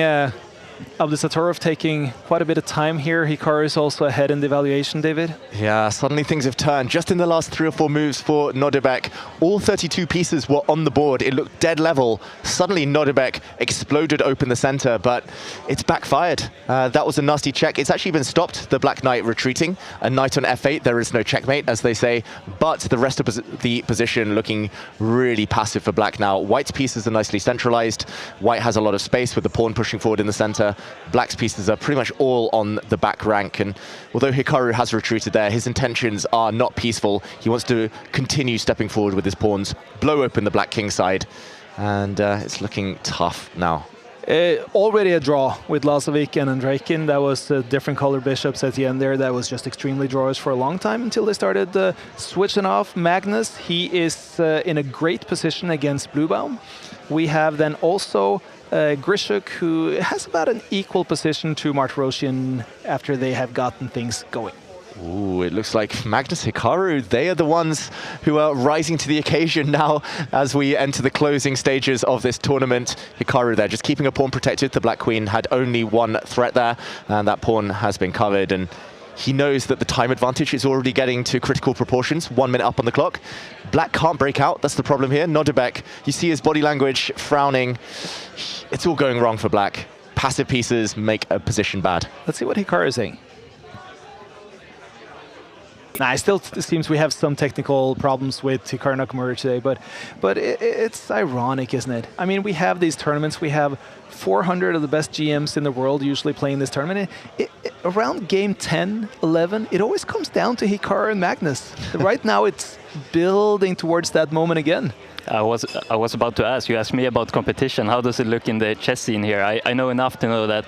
Abdusattorov taking quite a bit of time here. Hikaru is also ahead in the evaluation, David. Yeah, suddenly things have turned. Just in the last 3 or 4 moves for Nodebek, all 32 pieces were on the board. It looked dead level. Suddenly Nodebek exploded open the center, but it's backfired. That was a nasty check. It's actually been stopped, the Black Knight retreating. A knight on f8, there is no checkmate, as they say, but the rest of the position looking really passive for Black now. White's pieces are nicely centralized. White has a lot of space with the pawn pushing forward in the center. Black's pieces are pretty much all on the back rank, and although Hikaru has retreated there, his intentions are not peaceful. He wants to continue stepping forward with his pawns, blow open the Black King side, and it's looking tough now. Already a draw with Lazovic and Andreikin. That was different color bishops at the end there. That was just extremely drawers for a long time until they started switching off. Magnus, he is in a great position against Bluebaum. We have then also Grishuk, who has about an equal position to Martirosyan after they have gotten things going. Ooh, it looks like Magnus, Hikaru, they are the ones who are rising to the occasion now as we enter the closing stages of this tournament. Hikaru there, just keeping a pawn protected. The Black Queen had only one threat there, and that pawn has been covered. And he knows that the time advantage is already getting to critical proportions, 1 minute up on the clock. Black can't break out, that's the problem here. Nodebek, you see his body language frowning. It's all going wrong for Black. Passive pieces make a position bad. Let's see what Hikaru is saying. It still seems we have some technical problems with Hikaru Nakamura today, but it's ironic, isn't it? I mean, we have these tournaments, we have 400 of the best GMs in the world usually playing this tournament. Around game 10, 11, it always comes down to Hikaru and Magnus. Right now it's building towards that moment again. I was about to ask. You asked me about competition. How does it look in the chess scene here? I know enough to know that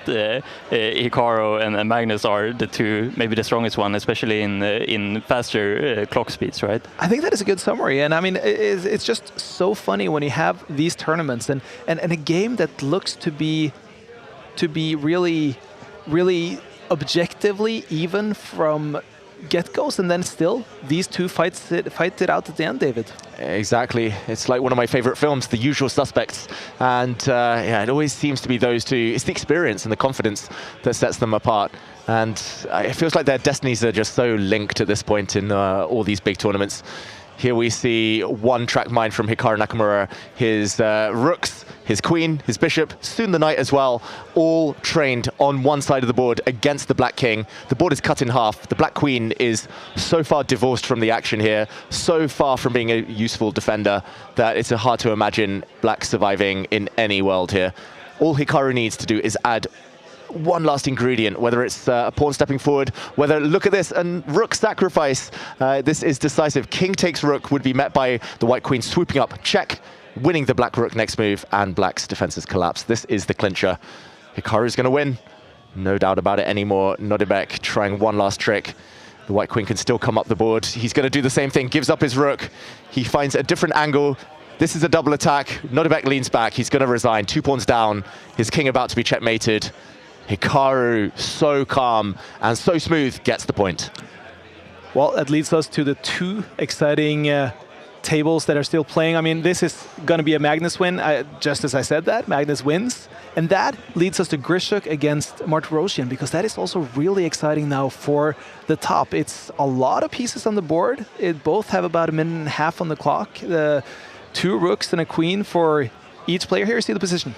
Hikaru and Magnus are the two, maybe the strongest one, especially in faster clock speeds, right? I think that is a good summary, and I mean it's just so funny when you have these tournaments and a game that looks to be really objectively even from get-goes, and then still these two fight it out at the end, David. Exactly. It's like one of my favorite films, The Usual Suspects. And yeah, it always seems to be those two. It's the experience and the confidence that sets them apart. And it feels like their destinies are just so linked at this point in all these big tournaments. Here we see one track mind from Hikaru Nakamura, his rooks, his queen, his bishop, soon the knight as well, all trained on one side of the board against the black king. The board is cut in half. The black queen is so far divorced from the action here, so far from being a useful defender, that it's hard to imagine black surviving in any world here. All Hikaru needs to do is add one last ingredient, whether it's a pawn stepping forward, whether, look at this, and rook sacrifice. This is decisive. King takes rook would be met by the white queen swooping up, check, winning the black rook next move, and black's defenses collapse. This is the clincher. Hikaru's going to win. No doubt about it anymore. Nodebek trying one last trick. The white queen can still come up the board. He's going to do the same thing, gives up his rook. He finds a different angle. This is a double attack. Nodebek leans back. He's going to resign. 2 pawns down. His king about to be checkmated. Hikaru, so calm and so smooth, gets the point. Well, that leads us to the two exciting tables that are still playing. I mean, this is going to be a Magnus win. Just as I said that, Magnus wins. And that leads us to Grishuk against Martirosyan, because that is also really exciting now for the top. It's a lot of pieces on the board. It both have about a minute and a half on the clock. The 2 rooks and a queen for each player here. See the position.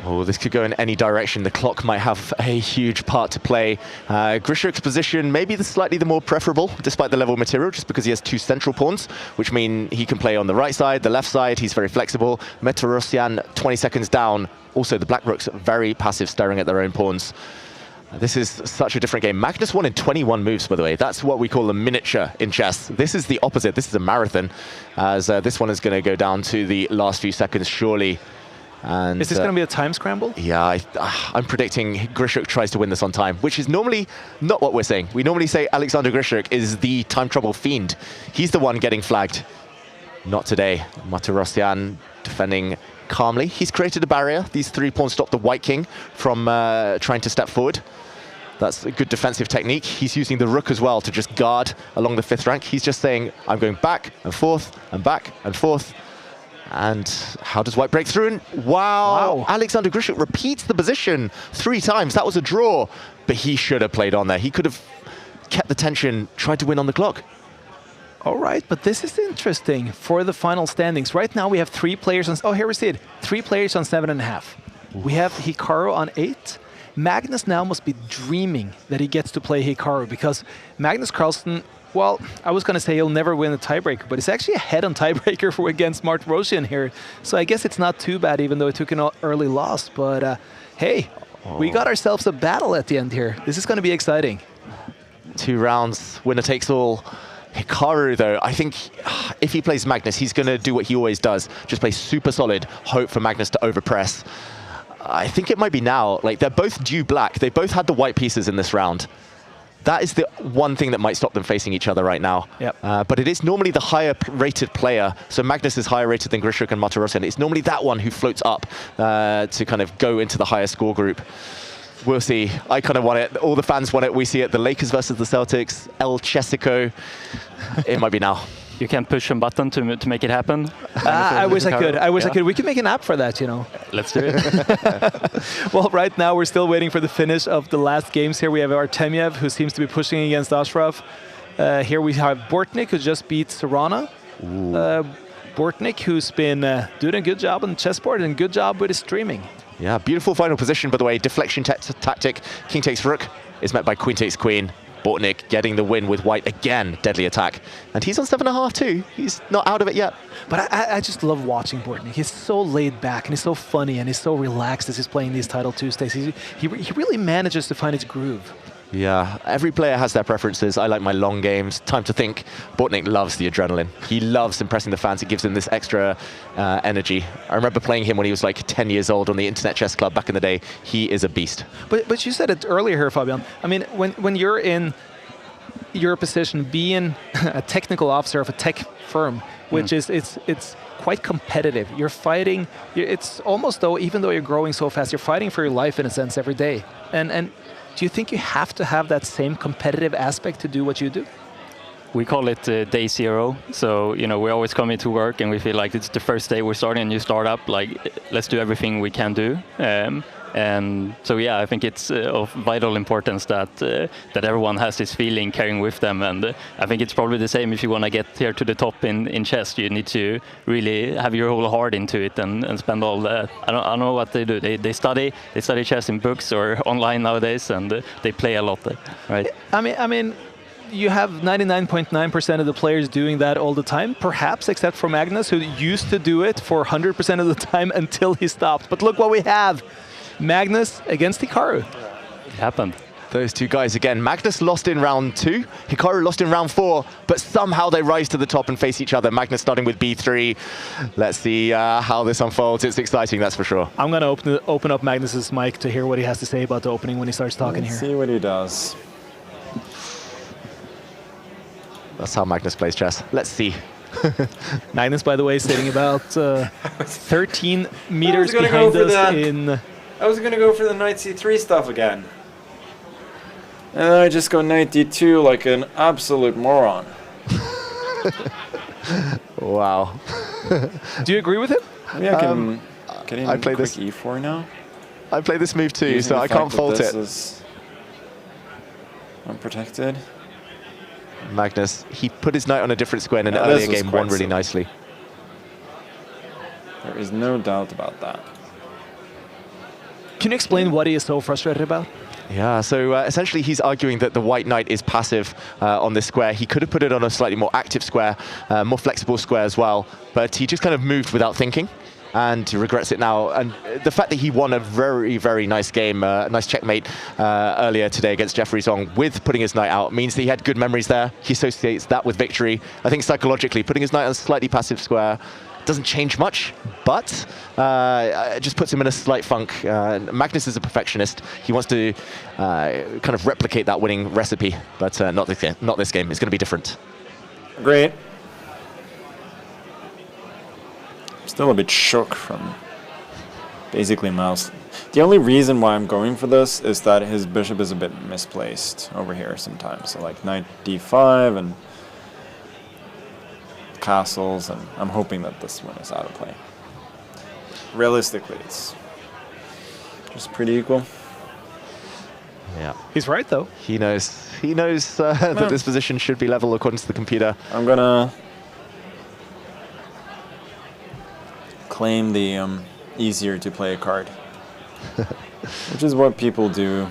Oh, this could go in any direction. The clock might have a huge part to play. Grishuk's position maybe slightly the more preferable, despite the level of material, just because he has 2 central pawns, which mean he can play on the right side, the left side. He's very flexible. Martirosyan, 20 seconds down. Also, the black rooks very passive, staring at their own pawns. This is such a different game. Magnus won in 21 moves, by the way. That's what we call a miniature in chess. This is the opposite. This is a marathon, as this one is going to go down to the last few seconds, surely. And is this going to be a time scramble? Yeah, I'm predicting Grishuk tries to win this on time, which is normally not what we're saying. We normally say Alexander Grishuk is the time trouble fiend. He's the one getting flagged. Not today. Martirosyan defending calmly. He's created a barrier. These 3 pawns stop the white king from trying to step forward. That's a good defensive technique. He's using the rook as well to just guard along the 5th rank. He's just saying, I'm going back and forth and back and forth. And how does white break through? And wow, Alexander Grishuk repeats the position 3 times. That was a draw, but he should have played on there. He could have kept the tension, tried to win on the clock. All right, but this is interesting for the final standings. Right now we have 3 players on, oh, here we see it. 3 players on 7.5. We have Hikaru on 8. Magnus now must be dreaming that he gets to play Hikaru, because Magnus Carlsen, well, I was going to say he'll never win a tiebreaker, but it's actually ahead on tiebreaker against Martirosyan here. So I guess it's not too bad, even though it took an early loss. But hey, we got ourselves a battle at the end here. This is going to be exciting. 2 rounds, winner takes all. Hikaru, though, I think if he plays Magnus, he's going to do what he always does, just play super solid, hope for Magnus to overpress. I think it might be now. Like, they're both due black. They both had the white pieces in this round. That is the one thing that might stop them facing each other right now. Yep. But it is normally the higher rated player. So Magnus is higher rated than Grishuk and Martirosyan. It's normally that one who floats up to kind of go into the higher score group. We'll see. I kind of want it. All the fans want it. We see it. The Lakers versus the Celtics. El Chesico. It might be now. You can push a button to make it happen. I wish I could. I wish I could. We could make an app for that, you know. Let's do it. Well, right now we're still waiting for the finish of the last games here. We have Artemyev, who seems to be pushing against Ashraf. Here we have Bortnik, who just beat Serrana. Bortnik, who's been doing a good job on the chessboard and good job with his streaming. Yeah, beautiful final position, by the way. Deflection tactic. King takes rook is met by queen takes queen. Bortnik getting the win with white again. Deadly attack. And he's on 7.5 too. He's not out of it yet. But I just love watching Bortnik. He's so laid back and he's so funny and he's so relaxed as he's playing these Title Tuesdays. He really manages to find his groove. Yeah, every player has their preferences. I like my long games, time to think. Bortnik loves the adrenaline. He loves impressing the fans. It gives him this extra energy. I remember playing him when he was like 10 years old on the Internet Chess Club back in the day. He is a beast. But you said it earlier here, Fabian. I mean, when you're in your position, being a technical officer of a tech firm, which is it's quite competitive. You're fighting. It's almost though, even though you're growing so fast, you're fighting for your life in a sense every day. And do you think you have to have that same competitive aspect to do what you do? We call it day zero. So, you know, we always come into work and we feel like it's the first day we're starting a new startup. Like, let's do everything we can do. And so, yeah, I think it's of vital importance that that everyone has this feeling carrying with them. And I think it's probably the same if you want to get here to the top in chess. You need to really have your whole heart into it and spend all that. I don't know what they do. They study chess in books or online nowadays, and they play a lot, right? I mean, you have 99.9% of the players doing that all the time, perhaps except for Magnus, who used to do it for 100% of the time until he stopped. But look what we have. Magnus against Hikaru. It happened. Those two guys again. Magnus lost in round 2, Hikaru lost in round 4, but somehow they rise to the top and face each other. Magnus starting with b3. Let's see how this unfolds. It's exciting, that's for sure. I'm going to open up Magnus's mic to hear what he has to say about the opening when he starts talking here. Let's see what he does. That's how Magnus plays chess. Let's see. Magnus, by the way, sitting about 13 meters behind us in... I was going to go for the knight c3 stuff again. And then I just go knight d2 like an absolute moron. Wow. Do you agree with him? Maybe I can get in quick e4 now. I play this move too, so I can't fault it. Is unprotected. Magnus, he put his knight on a different square in an earlier game, won really nicely. There is no doubt about that. Can you explain what he is so frustrated about? Yeah, so essentially he's arguing that the white knight is passive on this square. He could have put it on a slightly more active square, more flexible square as well, but he just kind of moved without thinking, and he regrets it now. And the fact that he won a very, very nice game, nice checkmate earlier today against Jeffrey Zong with putting his knight out means that he had good memories there. He associates that with victory. I think psychologically, putting his knight on a slightly passive square doesn't change much, but it just puts him in a slight funk. Magnus is a perfectionist. He wants to kind of replicate that winning recipe, but not this game. Not this game. It's going to be different. Great. Still a bit shook from basically mouse. The only reason why I'm going for this is that his bishop is a bit misplaced over here sometimes. So like knight d5 and castles, and I'm hoping that this one is out of play. Realistically, it's just pretty equal. Yeah, he's right though. He knows that this position should be level according to the computer. I'm gonna claim the easier to play card, which is what people do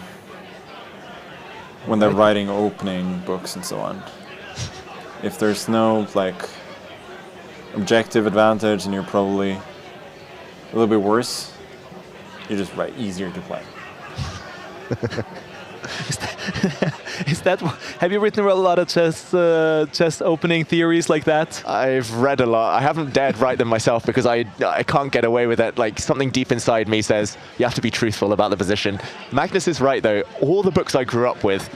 when they're writing opening books and so on. If there's no like objective advantage and you're probably a little bit worse, you just write easier to play. Is that have you written a lot of chess opening theories like that? I've read a lot. I haven't dared write them myself because I can't get away with it. Like something deep inside me says you have to be truthful about the position. Magnus is right though. All the books I grew up with,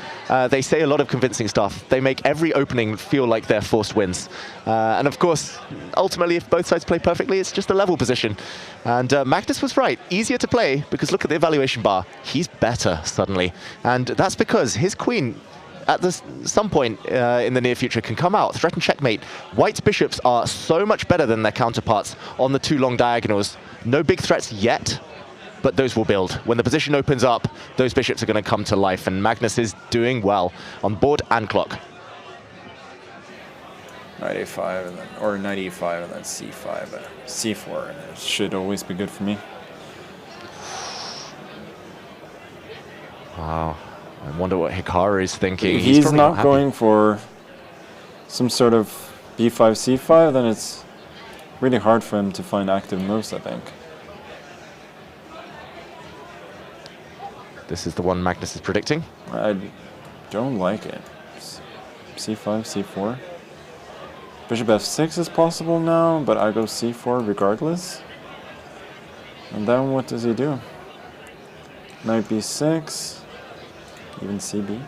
they say a lot of convincing stuff. They make every opening feel like they're forced wins. And of course, ultimately, if both sides play perfectly, it's just a level position. And Magnus was right. Easier to play because look at the evaluation bar. He's better suddenly. And that's because his queen at some point in the near future can come out, threaten checkmate. White's bishops are so much better than their counterparts on the two long diagonals. No big threats yet, but those will build. When the position opens up, those bishops are going to come to life, and Magnus is doing well on board and clock. Knight a5 and then, or knight e5 and then c5, but c4 and it should always be good for me. Wow. I wonder what Hikaru is thinking. He's not going for some sort of b5, c5, then it's really hard for him to find active moves, I think. This is the one Magnus is predicting. don't like it. C5, C4. Bishop F6 is possible now, but I go C4 regardless. And then what does he do? Knight B6, even CB.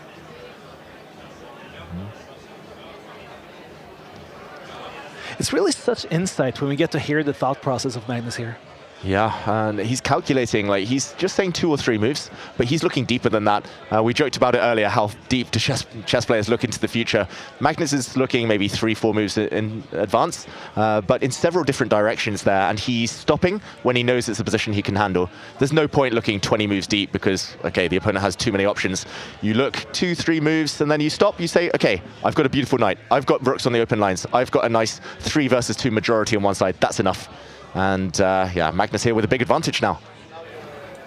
It's really such insight when we get to hear the thought process of Magnus here. Yeah, and he's calculating, like, he's just saying 2 or 3 moves, but he's looking deeper than that. We joked about it earlier, how deep do chess players look into the future. Magnus is looking maybe 3, 4 moves in advance, but in several different directions there, and he's stopping when he knows it's a position he can handle. There's no point looking 20 moves deep because, okay, the opponent has too many options. You look 2, 3 moves, and then you stop, you say, okay, I've got a beautiful knight, I've got rooks on the open lines, I've got a nice 3 versus 2 majority on one side, that's enough. And yeah, Magnus here with a big advantage now.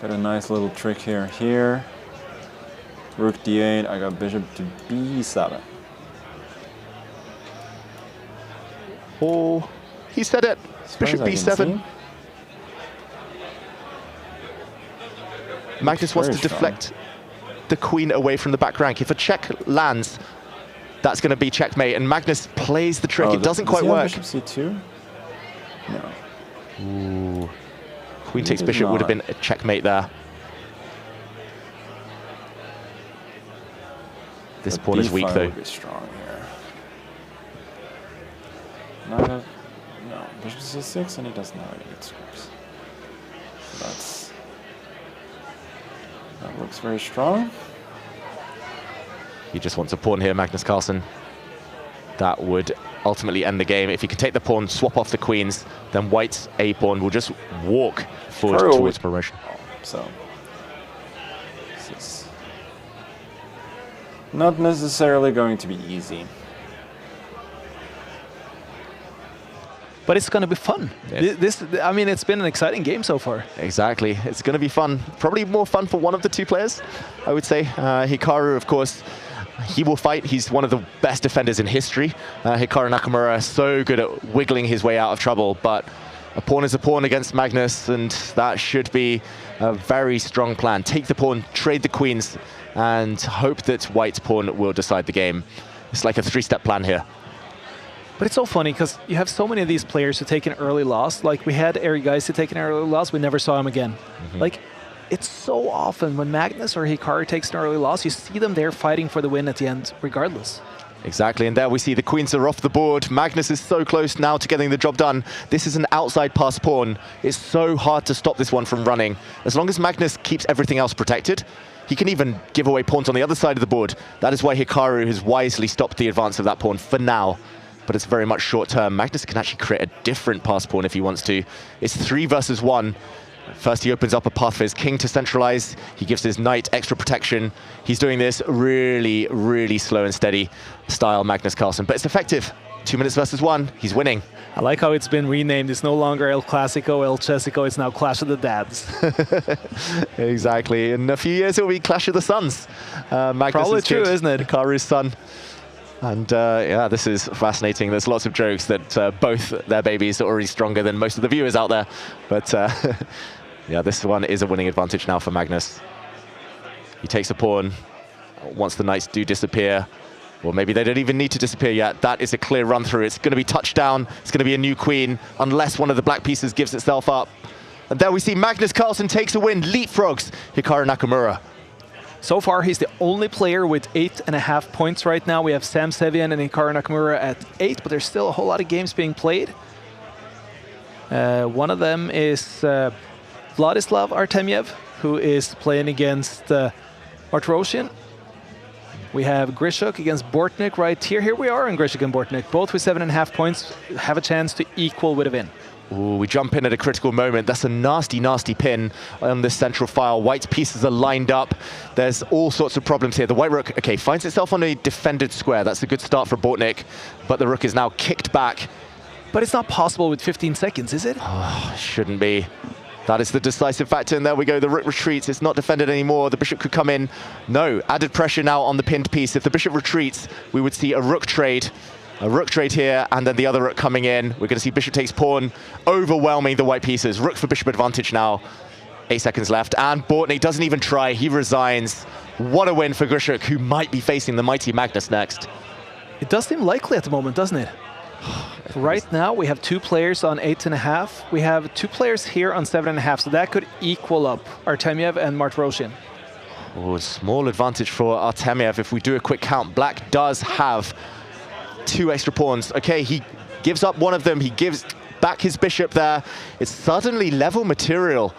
Got a nice little trick here. Rook D8, I got bishop to B7. Oh, he said it. Bishop B7. Magnus wants to deflect the queen away from the back rank. If a check lands, that's going to be checkmate. And Magnus plays the trick. It doesn't quite work. Bishop C2? No. Ooh. Queen takes bishop would have been a checkmate there. This pawn is weak though. Would be strong here. No, bishop C6, and he doesn't have any good squares. So that looks very strong. He just wants a pawn here, Magnus Carlsen. That would ultimately end the game. If he can take the pawn, swap off the queens, then white's a pawn will just walk forward towards progression. So this is not necessarily going to be easy. But it's going to be fun. Yes. I mean, it's been an exciting game so far. Exactly. It's going to be fun. Probably more fun for one of the 2 players, I would say. Hikaru, of course, he will fight. He's one of the best defenders in history. Hikaru Nakamura is so good at wiggling his way out of trouble, but a pawn is a pawn against Magnus, and that should be a very strong plan. Take the pawn, trade the queens, and hope that white's pawn will decide the game. It's like a 3-step plan here. But it's so funny because you have so many of these players who take an early loss. Like we had Eri Geise take an early loss, we never saw him again. Like, it's so often when Magnus or Hikaru takes an early loss, you see them there fighting for the win at the end, regardless. Exactly, and there we see the queens are off the board. Magnus is so close now to getting the job done. This is an outside pass pawn. It's so hard to stop this one from running. As long as Magnus keeps everything else protected, he can even give away pawns on the other side of the board. That is why Hikaru has wisely stopped the advance of that pawn for now. But it's very much short term. Magnus can actually create a different pass pawn if he wants to. It's 3 versus 1. First, he opens up a path for his king to centralize. He gives his knight extra protection. He's doing this really, really slow and steady style, Magnus Carlsen. But it's effective. 2 minutes versus 1. He's winning. I like how it's been renamed. It's no longer El Clasico, El Chessico. It's now Clash of the Dads. Exactly. In a few years, it'll be Clash of the Sons. Magnus Probably true, isn't it? Hikaru's son. And yeah, this is fascinating. There's lots of jokes that both their babies are already stronger than most of the viewers out there. But yeah, this one is a winning advantage now for Magnus. He takes a pawn. Once the knights do disappear, or maybe they don't even need to disappear yet, that is a clear run through. It's going to be touchdown. It's going to be a new queen, unless one of the black pieces gives itself up. And there we see Magnus Carlsen takes a win, leapfrogs Hikaru Nakamura. So far, he's the only player with 8.5 points right now. We have Sam Sevian and Hikaru Nakamura at 8, but there's still a whole lot of games being played. One of them is Vladislav Artemyev, who is playing against Martirosyan. We have Grishuk against Bortnik right here. Here we are in Grishuk and Bortnik. Both with 7.5 points have a chance to equal with a win. Ooh, we jump in at a critical moment. That's a nasty, nasty pin on this central file. White's pieces are lined up. There's all sorts of problems here. The white rook, okay, finds itself on a defended square. That's a good start for Bortnik, but the rook is now kicked back. But it's not possible with 15 seconds, is it? Oh, shouldn't be. That is the decisive factor, and there we go. The rook retreats. It's not defended anymore. The bishop could come in. No, added pressure now on the pinned piece. If the bishop retreats, we would see a rook trade. A rook trade here, and then the other rook coming in. We're going to see bishop takes pawn, overwhelming the white pieces. Rook for bishop advantage now. 8 seconds left, and Bortney doesn't even try. He resigns. What a win for Krogh, who might be facing the mighty Magnus next. It does seem likely at the moment, doesn't it? Right now, we have 2 players on 8.5. We have 2 players here on 7.5, so that could equal up Artemiev and Martirosyan. Oh, small advantage for Artemiev. If we do a quick count, Black does have 2 extra pawns. Okay, he gives up one of them. He gives back his bishop there. It's suddenly level material.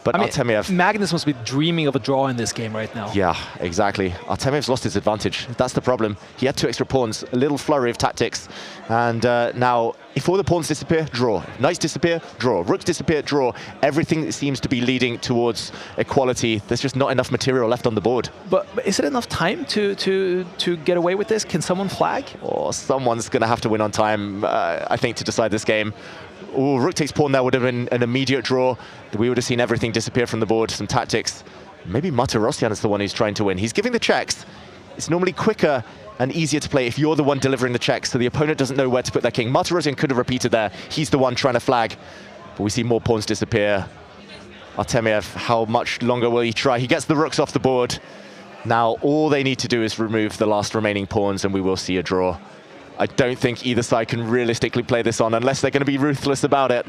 But Artemiev... Magnus must be dreaming of a draw in this game right now. Yeah, exactly. Artemiev's lost his advantage. That's the problem. He had 2 extra pawns, a little flurry of tactics. And now, if all the pawns disappear, draw. Knights disappear, draw. Rooks disappear, draw. Everything seems to be leading towards equality. There's just not enough material left on the board. But is it enough time to get away with this? Can someone flag? Or someone's going to have to win on time, I think, to decide this game. Oh, rook takes pawn there would have been an immediate draw. We would have seen everything disappear from the board, some tactics. Maybe Martirosyan is the one who's trying to win. He's giving the checks. It's normally quicker and easier to play if you're the one delivering the checks, so the opponent doesn't know where to put their king. Martirosyan could have repeated there. He's the one trying to flag. But we see more pawns disappear. Artemiev, how much longer will he try? He gets the rooks off the board. Now all they need to do is remove the last remaining pawns and we will see a draw. I don't think either side can realistically play this on unless they're going to be ruthless about it.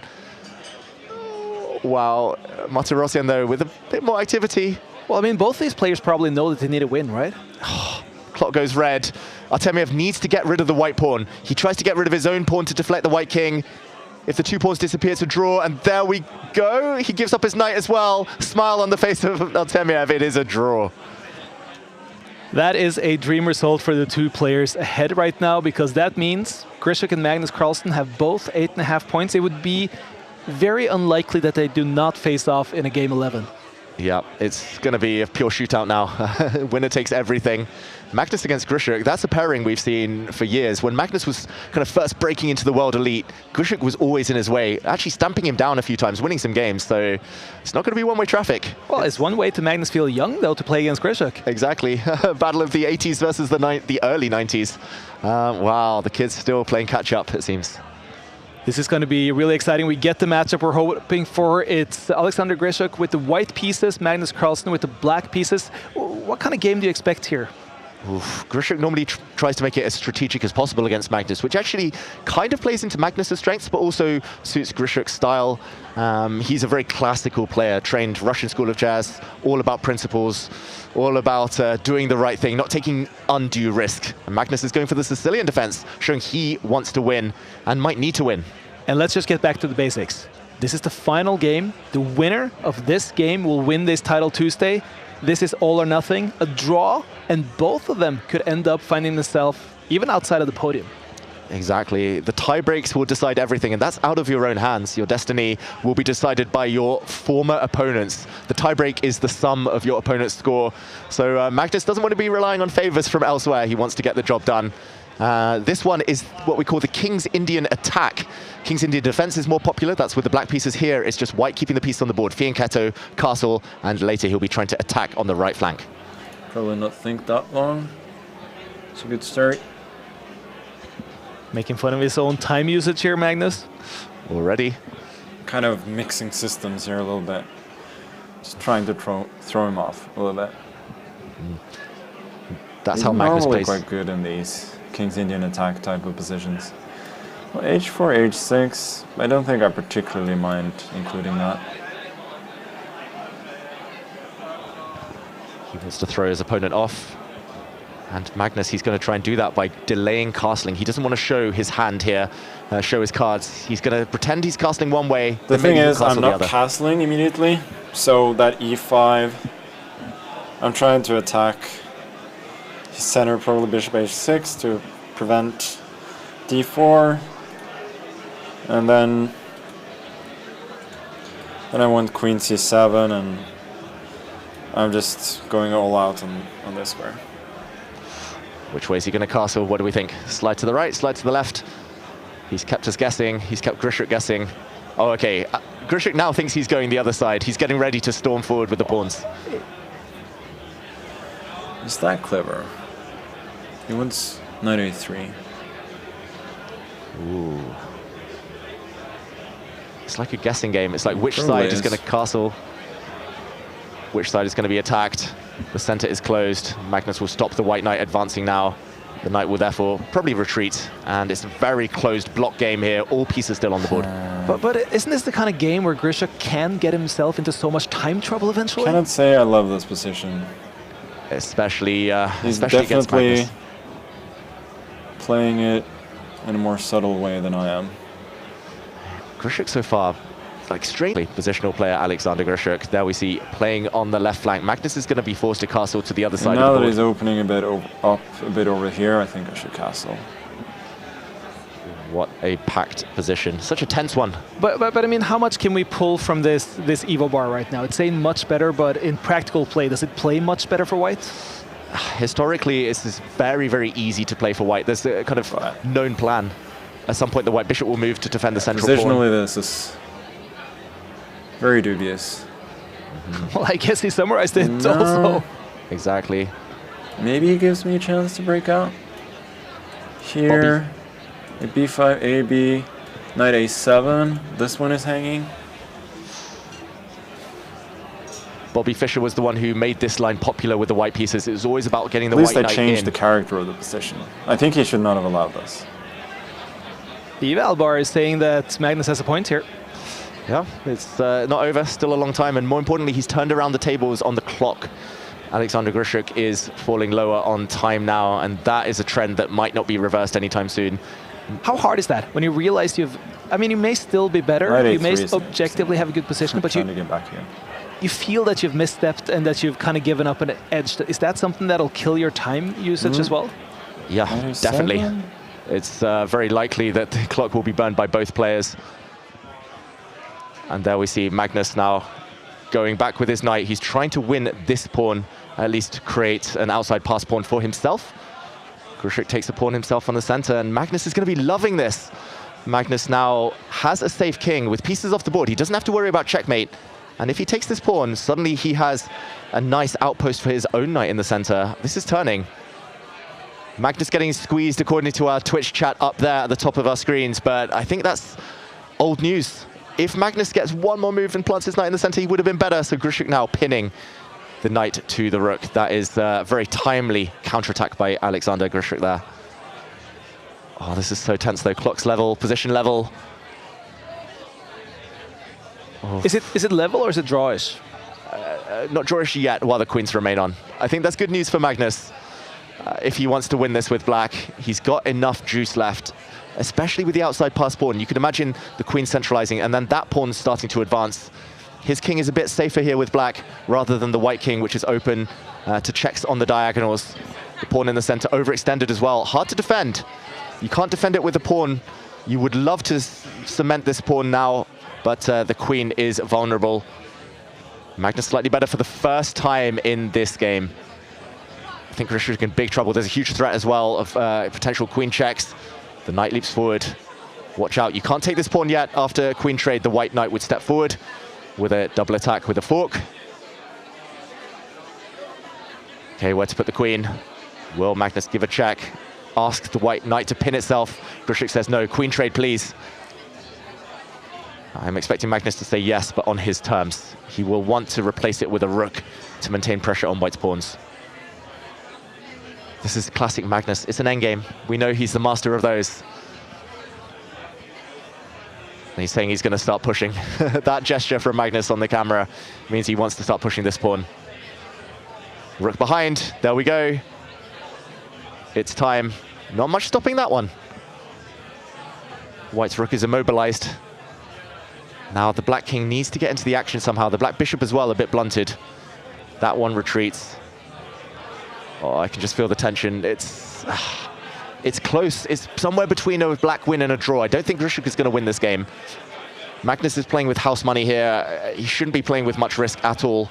Wow, Martirosyan though with a bit more activity. Well, I mean, both these players probably know that they need a win, right? Clock goes red. Artemiev needs to get rid of the white pawn. He tries to get rid of his own pawn to deflect the white king. If the 2 pawns disappear, it's a draw, and there we go. He gives up his knight as well. Smile on the face of Artemiev. It is a draw. That is a dream result for the 2 players ahead right now, because that means Krogh and Magnus Carlsen have both 8.5 points. It would be very unlikely that they do not face off in a game 11. Yeah, it's going to be a pure shootout now. Winner takes everything. Magnus against Krogh, that's a pairing we've seen for years. When Magnus was kind of first breaking into the world elite, Krogh was always in his way, actually stamping him down a few times, winning some games, so it's not going to be one-way traffic. Well, it's one way to Magnus feel young, though, to play against Krogh. Exactly. Battle of the 80s versus the early 90s. Wow, the kid's still playing catch-up, it seems. This is going to be really exciting. We get the matchup we're hoping for. It's Alexander Krogh with the white pieces, Magnus Carlsen with the black pieces. What kind of game do you expect here? Krogh normally tries to make it as strategic as possible against Magnus, which actually kind of plays into Magnus' strengths, but also suits Krogh's style. He's a very classical player, trained Russian School of Jazz, all about principles, all about doing the right thing, not taking undue risk. And Magnus is going for the Sicilian defense, showing he wants to win and might need to win. And let's just get back to the basics. This is the final game. The winner of this game will win this title Tuesday. This is all or nothing, a draw, and both of them could end up finding themselves even outside of the podium. Exactly. The tie breaks will decide everything, and that's out of your own hands. Your destiny will be decided by your former opponents. The tie break is the sum of your opponent's score. So Magnus doesn't want to be relying on favors from elsewhere. He wants to get the job done. This one is what we call the King's Indian attack. King's Indian defense is more popular. That's with the black pieces here. It's just white keeping the piece on the board. Fianchetto, castle, and later he'll be trying to attack on the right flank. Probably not think that long. It's a good start. Making fun of his own time usage here, Magnus. Already. Kind of mixing systems here a little bit. Just trying to throw him off a little bit. That's how Magnus plays. He's normally quite good in these King's Indian attack type of positions. Well, h4, h6, I don't think I particularly mind including that. He wants to throw his opponent off. And Magnus, he's going to try and do that by delaying castling. He doesn't want to show his hand here, show his cards. He's going to pretend he's castling one way. The thing is, I'm not castling immediately, so that e5, I'm trying to attack his center, probably bishop h6 to prevent d4. And then I want queen c7, and I'm just going all out on this square. Which way is he going to castle? What do we think? Slide to the right, slide to the left. He's kept us guessing. He's kept Krogh guessing. Oh, okay. Krogh now thinks he's going the other side. He's getting ready to storm forward with the pawns. Is that clever? He wants knight a3. Ooh. It's like a guessing game. It's like which side is going to castle. which side is going to be attacked. The center is closed. Magnus will stop the white knight advancing now. The knight will therefore probably retreat, and it's a very closed block game here. All pieces still on the board. But isn't this the kind of game where Grisha can get himself into so much time trouble eventually? Cannot say I love this position. Especially, He's especially against definitely Magnus. playing it in a more subtle way than I am. Grishuk so far, like strangely positional player Alexander Grishuk. There we see playing on the left flank. Magnus is going to be forced to castle to the other side And of now the that board. he's opening a bit up a bit over here, I think I should castle. What a packed position. Such a tense one. But I mean, how much can we pull from this Evo bar right now? It's saying much better, but in practical play, does it play much better for white? Historically, it's very, very easy to play for white. There's a kind of known plan. At some point, the white bishop will move to defend the central pawn. Positionally, this is very dubious. Well, I guess he summarized it No. also. Exactly. Maybe he gives me a chance to break out. Here, a b5, ab, knight a7. This one is hanging. Bobby Fischer was the one who made this line popular with the white pieces. It was always about getting the At least white I knight changed in. the character of the position. I think he should not have allowed this. The eval bar is saying that Magnus has a point here. Yeah, it's not over, still a long time, and more importantly, he's turned around the tables on the clock. Alexander Grishuk is falling lower on time now, and that is a trend that might not be reversed anytime soon. How hard is that when you realize you've... I mean, you may still be better, Knight you may A3 is objectively have a good position, but trying to get back here. you feel that you've misstepped and that you've kind of given up an edge. Is that something that'll kill your time usage as well? Yeah, Knight A7. definitely. It's very likely that the clock will be burned by both players. And there we see Magnus now going back with his knight. He's trying to win this pawn, at least create an outside pass pawn for himself. Grishuk takes the pawn himself on the center, and Magnus is going to be loving this. Magnus now has a safe king with pieces off the board. He doesn't have to worry about checkmate. And if he takes this pawn, suddenly he has a nice outpost for his own knight in the center. This is turning. Magnus getting squeezed according to our Twitch chat up there at the top of our screens, but I think that's old news. If Magnus gets one more move and plants his knight in the center, he would have been better. So Grishuk now pinning the knight to the rook. That is a very timely counterattack by Alexander Grishuk there. Oh, this is so tense though. Clock's level, position level. Oh. Is it level or is it drawish? Not drawish yet while the queens remain on. I think that's good news for Magnus. If he wants to win this with black, he's got enough juice left, especially with the outside pass pawn. You can imagine the queen centralizing and then that pawn starting to advance. His king is a bit safer here with black rather than the white king, which is open to checks on the diagonals. The pawn in the center overextended as well. Hard to defend. You can't defend it with the pawn. You would love to cement this pawn now, but the queen is vulnerable. Magnus slightly better for the first time in this game. I think Grishuk in big trouble. There's a huge threat as well of potential queen checks. The knight leaps forward. Watch out, you can't take this pawn yet. After queen trade, the white knight would step forward with a double attack with a fork. Okay, where to put the queen? Will Magnus give a check? Ask the white knight to pin itself. Grishuk says no, queen trade please. I'm expecting Magnus to say yes, but on his terms. He will want to replace it with a rook to maintain pressure on white's pawns. This is classic Magnus. It's an endgame. We know he's the master of those. And he's saying he's going to start pushing. That gesture from Magnus on the camera means he wants to start pushing this pawn. Rook behind. There we go. It's time. Not much stopping that one. White's rook is immobilized. Now the black king needs to get into the action somehow. The black bishop as well, a bit blunted. That one retreats. Oh, I can just feel the tension. It's close. It's somewhere between a black win and a draw. I don't think Grishuk is going to win this game. Magnus is playing with house money here. He shouldn't be playing with much risk at all.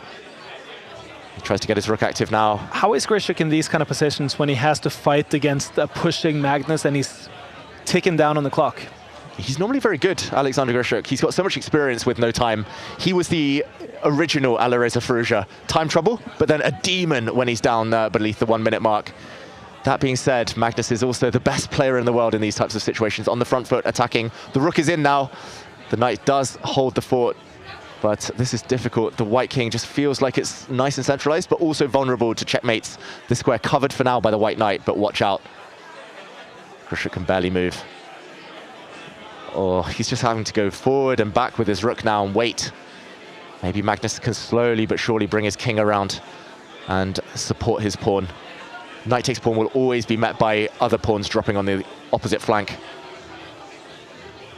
He tries to get his rook active now. How is Grishuk in these kind of positions when he has to fight against a pushing Magnus and he's ticking down on the clock? He's normally very good, Alexander Grishuk. He's got so much experience with no time. He was the original Alireza Firouzja. Time trouble, but then a demon when he's down beneath the 1 minute mark. That being said, Magnus is also the best player in the world in these types of situations. On the front foot, attacking. The rook is in now. The knight does hold the fort. But this is difficult. The White King just feels like it's nice and centralized, but also vulnerable to checkmates. This square covered for now by the White Knight, but watch out. Krogh can barely move. Oh, he's just having to go forward and back with his rook now and wait. Maybe Magnus can slowly but surely bring his king around and support his pawn. Knight takes pawn will always be met by other pawns dropping on the opposite flank.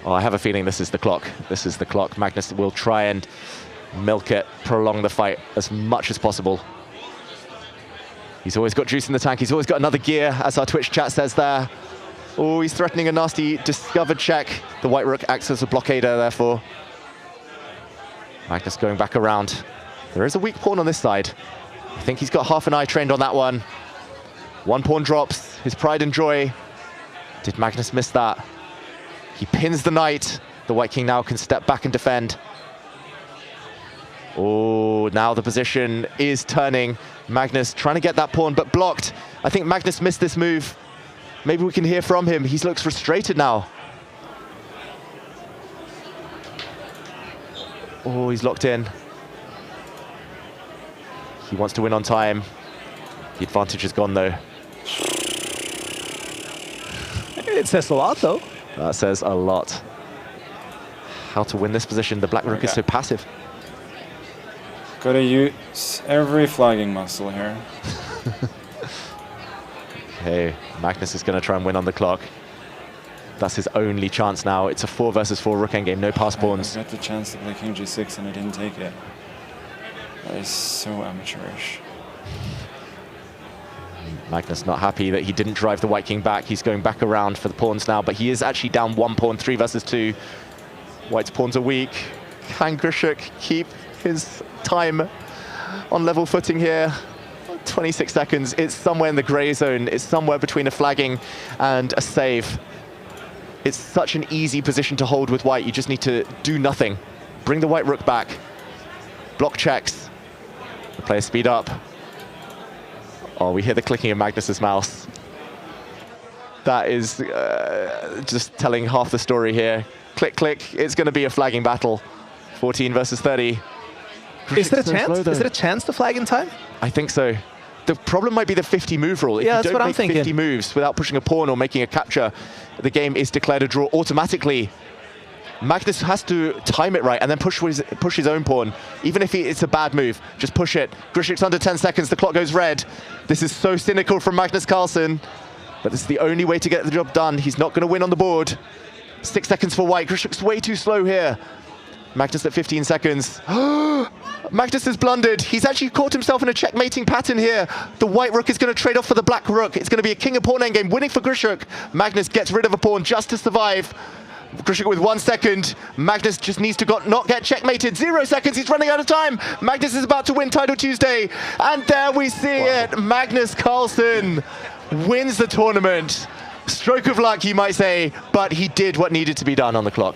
Oh, I have a feeling this is the clock. This is the clock. Magnus will try and milk it, prolong the fight as much as possible. He's always got juice in the tank. He's always got another gear, as our Twitch chat says there. Oh, he's threatening a nasty discovered check. The white rook acts as a blockader, therefore. Magnus going back around. There is a weak pawn on this side. I think he's got half an eye trained on that one. One pawn drops, his pride and joy. Did Magnus miss that? He pins the knight. The White King now can step back and defend. Oh, now the position is turning. Magnus trying to get that pawn, but blocked. I think Magnus missed this move. Maybe we can hear from him. He looks frustrated now. Oh, he's locked in. He wants to win on time. The advantage is gone, though. It says a lot, though. That says a lot. How to win this position. The black rook is so passive. Gotta use every flagging muscle here. Okay, Magnus is going to try and win on the clock. That's his only chance now. It's a 4 versus 4 rook endgame, no pass pawns. I got the chance to play king g6 and I didn't take it. That is so amateurish. Magnus not happy that he didn't drive the White King back. He's going back around for the pawns now, but he is actually down 1 pawn, 3 versus 2. White's pawns are weak. Can Krogh keep his time on level footing here? 26 seconds. It's somewhere in the gray zone. It's somewhere between a flagging and a save. It's such an easy position to hold with white. You just need to do nothing. Bring the white rook back. Block checks. The players speed up. Oh, we hear the clicking of Magnus's mouse. That is just telling half the story here. Click, click. It's going to be a flagging battle. 14 versus 30. Is there a chance? Is there a chance to flag in time? I think so. The problem might be the 50 move rule. If yeah, you that's don't what I'm make thinking. 50 moves without pushing a pawn or making a capture, the game is declared a draw automatically. Magnus has to time it right and then push his own pawn. Even if it's a bad move, just push it. Krogh under 10 seconds, the clock goes red. This is so cynical from Magnus Carlsen, but this is the only way to get the job done. He's not going to win on the board. 6 seconds for white. Krogh's way too slow here. Magnus at 15 seconds. Magnus has blundered. He's actually caught himself in a checkmating pattern here. The white rook is going to trade off for the black rook. It's going to be a king and pawn endgame, winning for Krogh. Magnus gets rid of a pawn just to survive. Krogh with 1 second. Magnus just needs to not get checkmated. 0 seconds, he's running out of time. Magnus is about to win Title Tuesday. And there we see it. Magnus Carlsen wins the tournament. Stroke of luck, you might say, but he did what needed to be done on the clock.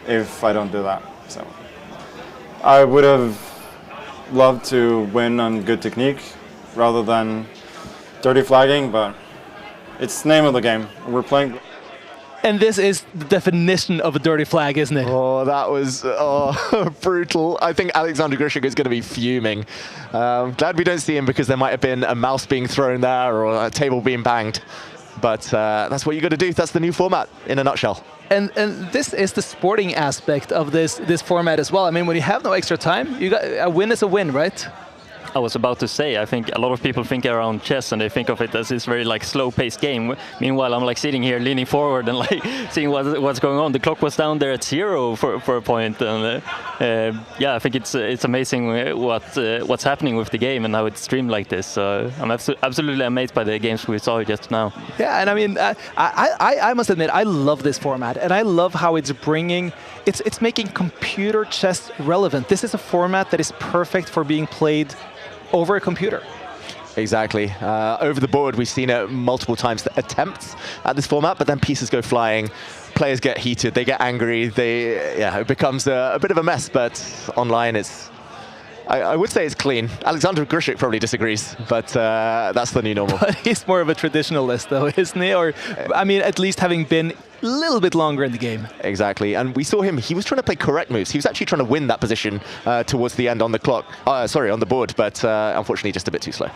If I don't do that. So I would have loved to win on good technique rather than dirty flagging, but it's the name of the game. We're playing. And this is the definition of a dirty flag, isn't it? Oh, that was brutal. I think Alexander Krogh is going to be fuming. Glad we don't see him because there might have been a mouse being thrown there or a table being banged. But that's what you got to do. That's the new format in a nutshell. And this is the sporting aspect of this format as well. I mean, when you have no extra time, you got a win is a win, right? I was about to say, I think a lot of people think around chess and they think of it as this very like slow-paced game. Meanwhile, I'm like sitting here leaning forward and like seeing what's going on. The clock was down there at 0 for a point, and yeah, I think it's amazing what's happening with the game and how it's streamed like this. So I'm absolutely amazed by the games we saw just now. Yeah, and I mean, I must admit, I love this format, and I love how it's making computer chess relevant. This is a format that is perfect for being played over a computer. Exactly. Over the board, we've seen it multiple times, the attempts at this format, but then pieces go flying. Players get heated, they get angry, it becomes a bit of a mess, but online I would say it's clean. Alexander Krogh probably disagrees, but that's the new normal. But he's more of a traditionalist, though, isn't he? Or, I mean, at least having been little bit longer in the game. Exactly, and we saw him, he was trying to play correct moves. He was actually trying to win that position towards the end on the clock, on the board, but unfortunately just a bit too slow.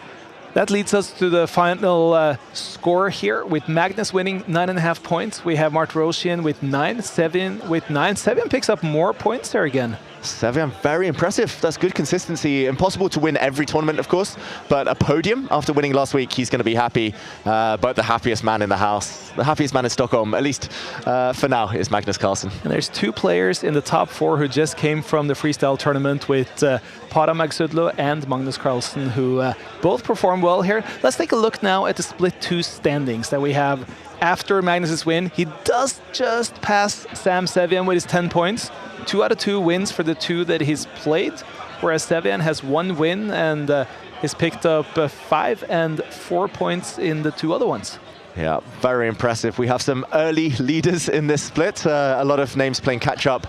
That leads us to the final score here, with Magnus winning 9.5 points. We have Martirosyan with 9, Sevian with 9. Sevian picks up more points there again. Sevian, very impressive. That's good consistency. Impossible to win every tournament, of course, but a podium after winning last week, he's going to be happy. But the happiest man in the house, the happiest man in Stockholm, at least for now, is Magnus Carlsen. And there's 2 players in the top 4 who just came from the freestyle tournament with Para Magsudlo and Magnus Carlsen, who both performed well here. Let's take a look now at the split 2 standings that we have. After Magnus's win, he does just pass Sam Sevian with his 10 points. 2 out of 2 wins for the 2 that he's played, whereas Sevian has 1 win and has picked up 5 and 4 points in the 2 other ones. Yeah, very impressive. We have some early leaders in this split. A lot of names playing catch-up.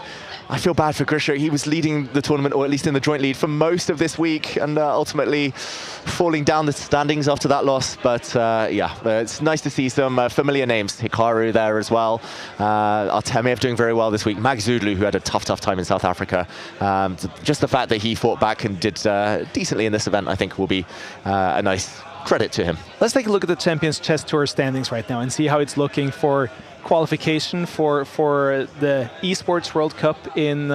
I feel bad for Krogh. He was leading the tournament, or at least in the joint lead, for most of this week, and ultimately falling down the standings after that loss. But yeah, it's nice to see some familiar names. Hikaru there as well. Artemiev doing very well this week. Magsudlo, who had a tough time in South Africa. Just the fact that he fought back and did decently in this event, I think, will be a nice credit to him. Let's take a look at the Champions Chess Tour standings right now and see how it's looking for qualification for the Esports World Cup in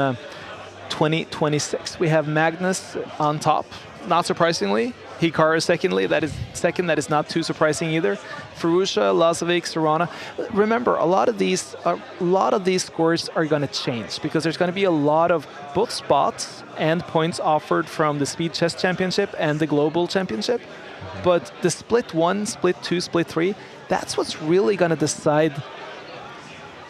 2026. We have Magnus on top, not surprisingly. Hikaru secondly, that is not too surprising either. Furusha, Lazovic, Serrana. Remember, a lot of these scores are going to change because there's going to be a lot of both spots and points offered from the Speed Chess Championship and the Global Championship. But the split 1, split 2, split 3, that's what's really going to decide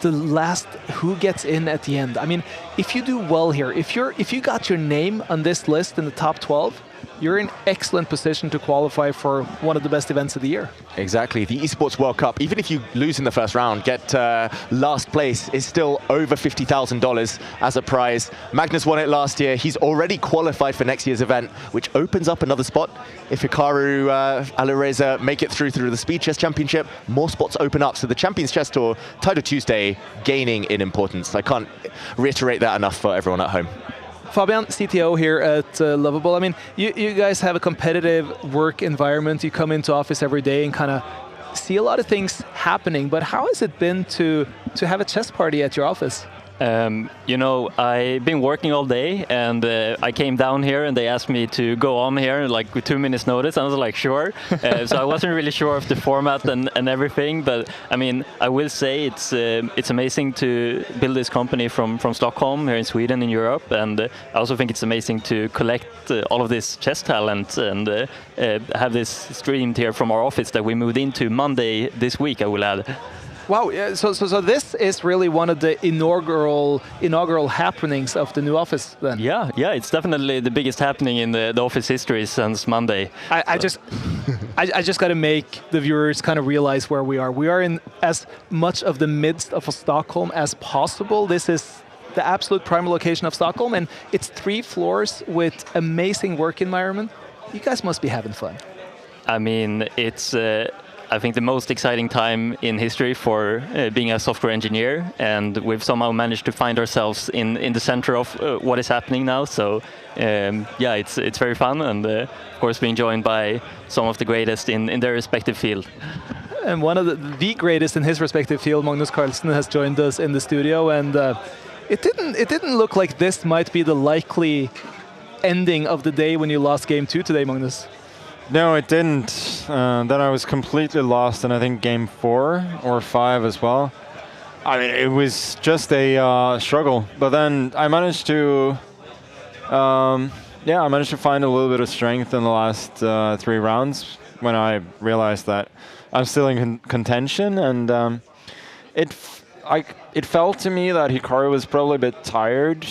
the last who gets in at the end. I mean, if you do well here, if you got your name on this list in the top 12, you're in excellent position to qualify for one of the best events of the year. Exactly. The Esports World Cup, even if you lose in the first round, get last place, is still over $50,000 as a prize. Magnus won it last year. He's already qualified for next year's event, which opens up another spot. If Hikaru, Alireza make it through the Speed Chess Championship, more spots open up. So the Champions Chess Tour, Title Tuesday, gaining in importance. I can't reiterate that enough for everyone at home. Fabian, CTO here at Lovable. I mean, you guys have a competitive work environment. You come into office every day and kind of see a lot of things happening. But how has it been to have a chess party at your office? You know, I've been working all day, and I came down here and they asked me to go on here like with 2 minutes notice. I was like, sure. So I wasn't really sure of the format and everything, but I mean, I will say it's amazing to build this company from Stockholm here in Sweden, in Europe, and I also think it's amazing to collect all of this chess talent and have this streamed here from our office that we moved into Monday this week, I will add. Wow, yeah, so this is really one of the inaugural happenings of the new office then? Yeah, it's definitely the biggest happening in the office history since Monday. I just got to make the viewers kind of realize where we are. We are in as much of the midst of Stockholm as possible. This is the absolute prime location of Stockholm, and it's 3 floors with amazing work environment. You guys must be having fun. I mean, it's I think the most exciting time in history for being a software engineer, and we've somehow managed to find ourselves in the center of what is happening now. So yeah, it's very fun, and of course being joined by some of the greatest in their respective field. And one of the greatest in his respective field, Magnus Carlsen, has joined us in the studio, and it didn't look like this might be the likely ending of the day when you lost game 2 today, Magnus. No, it didn't. Then I was completely lost in, I think, game 4 or 5 as well. I mean, it was just a struggle. But then I managed to, I managed to find a little bit of strength in the last 3 rounds when I realized that I'm still in contention. And it felt to me that Hikaru was probably a bit tired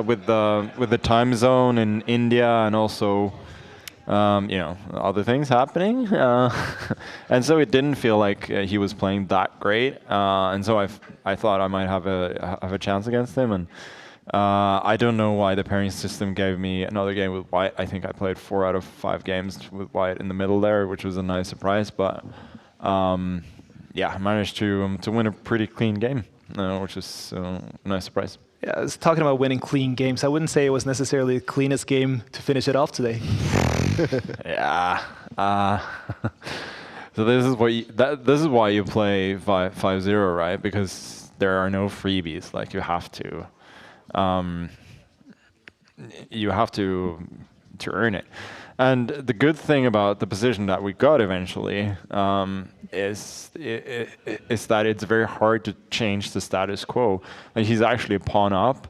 with the time zone in India and also other things happening, and so it didn't feel like he was playing that great, and so I thought I might have a chance against him, and I don't know why the pairing system gave me another game with White. I think I played 4 out of 5 games with White in the middle there, which was a nice surprise, but yeah, managed to win a pretty clean game, which was a nice surprise. Yeah, I was talking about winning clean games. I wouldn't say it was necessarily the cleanest game to finish it off today. Yeah. So this is why you play 5-0, right? Because there are no freebies. Like you have to earn it. And the good thing about the position that we got eventually is that it's very hard to change the status quo. Like he's actually a pawn up,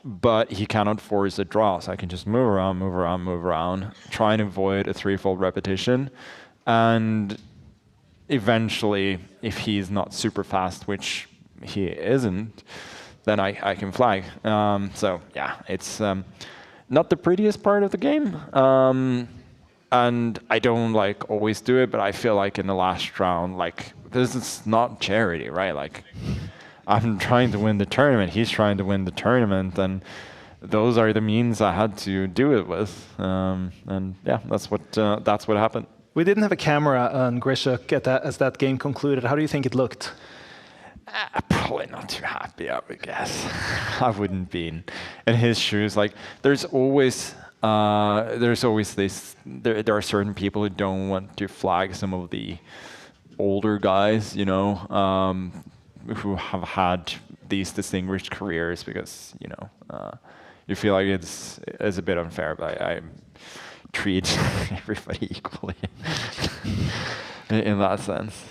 but he cannot force a draw. So I can just move around, try and avoid a threefold repetition. And eventually, if he's not super fast, which he isn't, then I can flag. So yeah, it's not the prettiest part of the game. And I don't like always do it, but I feel like in the last round, like this is not charity, right? Like I'm trying to win the tournament, he's trying to win the tournament, and those are the means I had to do it with. And yeah, that's what happened. We didn't have a camera on Grishuk as that game concluded. How do you think it looked? Probably not too happy, I would guess. I wouldn't be in his shoes. Like there's always this. There are certain people who don't want to flag some of the older guys, you know, who have had these distinguished careers, because you feel like it's a bit unfair. But I treat everybody equally in that sense.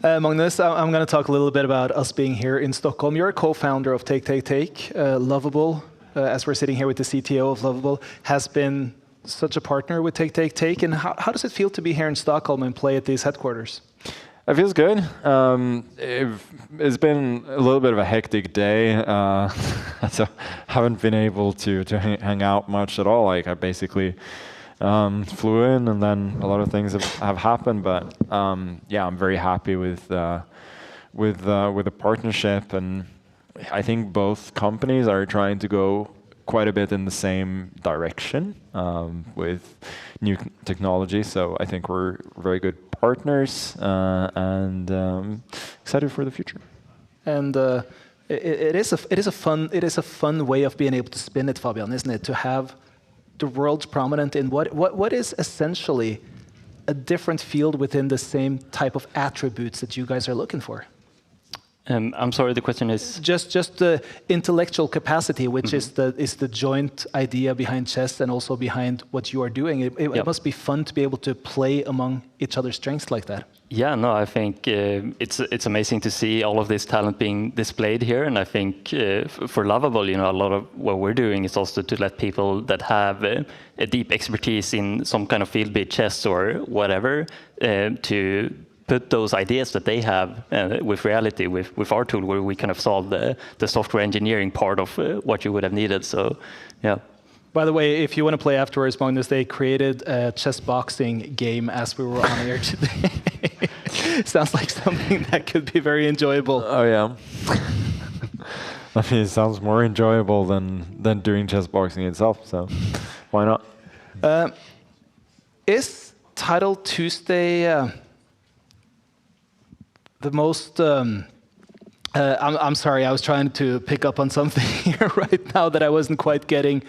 Magnus, I'm going to talk a little bit about us being here in Stockholm. You're a co-founder of Take. Lovable, as we're sitting here with the CTO of Lovable, has been such a partner with Take. And how does it feel to be here in Stockholm and play at these headquarters? It feels good. It's been a little bit of a hectic day, so haven't been able to hang out much at all. Like I basically flew in, and then a lot of things have happened. But yeah, I'm very happy with the partnership, and I think both companies are trying to go quite a bit in the same direction with new technology. So I think we're very good partners, and excited for the future. And it is a fun way of being able to spin it, Fabian, isn't it? To have the world's prominent in what is essentially a different field within the same type of attributes that you guys are looking for. I'm sorry, the question is just the intellectual capacity, which is the joint idea behind chess and also behind what you are doing. It must be fun to be able to play among each other's strengths like that. Yeah, no, I think it's amazing to see all of this talent being displayed here, and I think for Lovable, a lot of what we're doing is also to let people that have a deep expertise in some kind of field, be it chess or whatever, to put those ideas that they have with reality, with our tool, where we kind of solve the software engineering part of what you would have needed. So, yeah. By the way, if you want to play afterwards, Magnus, they created a chess boxing game as we were on air today. Sounds like something that could be very enjoyable. Oh yeah. I mean, it sounds more enjoyable than doing chess boxing itself. So, why not? Is Title Tuesday the most? I'm sorry, I was trying to pick up on something here right now that I wasn't quite getting.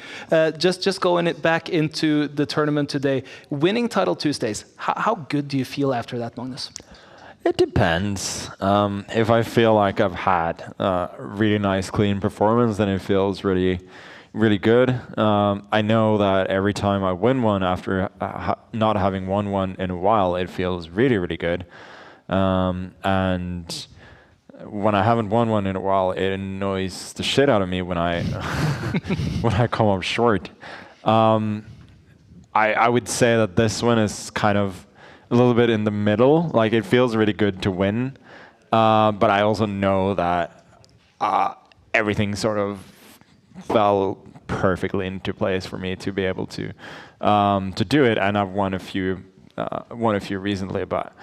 Just going back into the tournament today, winning Title Tuesdays, how good do you feel after that, Magnus? It depends. If I feel like I've had a really nice, clean performance, then it feels really, really good. I know that every time I win one after not having won one in a while, it feels really, really good. And when I haven't won one in a while, it annoys the shit out of me when I when I come up short. I would say that this one is kind of a little bit in the middle. Like it feels really good to win, but I also know that everything sort of fell perfectly into place for me to be able to do it. And I've won a few recently, but.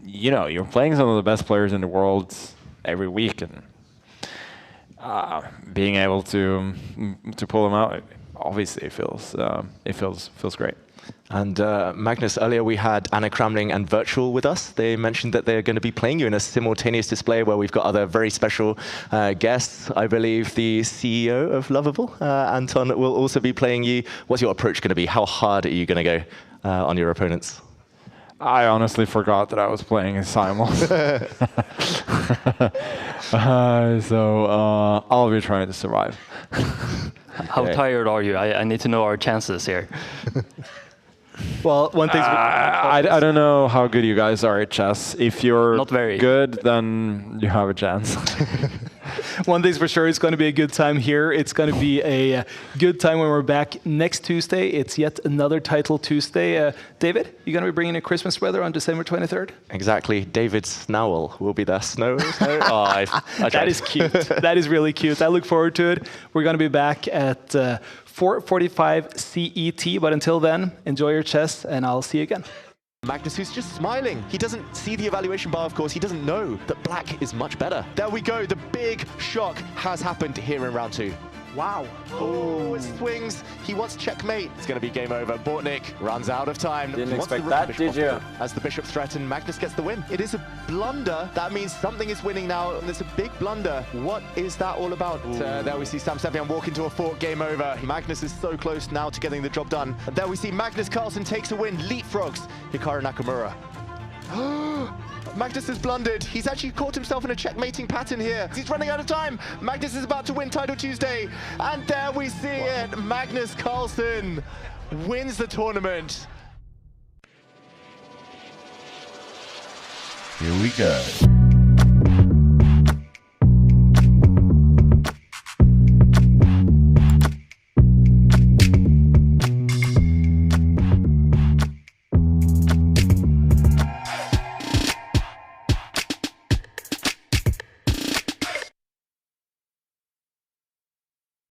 You're playing some of the best players in the world every week, and being able to pull them out obviously it feels great. And Magnus, earlier we had Anna Kramling and Virtual with us. They mentioned that they're going to be playing you in a simultaneous display where we've got other very special guests. I believe the CEO of Lovable, Anton, will also be playing you. What's your approach going to be? How hard are you going to go on your opponents? I honestly forgot that I was playing in Simons. So I'll be trying to survive. How tired are you? I need to know our chances here. Well, one thing. I don't know how good you guys are at chess. If you're not very good, then you have a chance. One thing's for sure, it's going to be a good time here. It's going to be a good time when we're back next Tuesday. It's yet another Title Tuesday. David, you're going to be bringing a Christmas weather on December 23rd? Exactly. David Snowell will be there. Snow? That is cute. That is really cute. I look forward to it. We're going to be back at 4:45 CET. But until then, enjoy your chess, and I'll see you again. Magnus, who's just smiling. He doesn't see the evaluation bar, of course. He doesn't know that black is much better. There we go. The big shock has happened here in round 2. Wow. Oh, it swings. He wants checkmate. It's going to be game over. Bortnik runs out of time. Didn't expect that, did you? As the bishops threaten, Magnus gets the win. It is a blunder. That means something is winning now, and it's a big blunder. What is that all about? There we see Sam Sevian walk into a fork. Game over. Magnus is so close now to getting the job done. And there we see Magnus Carlsen takes a win. Leapfrogs Hikaru Nakamura. Magnus has blundered. He's actually caught himself in a checkmating pattern here. He's running out of time. Magnus is about to win Title Tuesday. And there we see it. Magnus Carlsen wins the tournament. Here we go.